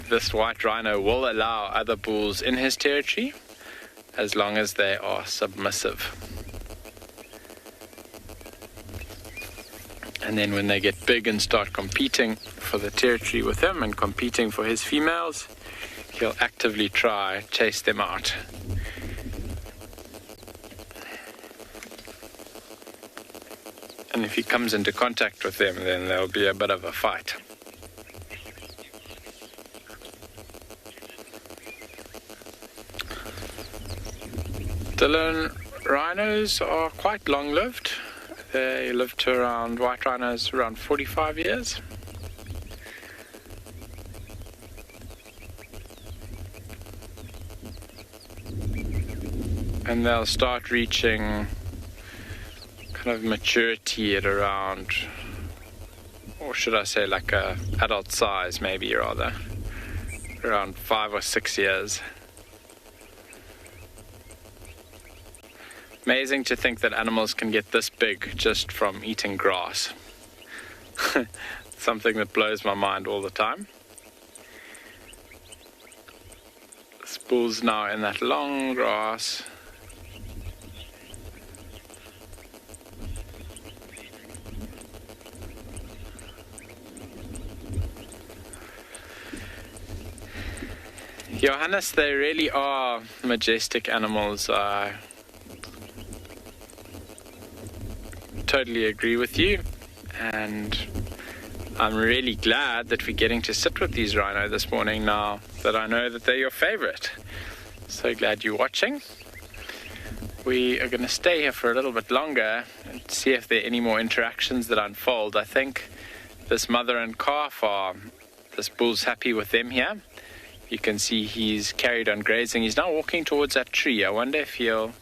Speaker 5: this white rhino will allow other bulls in his territory as long as they are submissive. And then when they get big and start competing for the territory with him and competing for his females, he'll actively try chase them out. And if he comes into contact with them, then there'll be a bit of a fight. Dillon rhinos are quite long-lived. They live to around, white rhinos, around 45 years. And they'll start reaching kind of maturity at around, or should I say like a adult size maybe rather, around 5 or 6 years. Amazing to think that animals can get this big just from eating grass. Something that blows my mind all the time. This bull's now in that long grass. Johannes, they really are majestic animals. I totally agree with you, and I'm really glad that we're getting to sit with these rhino this morning now that I know that they're your favorite. So glad you're watching. We are going to stay here for a little bit longer and see if there are any more interactions that unfold. I think this mother and calf this bull's happy with them here. You can see he's carried on grazing. He's now walking towards that tree. I wonder if he'll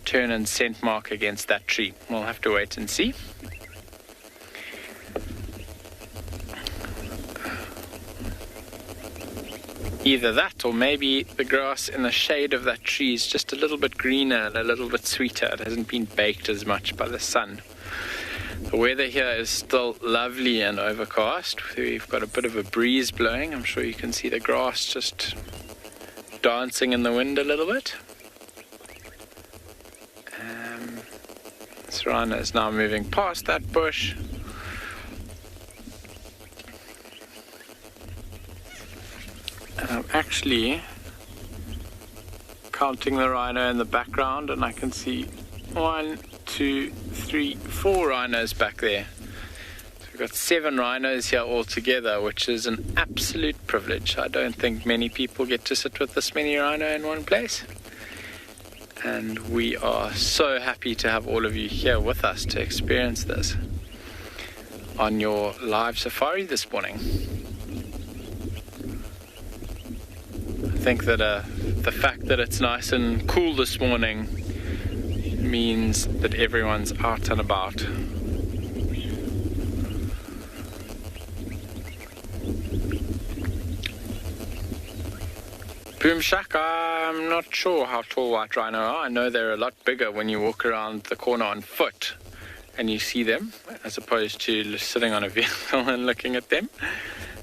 Speaker 5: turn and scent mark against that tree. We'll have to wait and see. Either that or maybe the grass in the shade of that tree is just a little bit greener and a little bit sweeter. It hasn't been baked as much by the sun. The weather here is still lovely and overcast. We've got a bit of a breeze blowing. I'm sure you can see the grass just dancing in the wind a little bit. This rhino is now moving past that bush. And I'm actually counting the rhino in the background, and I can see 1, 2, 3, 4 rhinos back there. So we've got 7 rhinos here all together, which is an absolute privilege. I don't think many people get to sit with this many rhino in one place. And we are so happy to have all of you here with us to experience this on your live safari this morning. I think that the fact that it's nice and cool this morning means that everyone's out and about. Boomshak, I'm not sure how tall white rhino are. I know they're a lot bigger when you walk around the corner on foot and you see them, as opposed to sitting on a vehicle and looking at them.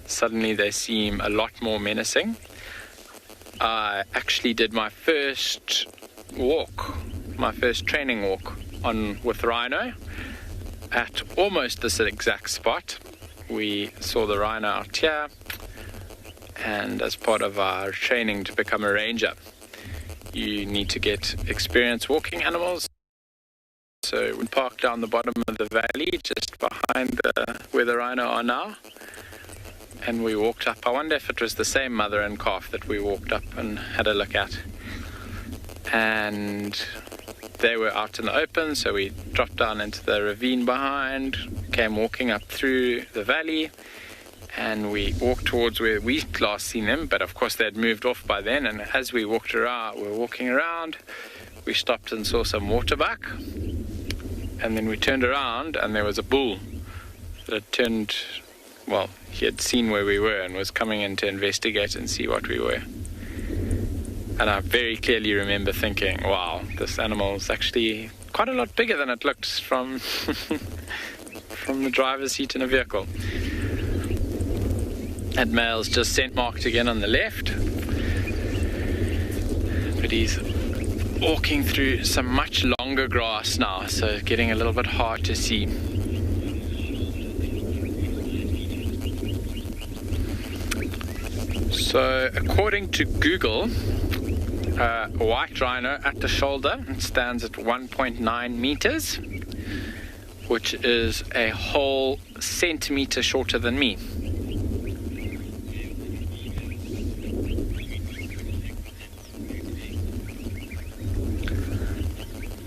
Speaker 5: Suddenly they seem a lot more menacing. I actually did my first training walk with rhino at almost this exact spot. We saw the rhino out here, and as part of our training to become a ranger, you need to get experience walking animals. So we parked down the bottom of the valley, just behind where the rhino are now, and we walked up. I wonder if it was the same mother and calf that we walked up and had a look at. And they were out in the open, so we dropped down into the ravine behind, came walking up through the valley, and we walked towards where we'd last seen them, but of course they'd moved off by then. And as we walked around, we stopped and saw some waterbuck, and then we turned around and there was a bull that had he had seen where we were and was coming in to investigate and see what we were. And I very clearly remember thinking, wow, this animal is actually quite a lot bigger than it looked from from the driver's seat in a vehicle. That male's just scent marked again on the left, but he's walking through some much longer grass now, so it's getting a little bit hard to see. So according to Google, a white rhino at the shoulder stands at 1.9 meters, which is a whole centimeter shorter than me.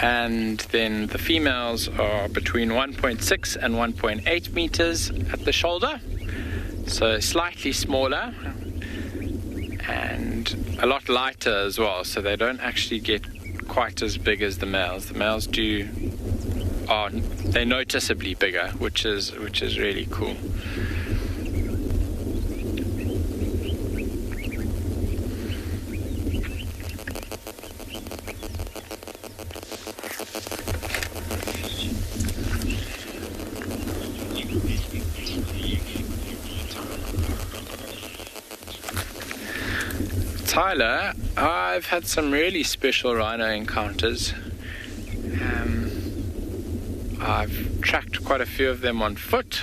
Speaker 5: And then the females are between 1.6 and 1.8 meters at the shoulder, so slightly smaller and a lot lighter as well, so they don't actually get quite as big as the males. The males they're noticeably bigger, which is really cool. Tyler, I've had some really special rhino encounters. I've tracked quite a few of them on foot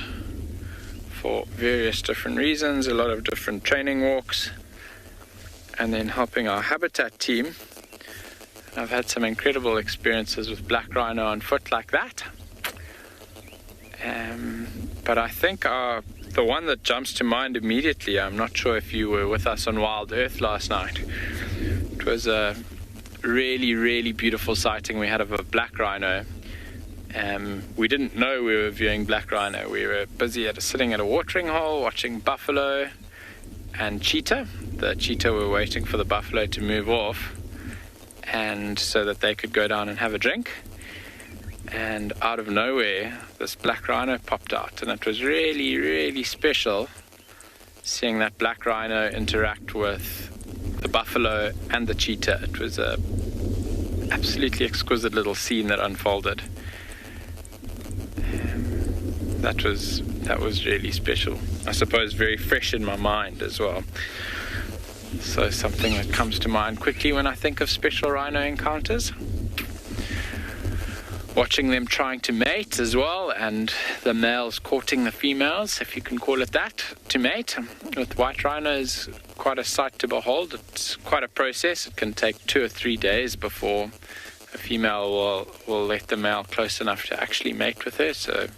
Speaker 5: for various different reasons, a lot of different training walks, and then helping our habitat team. I've had some incredible experiences with black rhino on foot like that. But I think the one that jumps to mind immediately, I'm not sure if you were with us on Wild Earth last night. It was a really, really beautiful sighting we had of a black rhino. We didn't know we were viewing black rhino. We were busy sitting at a watering hole watching buffalo and cheetah. The cheetah were waiting for the buffalo to move off, and so that they could go down and have a drink. And out of nowhere, this black rhino popped out, and it was really, really special seeing that black rhino interact with the buffalo and the cheetah. It was a absolutely exquisite little scene that unfolded. That was really special. I suppose very fresh in my mind as well. So something that comes to mind quickly when I think of special rhino encounters. Watching them trying to mate as well, and the males courting the females, if you can call it that, to mate. With white rhino is quite a sight to behold. It's quite a process. It can take 2 or 3 days before a female will let the male close enough to actually mate with her. So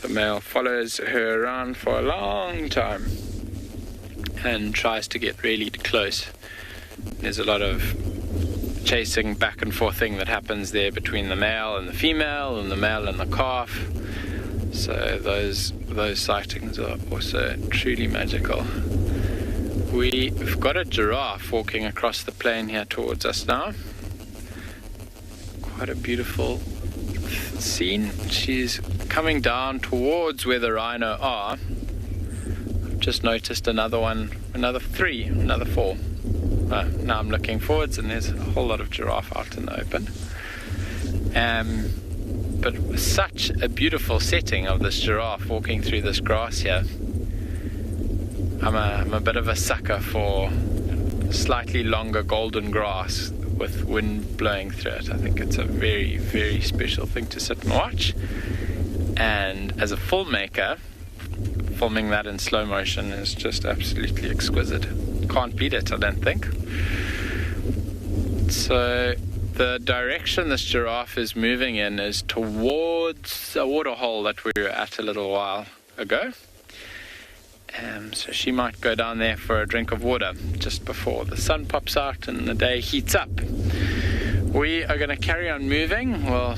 Speaker 5: the male follows her around for a long time and tries to get really close. There's a lot of chasing back and forth thing that happens there between the male and the female and the male and the calf. So those sightings are also truly magical. We've got a giraffe walking across the plain here towards us now. Quite a beautiful scene. She's coming down towards where the rhino are. I've just noticed another one, another 4. Now I'm looking forwards and there's a whole lot of giraffe out in the open. But such a beautiful setting of this giraffe walking through this grass here. I'm a bit of a sucker for slightly longer golden grass with wind blowing through it. I think it's a very, very special thing to sit and watch. And as a filmmaker, filming that in slow motion is just absolutely exquisite. Can't beat it, I don't think. So the direction this giraffe is moving in is towards a water hole that we were at a little while ago. So she might go down there for a drink of water just before the sun pops out and the day heats up. We are going to carry on moving. We'll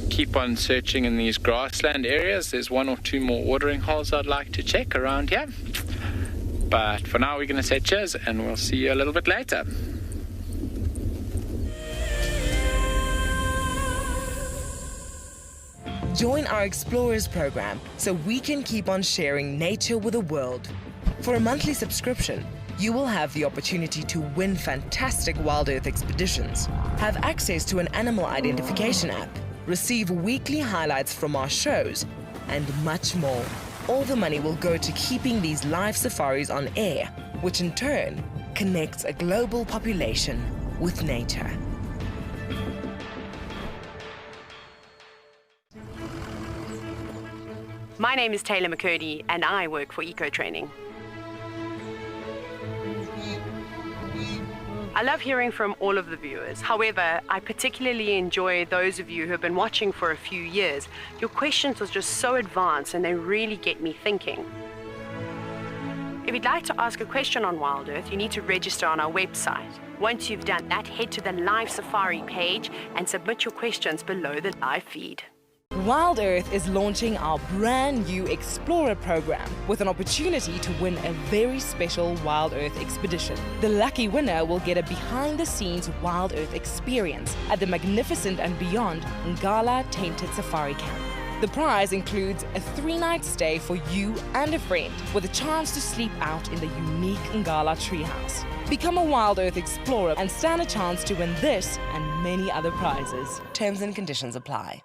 Speaker 5: keep on searching in these grassland areas. There's 1 or 2 more watering holes I'd like to check around here. But for now, we're going to say cheers, and we'll see you a little bit later.
Speaker 2: Join our Explorers program so we can keep on sharing nature with the world. For a monthly subscription, you will have the opportunity to win fantastic Wild Earth expeditions, have access to an animal identification app, receive weekly highlights from our shows, and much more. All the money will go to keeping these live safaris on air, which in turn connects a global population with nature.
Speaker 1: My name is Taylor McCurdy and I work for Eco Training. I love hearing from all of the viewers. However, I particularly enjoy those of you who have been watching for a few years. Your questions are just so advanced and they really get me thinking. If you'd like to ask a question on Wild Earth, you need to register on our website. Once you've done that, head to the live safari page and submit your questions below the live feed.
Speaker 2: Wild Earth is launching our brand new Explorer program with an opportunity to win a very special Wild Earth expedition. The lucky winner will get a behind-the-scenes Wild Earth experience at the magnificent and beyond Ngala Tainted Safari Camp. The prize includes a 3-night stay for you and a friend with a chance to sleep out in the unique Ngala treehouse. Become a Wild Earth Explorer and stand a chance to win this and many other prizes. Terms and conditions apply.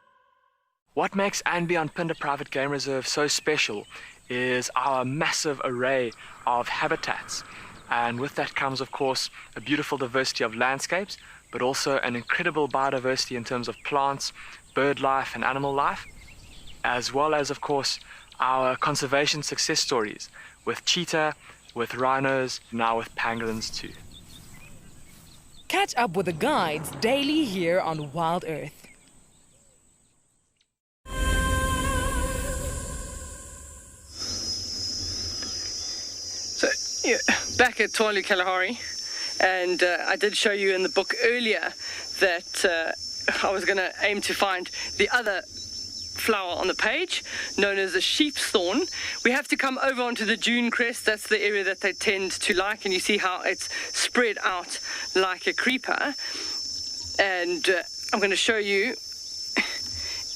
Speaker 12: What makes Untitled Private Game Reserve so special is our massive array of habitats. And with that comes, of course, a beautiful diversity of landscapes, but also an incredible biodiversity in terms of plants, bird life and animal life, as well as, of course, our conservation success stories with cheetah, with rhinos, now with pangolins too.
Speaker 2: Catch up with the guides daily here on Wild Earth.
Speaker 4: Yeah, back at Tualu Kalahari, and I did show you in the book earlier that I was going to aim to find the other flower on the page, known as the sheep's thorn. We have to come over onto the dune crest. That's the area that they tend to like, and you see how it's spread out like a creeper. And I'm going to show you.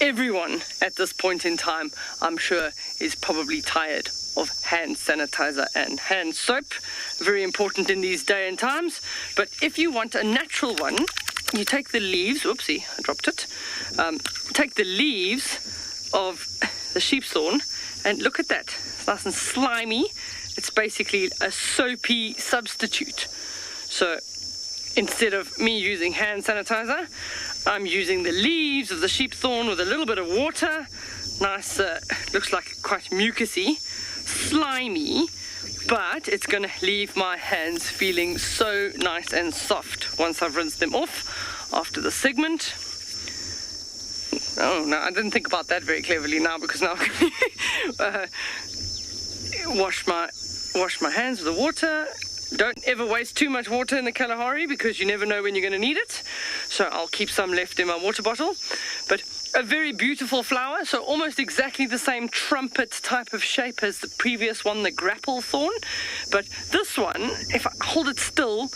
Speaker 4: Everyone at this point in time, I'm sure, is probably tired of hand sanitizer and hand soap. Very important in these day and times. But if you want a natural one, you take the leaves, whoopsie, I dropped it. Take the leaves of the sheep's thorn and look at that. It's nice and slimy. It's basically a soapy substitute. So instead of me using hand sanitizer, I'm using the leaves of the sheep's thorn with a little bit of water. Nice, looks like quite mucusy, slimy, but it's going to leave my hands feeling so nice and soft once I've rinsed them off after the segment. Oh, no, I didn't think about that very cleverly now, because now I can wash my hands with the water. Don't ever waste too much water in the Kalahari, because you never know when you're going to need it. So I'll keep some left in my water bottle. But a very beautiful flower, so almost exactly the same trumpet type of shape as the previous one, the grapple thorn. But this one, if I hold it still,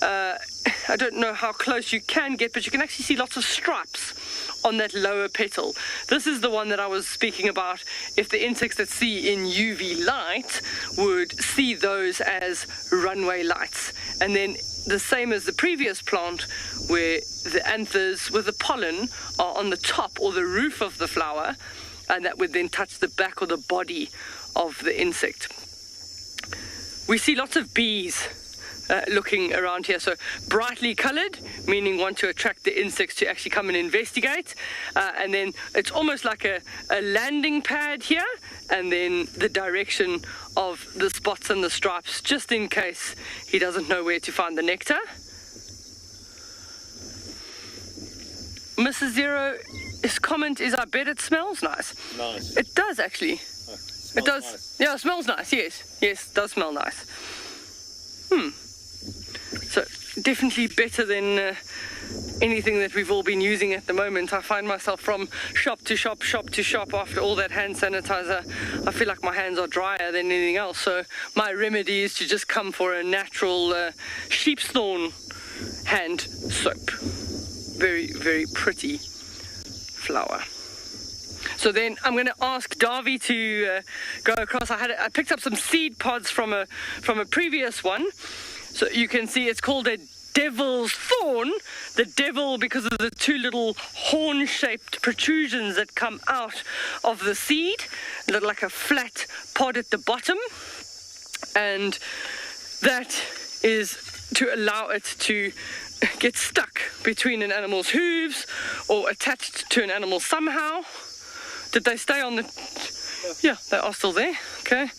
Speaker 4: I don't know how close you can get, but you can actually see lots of stripes on that lower petal. This is the one that I was speaking about. If the insects that see in UV light would see those as runway lights. And then the same as the previous plant, where the anthers with the pollen are on the top or the roof of the flower, and that would then touch the back or the body of the insect. We see lots of bees looking around here, so brightly colored, meaning want to attract the insects to actually come and investigate, and then it's almost like a landing pad here, and then the direction of the spots and the stripes, just in case he doesn't know where to find the nectar. Mrs. Zero's comment is, I bet it smells nice.
Speaker 8: Nice.
Speaker 4: It does actually. It does. Nice. Yeah, it smells nice. Yes, it does smell nice. So definitely better than anything that we've all been using at the moment. I find myself from shop to shop after all that hand sanitizer. I feel like my hands are drier than anything else. So my remedy is to just come for a natural sheep's thorn hand soap. Very, very pretty flower. So then I'm going to ask Davy to go across. I picked up some seed pods from a previous one. So you can see it's called a devil's thorn. The devil, because of the two little horn-shaped protrusions that come out of the seed, look like a flat pod at the bottom, and that is to allow it to get stuck between an animal's hooves or attached to an animal somehow. Did they stay on the... Yeah, they are still there. Okay.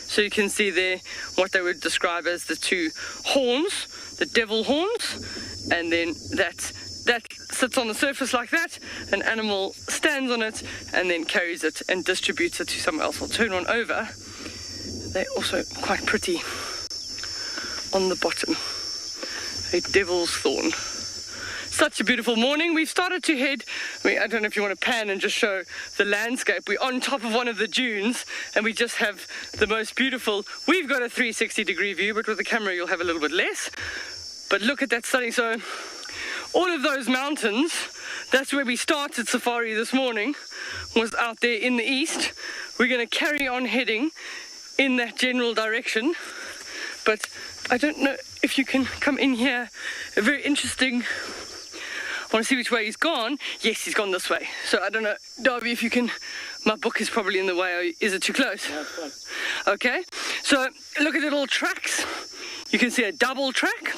Speaker 4: So you can see there what they would describe as the two horns, the devil horns, and then that sits on the surface like that. An animal stands on it and then carries it and distributes it to someone else. I'll turn one over. They're also quite pretty on the bottom. A devil's thorn. Such a beautiful morning. We've started to head, I don't know if you want to pan and just show the landscape. We're on top of one of the dunes and we just have the most beautiful, we've got a 360-degree view, but with the camera you'll have a little bit less. But look at that stunning. So all of those mountains, that's where we started safari this morning, was out there in the east. We're going to carry on heading in that general direction, but I don't know if you can come in here. A very interesting, I want to see which way he's gone. Yes, he's gone this way. So I don't know, Darby, if you can, my book is probably in the way. Or is it too close?
Speaker 8: No, it's fine.
Speaker 4: Okay, so look at the little tracks. You can see a double track.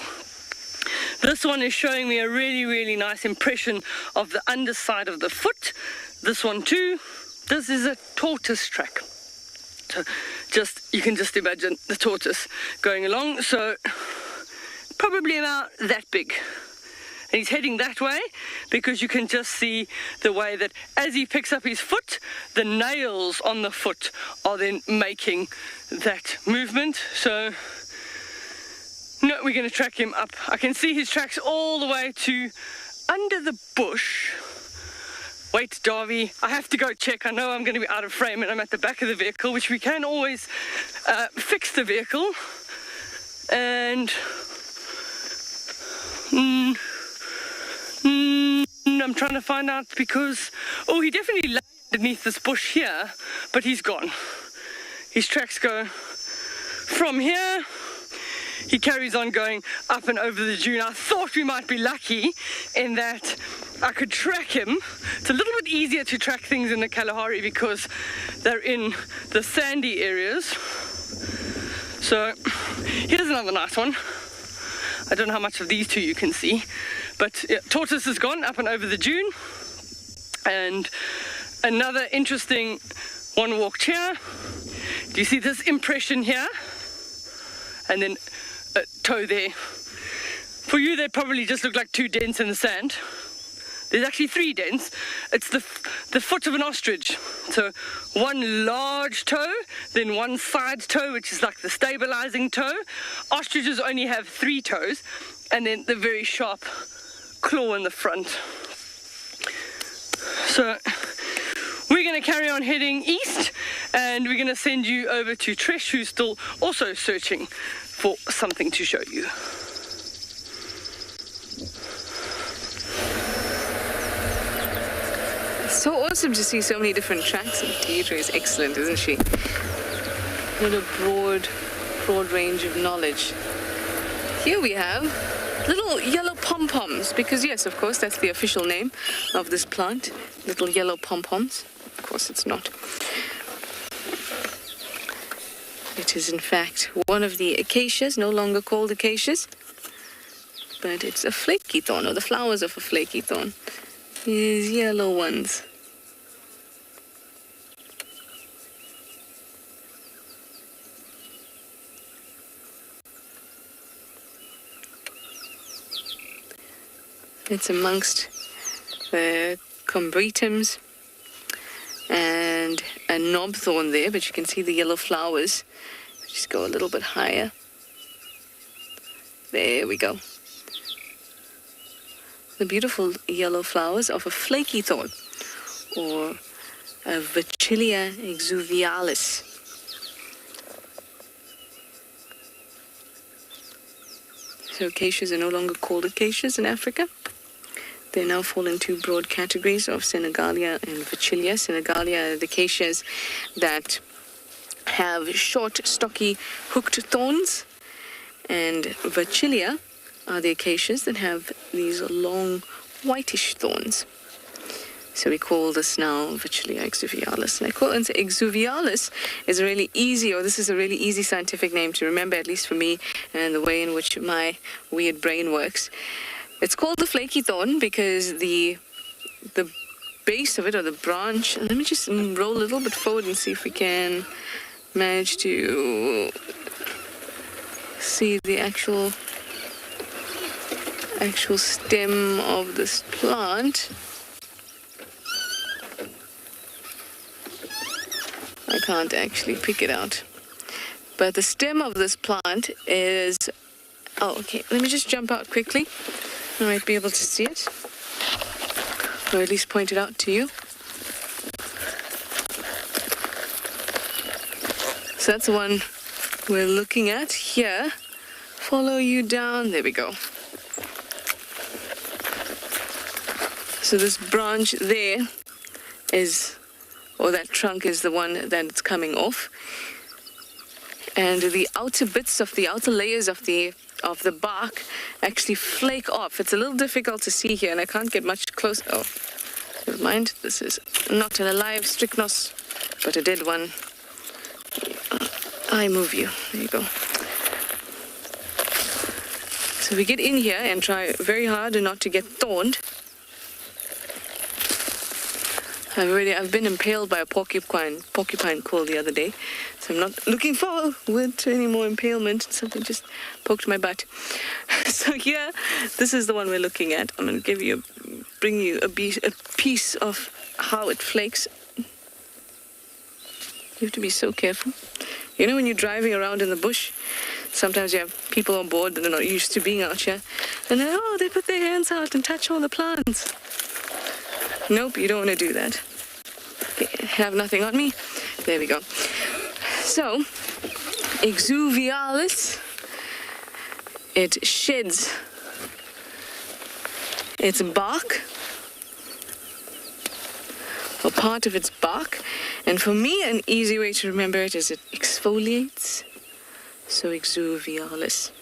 Speaker 4: This one is showing me a really, really nice impression of the underside of the foot. This one too. This is a tortoise track. So you can just imagine the tortoise going along. So probably about that big. And he's heading that way because you can just see the way that as he picks up his foot, the nails on the foot are then making that movement. So no, we're going to track him up. I can see his tracks all the way to under the bush. Wait, Darby, I have to go check. I know I'm going to be out of frame and I'm at the back of the vehicle, which we can always fix the vehicle. And I'm trying to find out because, oh, he definitely lay underneath this bush here, but he's gone. His tracks go from here. He carries on going up and over the dune. I thought we might be lucky in that I could track him. It's a little bit easier to track things in the Kalahari because they're in the sandy areas. So here's another nice one. I don't know how much of these two you can see, but yeah, tortoise has gone up and over the dune. And another interesting one walked here. Do you see this impression here? And then a toe there. For you, they probably just look like two dents in the sand. There's actually 3 dents. It's the foot of an ostrich. So one large toe, then one side toe, which is like the stabilizing toe. Ostriches only have 3 toes, and then the very sharp claw in the front. So we're going to carry on heading east, and we're going to send you over to Trish, who's still also searching for something to show you.
Speaker 3: It's so awesome to see so many different tracks, and Deirdre is excellent, isn't she? What a broad range of knowledge. Here we have little yellow pom-poms, because yes, of course, that's the official name of this plant, little yellow pom-poms. Of course, it's not. It is, in fact, one of the acacias, no longer called acacias, but it's a flaky thorn, or the flowers of a flaky thorn. These yellow ones. It's amongst the combretums and a knobthorn there, but you can see the yellow flowers. Just go a little bit higher. There we go. The beautiful yellow flowers of a flaky thorn, or a Vaccilia exuvialis. So acacias are no longer called acacias in Africa. They now fall into broad categories of Senegalia and Vaccilia. Senegalia are the acacias that have short, stocky, hooked thorns, and Vaccilia are the acacias that have these long whitish thorns. So we call this now Vitchelia exuvialis. And I call it exuvialis is a really easy, or this is a really easy scientific name to remember, at least for me, and the way in which my weird brain works. It's called the flaky thorn because the base of it, or the branch, let me just roll a little bit forward and see if we can manage to see the actual stem of this plant. I can't actually pick it out. But the stem of this plant is... Oh, okay. Let me just jump out quickly. I might be able to see it. Or at least point it out to you. So that's the one we're looking at here. Follow you down. There we go. So this branch there is... or that trunk is the one that it's coming off. And the outer bits of the outer layers of the bark actually flake off. It's a little difficult to see here, and I can't get much closer. Oh, never mind. This is not an alive strychnos, but a dead one. I move you. There you go. So we get in here and try very hard not to get thorned. I've been impaled by a porcupine quill the other day, so I'm not looking forward to any more impalement. Something just poked my butt. So here, this is the one we're looking at. I'm going to bring you a piece of how it flakes. You have to be so careful. You know, when you're driving around in the bush, sometimes you have people on board that are not used to being out here, and then, they put their hands out and touch all the plants. Nope, you don't want to do that. Okay, have nothing on me. There we go. So, exuvialis, it sheds its bark, or part of its bark, and for me, an easy way to remember it is it exfoliates. So, exuvialis.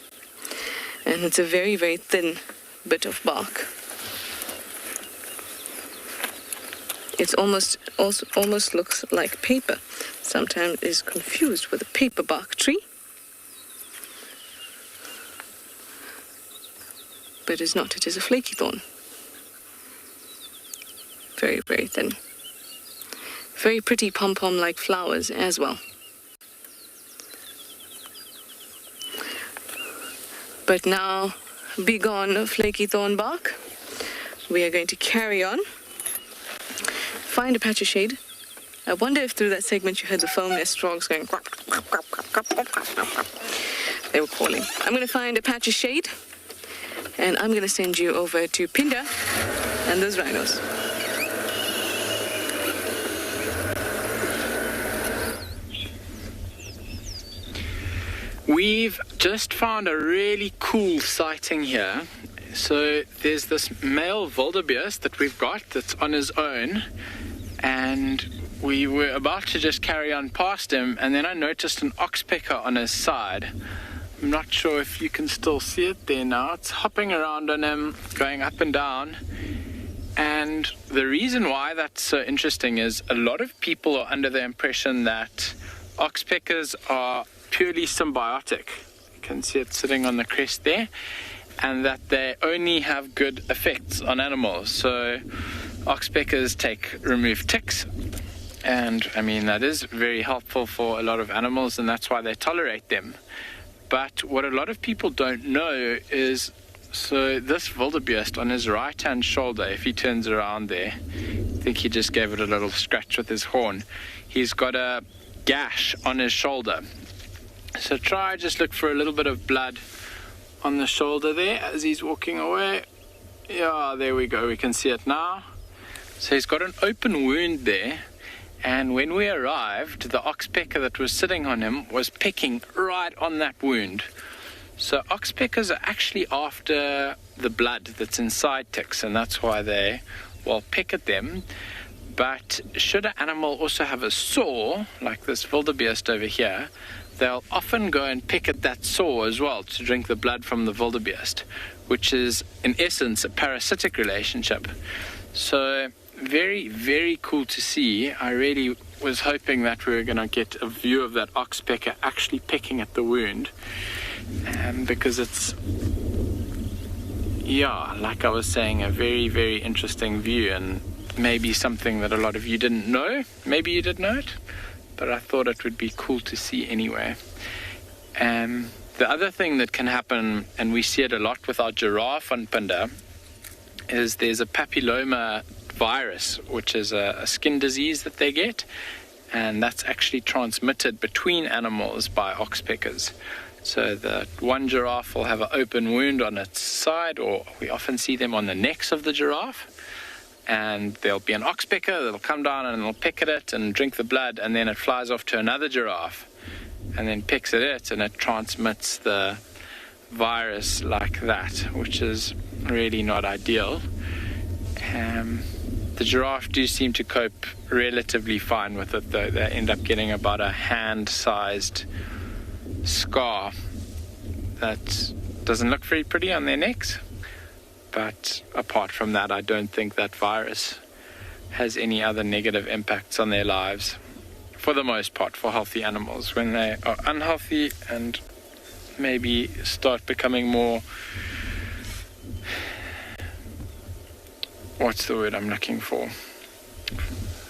Speaker 3: And it's a very, very thin bit of bark. It almost looks like paper. Sometimes is confused with a paper bark tree. But it's not. It is a flaky thorn. Very, very thin. Very pretty pom-pom-like flowers as well. But now, begone flaky thorn bark. We are going to carry on. Find a patch of shade. I wonder if through that segment you heard the foam nest frogs going quack, quack, quack, quack, quack, quack, quack. They were calling. I'm going to find a patch of shade, and I'm going to send you over to Pinda and those rhinos.
Speaker 5: We've just found a really cool sighting here. So there's this male wildebeest that we've got that's on his own, and we were about to just carry on past him, and then I noticed an oxpecker on his side. I'm not sure if you can still see it there now. It's hopping around on him, going up and down. And the reason why that's so interesting is a lot of people are under the impression that oxpeckers are purely symbiotic. You can see it sitting on the crest there. And that they only have good effects on animals. So oxpeckers remove ticks, and I mean that is very helpful for a lot of animals, and that's why they tolerate them. But what a lot of people don't know is, so this wildebeest on his right hand shoulder, if he turns around there, I think he just gave it a little scratch with his horn. He's got a gash on his shoulder. So just look for a little bit of blood on the shoulder there as he's walking away. Yeah, there we go, we can see it now. So he's got an open wound there, and when we arrived, the oxpecker that was sitting on him was pecking right on that wound. So oxpeckers are actually after the blood that's inside ticks, and that's why they peck at them. But should an animal also have a sore, like this wildebeest over here, they'll often go and pick at that sore as well to drink the blood from the wildebeest, which is in essence a parasitic relationship. So very, very cool to see. I really was hoping that we were going to get a view of that oxpecker actually picking at the wound, because it's, yeah, like I was saying, a very, very interesting view, and maybe something that a lot of you didn't know. Maybe you did know it, but I thought it would be cool to see anyway. The other thing that can happen, and we see it a lot with our giraffe on Punda, is there's a papilloma virus, which is a skin disease that they get, and that's actually transmitted between animals by oxpeckers. So the one giraffe will have an open wound on its side, or we often see them on the necks of the giraffe, and there'll be an oxpecker that'll come down and it'll pick at it and drink the blood, and then it flies off to another giraffe and then picks at it, and it transmits the virus like that, which is really not ideal. The giraffe do seem to cope relatively fine with it, though. They end up getting about a hand-sized scar that doesn't look very pretty on their necks. But apart from that, I don't think that virus has any other negative impacts on their lives, for the most part, for healthy animals. When they are unhealthy and maybe start becoming more, what's the word I'm looking for?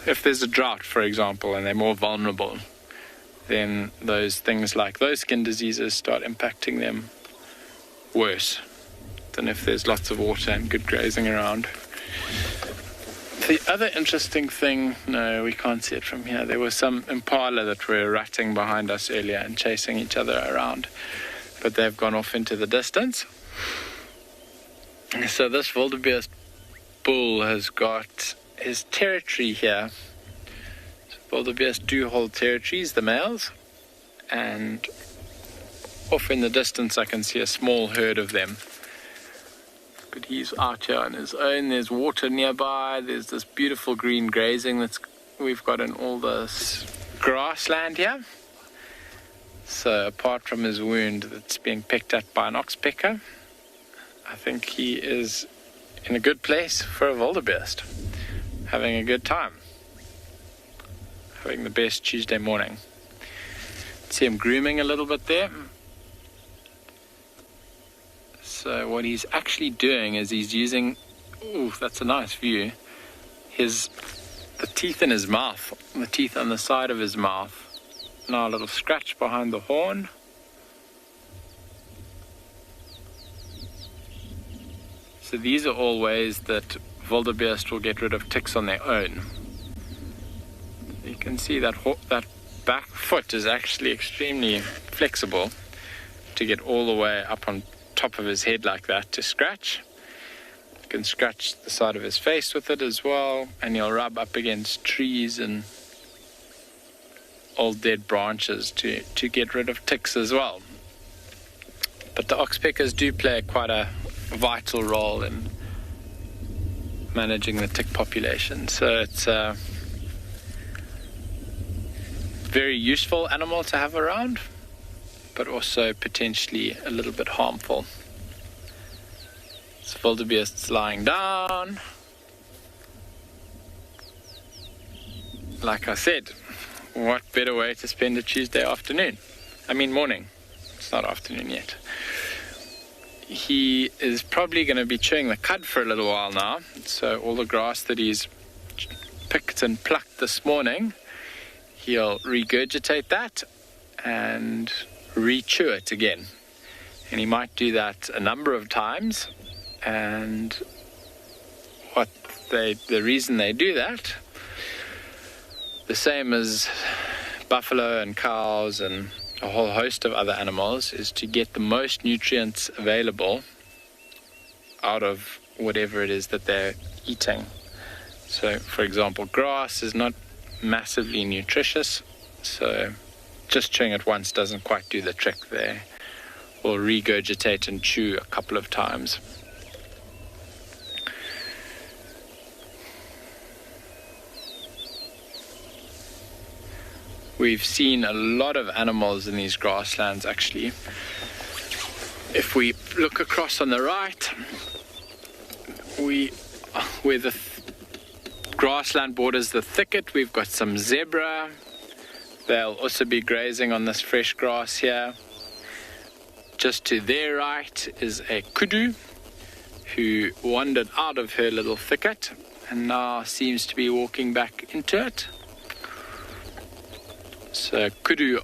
Speaker 5: If there's a drought, for example, and they're more vulnerable, then those things like those skin diseases start impacting them worse than if there's lots of water and good grazing around. The other interesting thing, no, we can't see it from here. There was some impala that were ratting behind us earlier and chasing each other around, but they've gone off into the distance. So this wildebeest bull has got his territory here. So wildebeest do hold territories, the males, and off in the distance I can see a small herd of them. But he's out here on his own. There's water nearby. There's this beautiful green grazing that we've got in all this grassland here. So apart from his wound that's being picked at by an oxpecker, I think he is in a good place for a wildebeest, having a good time, having the best Tuesday morning. See him grooming a little bit there. So what he's actually doing is he's using, ooh, that's a nice view, the teeth in his mouth, the teeth on the side of his mouth. Now a little scratch behind the horn. So these are all ways that wildebeest will get rid of ticks on their own. You can see that that back foot is actually extremely flexible to get all the way up on top of his head like that to scratch. You can scratch the side of his face with it as well, and he'll rub up against trees and old dead branches to get rid of ticks as well. But the oxpeckers do play quite a vital role in managing the tick population, so it's a very useful animal to have around, but also potentially a little bit harmful. This wildebeest's lying down. Like I said, what better way to spend a Tuesday afternoon? I mean morning. It's not afternoon yet. He is probably going to be chewing the cud for a little while now, so all the grass that he's picked and plucked this morning, he'll regurgitate that and re-chew it again. And he might do that a number of times, and the reason they do that, the same as buffalo and cows and a whole host of other animals, is to get the most nutrients available out of whatever it is that they're eating. So, for example, grass is not massively nutritious, so just chewing it once doesn't quite do the trick there. We'll regurgitate and chew a couple of times. We've seen a lot of animals in these grasslands actually. If we look across on the right, where the grassland borders the thicket, we've got some zebra. They'll also be grazing on this fresh grass here. Just to their right is a kudu who wandered out of her little thicket and now seems to be walking back into it. So kudu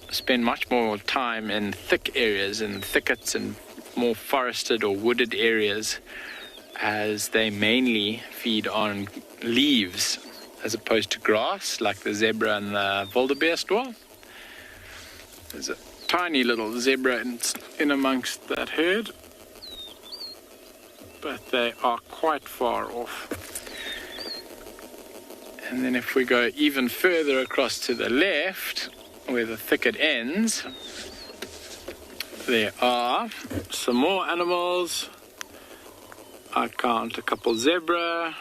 Speaker 5: spend much more time in thick areas, in thickets and more forested or wooded areas, as they mainly feed on leaves as opposed to grass, like the zebra and the wildebeest will. There's a tiny little zebra in amongst that herd, but they are quite far off. And then if we go even further across to the left, where the thicket ends, there are some more animals. I count a couple zebra,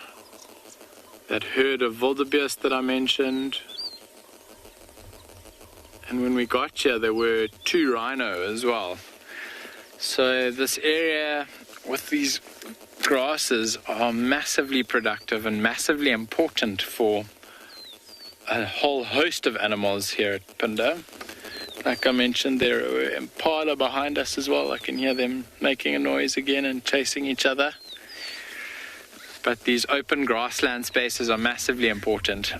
Speaker 5: that herd of wildebeest that I mentioned. And when we got here, there were 2 rhino as well. So this area with these grasses are massively productive and massively important for a whole host of animals here at Phinda. Like I mentioned, there are impala behind us as well. I can hear them making a noise again and chasing each other. But these open grassland spaces are massively important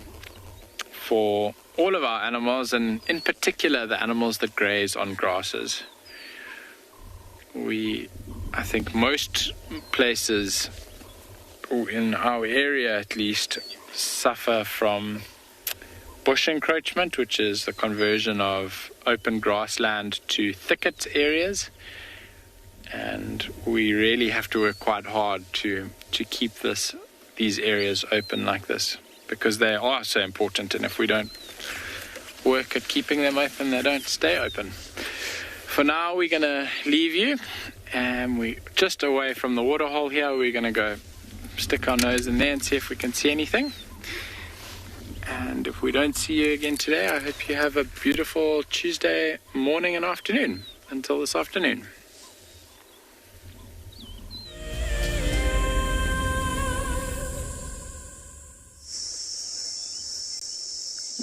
Speaker 5: for all of our animals, and in particular the animals that graze on grasses. I think most places, in our area at least, suffer from bush encroachment, which is the conversion of open grassland to thicket areas. And we really have to work quite hard to keep these areas open like this, because they are so important, and if we don't work at keeping them open, they don't stay open. For now, we're going to leave you, and we're just away from the waterhole here. We're going to go stick our nose in there and see if we can see anything. And if we don't see you again today, I hope you have a beautiful Tuesday morning and afternoon. Until this afternoon.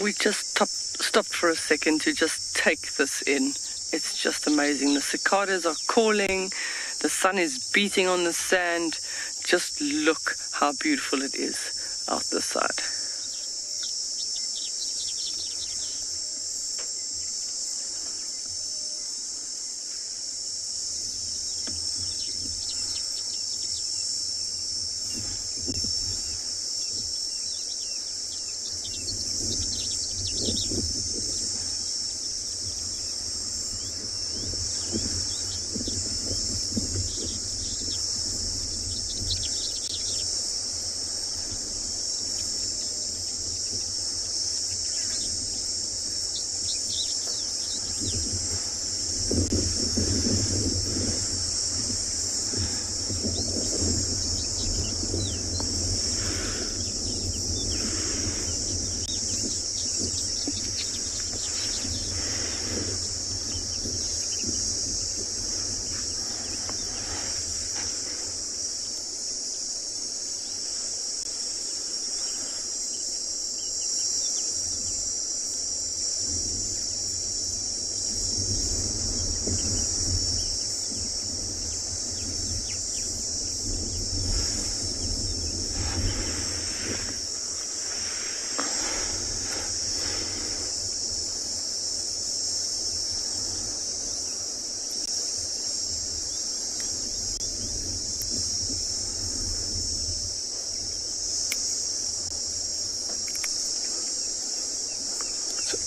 Speaker 4: We just stopped for a second to just take this in. It's just amazing. The cicadas are calling. The sun is beating on the sand. Just look how beautiful it is out this side.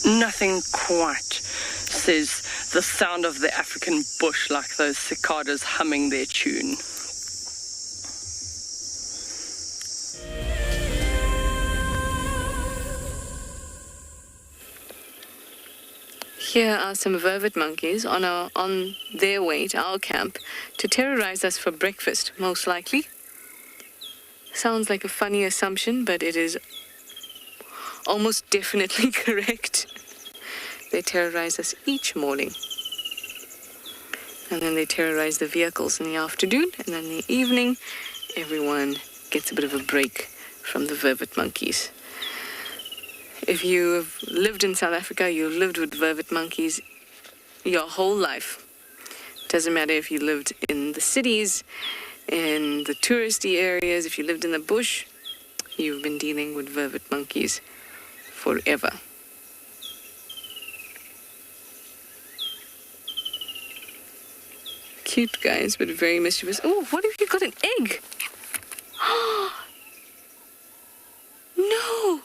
Speaker 4: Nothing quite says the sound of the African bush like those cicadas humming their tune.
Speaker 3: Here are some vervet monkeys on their way to our camp to terrorize us for breakfast, most likely. Sounds like a funny assumption, but it is almost definitely correct. They terrorize us each morning. And then they terrorize the vehicles in the afternoon, and then in the evening, everyone gets a bit of a break from the vervet monkeys. If you've lived in South Africa, you've lived with vervet monkeys your whole life. Doesn't matter if you lived in the cities, in the touristy areas, if you lived in the bush, you've been dealing with vervet monkeys forever. Cute guys, but very mischievous. Oh, what if you got an egg? No!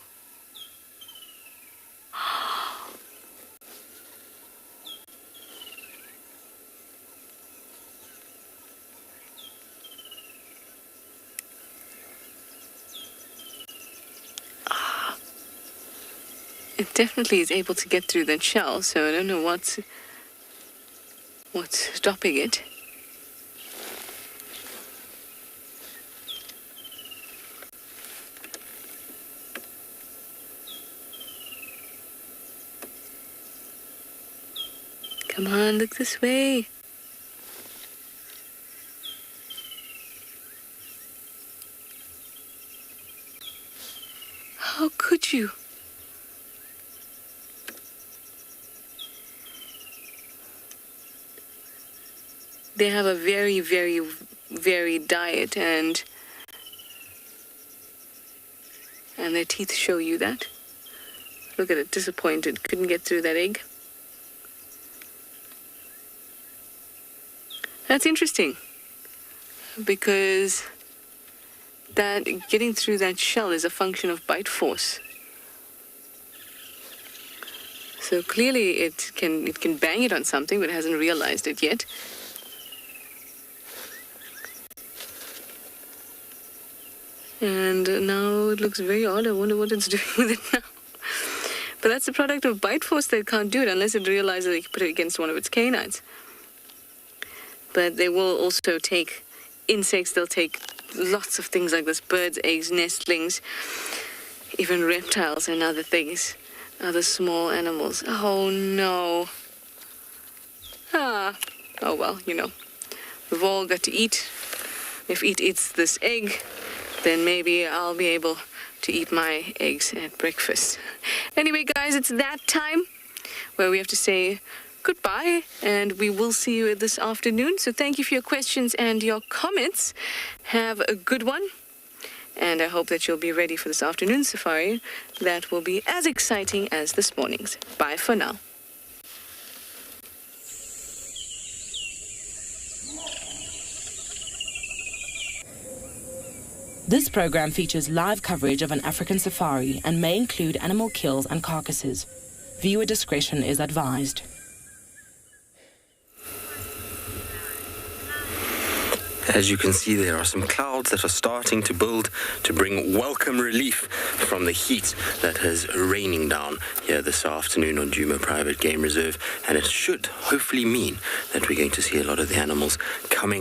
Speaker 3: It definitely is able to get through that shell, so I don't know what's stopping it. Come on, look this way. How could you? They have a very, very varied diet, and their teeth show you that. Look at it, disappointed, couldn't get through that egg. That's interesting, because that getting through that shell is a function of bite force. So clearly it can bang it on something, but hasn't realized it yet. And now it looks very odd. I wonder what it's doing with it now. But that's the product of bite force. That it can't do it unless it realizes it can put it against one of its canines. But they will also take insects. They'll take lots of things like this: birds, eggs, nestlings, even reptiles and other things, other small animals. Oh no. Oh well, you know, we've all got to eat. If it eats this egg, then maybe I'll be able to eat my eggs at breakfast. Anyway, guys, it's that time where we have to say goodbye, and we will see you this afternoon. So thank you for your questions and your comments. Have a good one, and I hope that you'll be ready for this afternoon's safari. That will be as exciting as this morning's. Bye for now.
Speaker 2: This program features live coverage of an African safari and may include animal kills and carcasses. Viewer discretion is advised.
Speaker 13: As you can see, there are some clouds that are starting to build to bring welcome relief from the heat that is raining down here this afternoon on Djuma Private Game Reserve, and it should hopefully mean that we're going to see a lot of the animals coming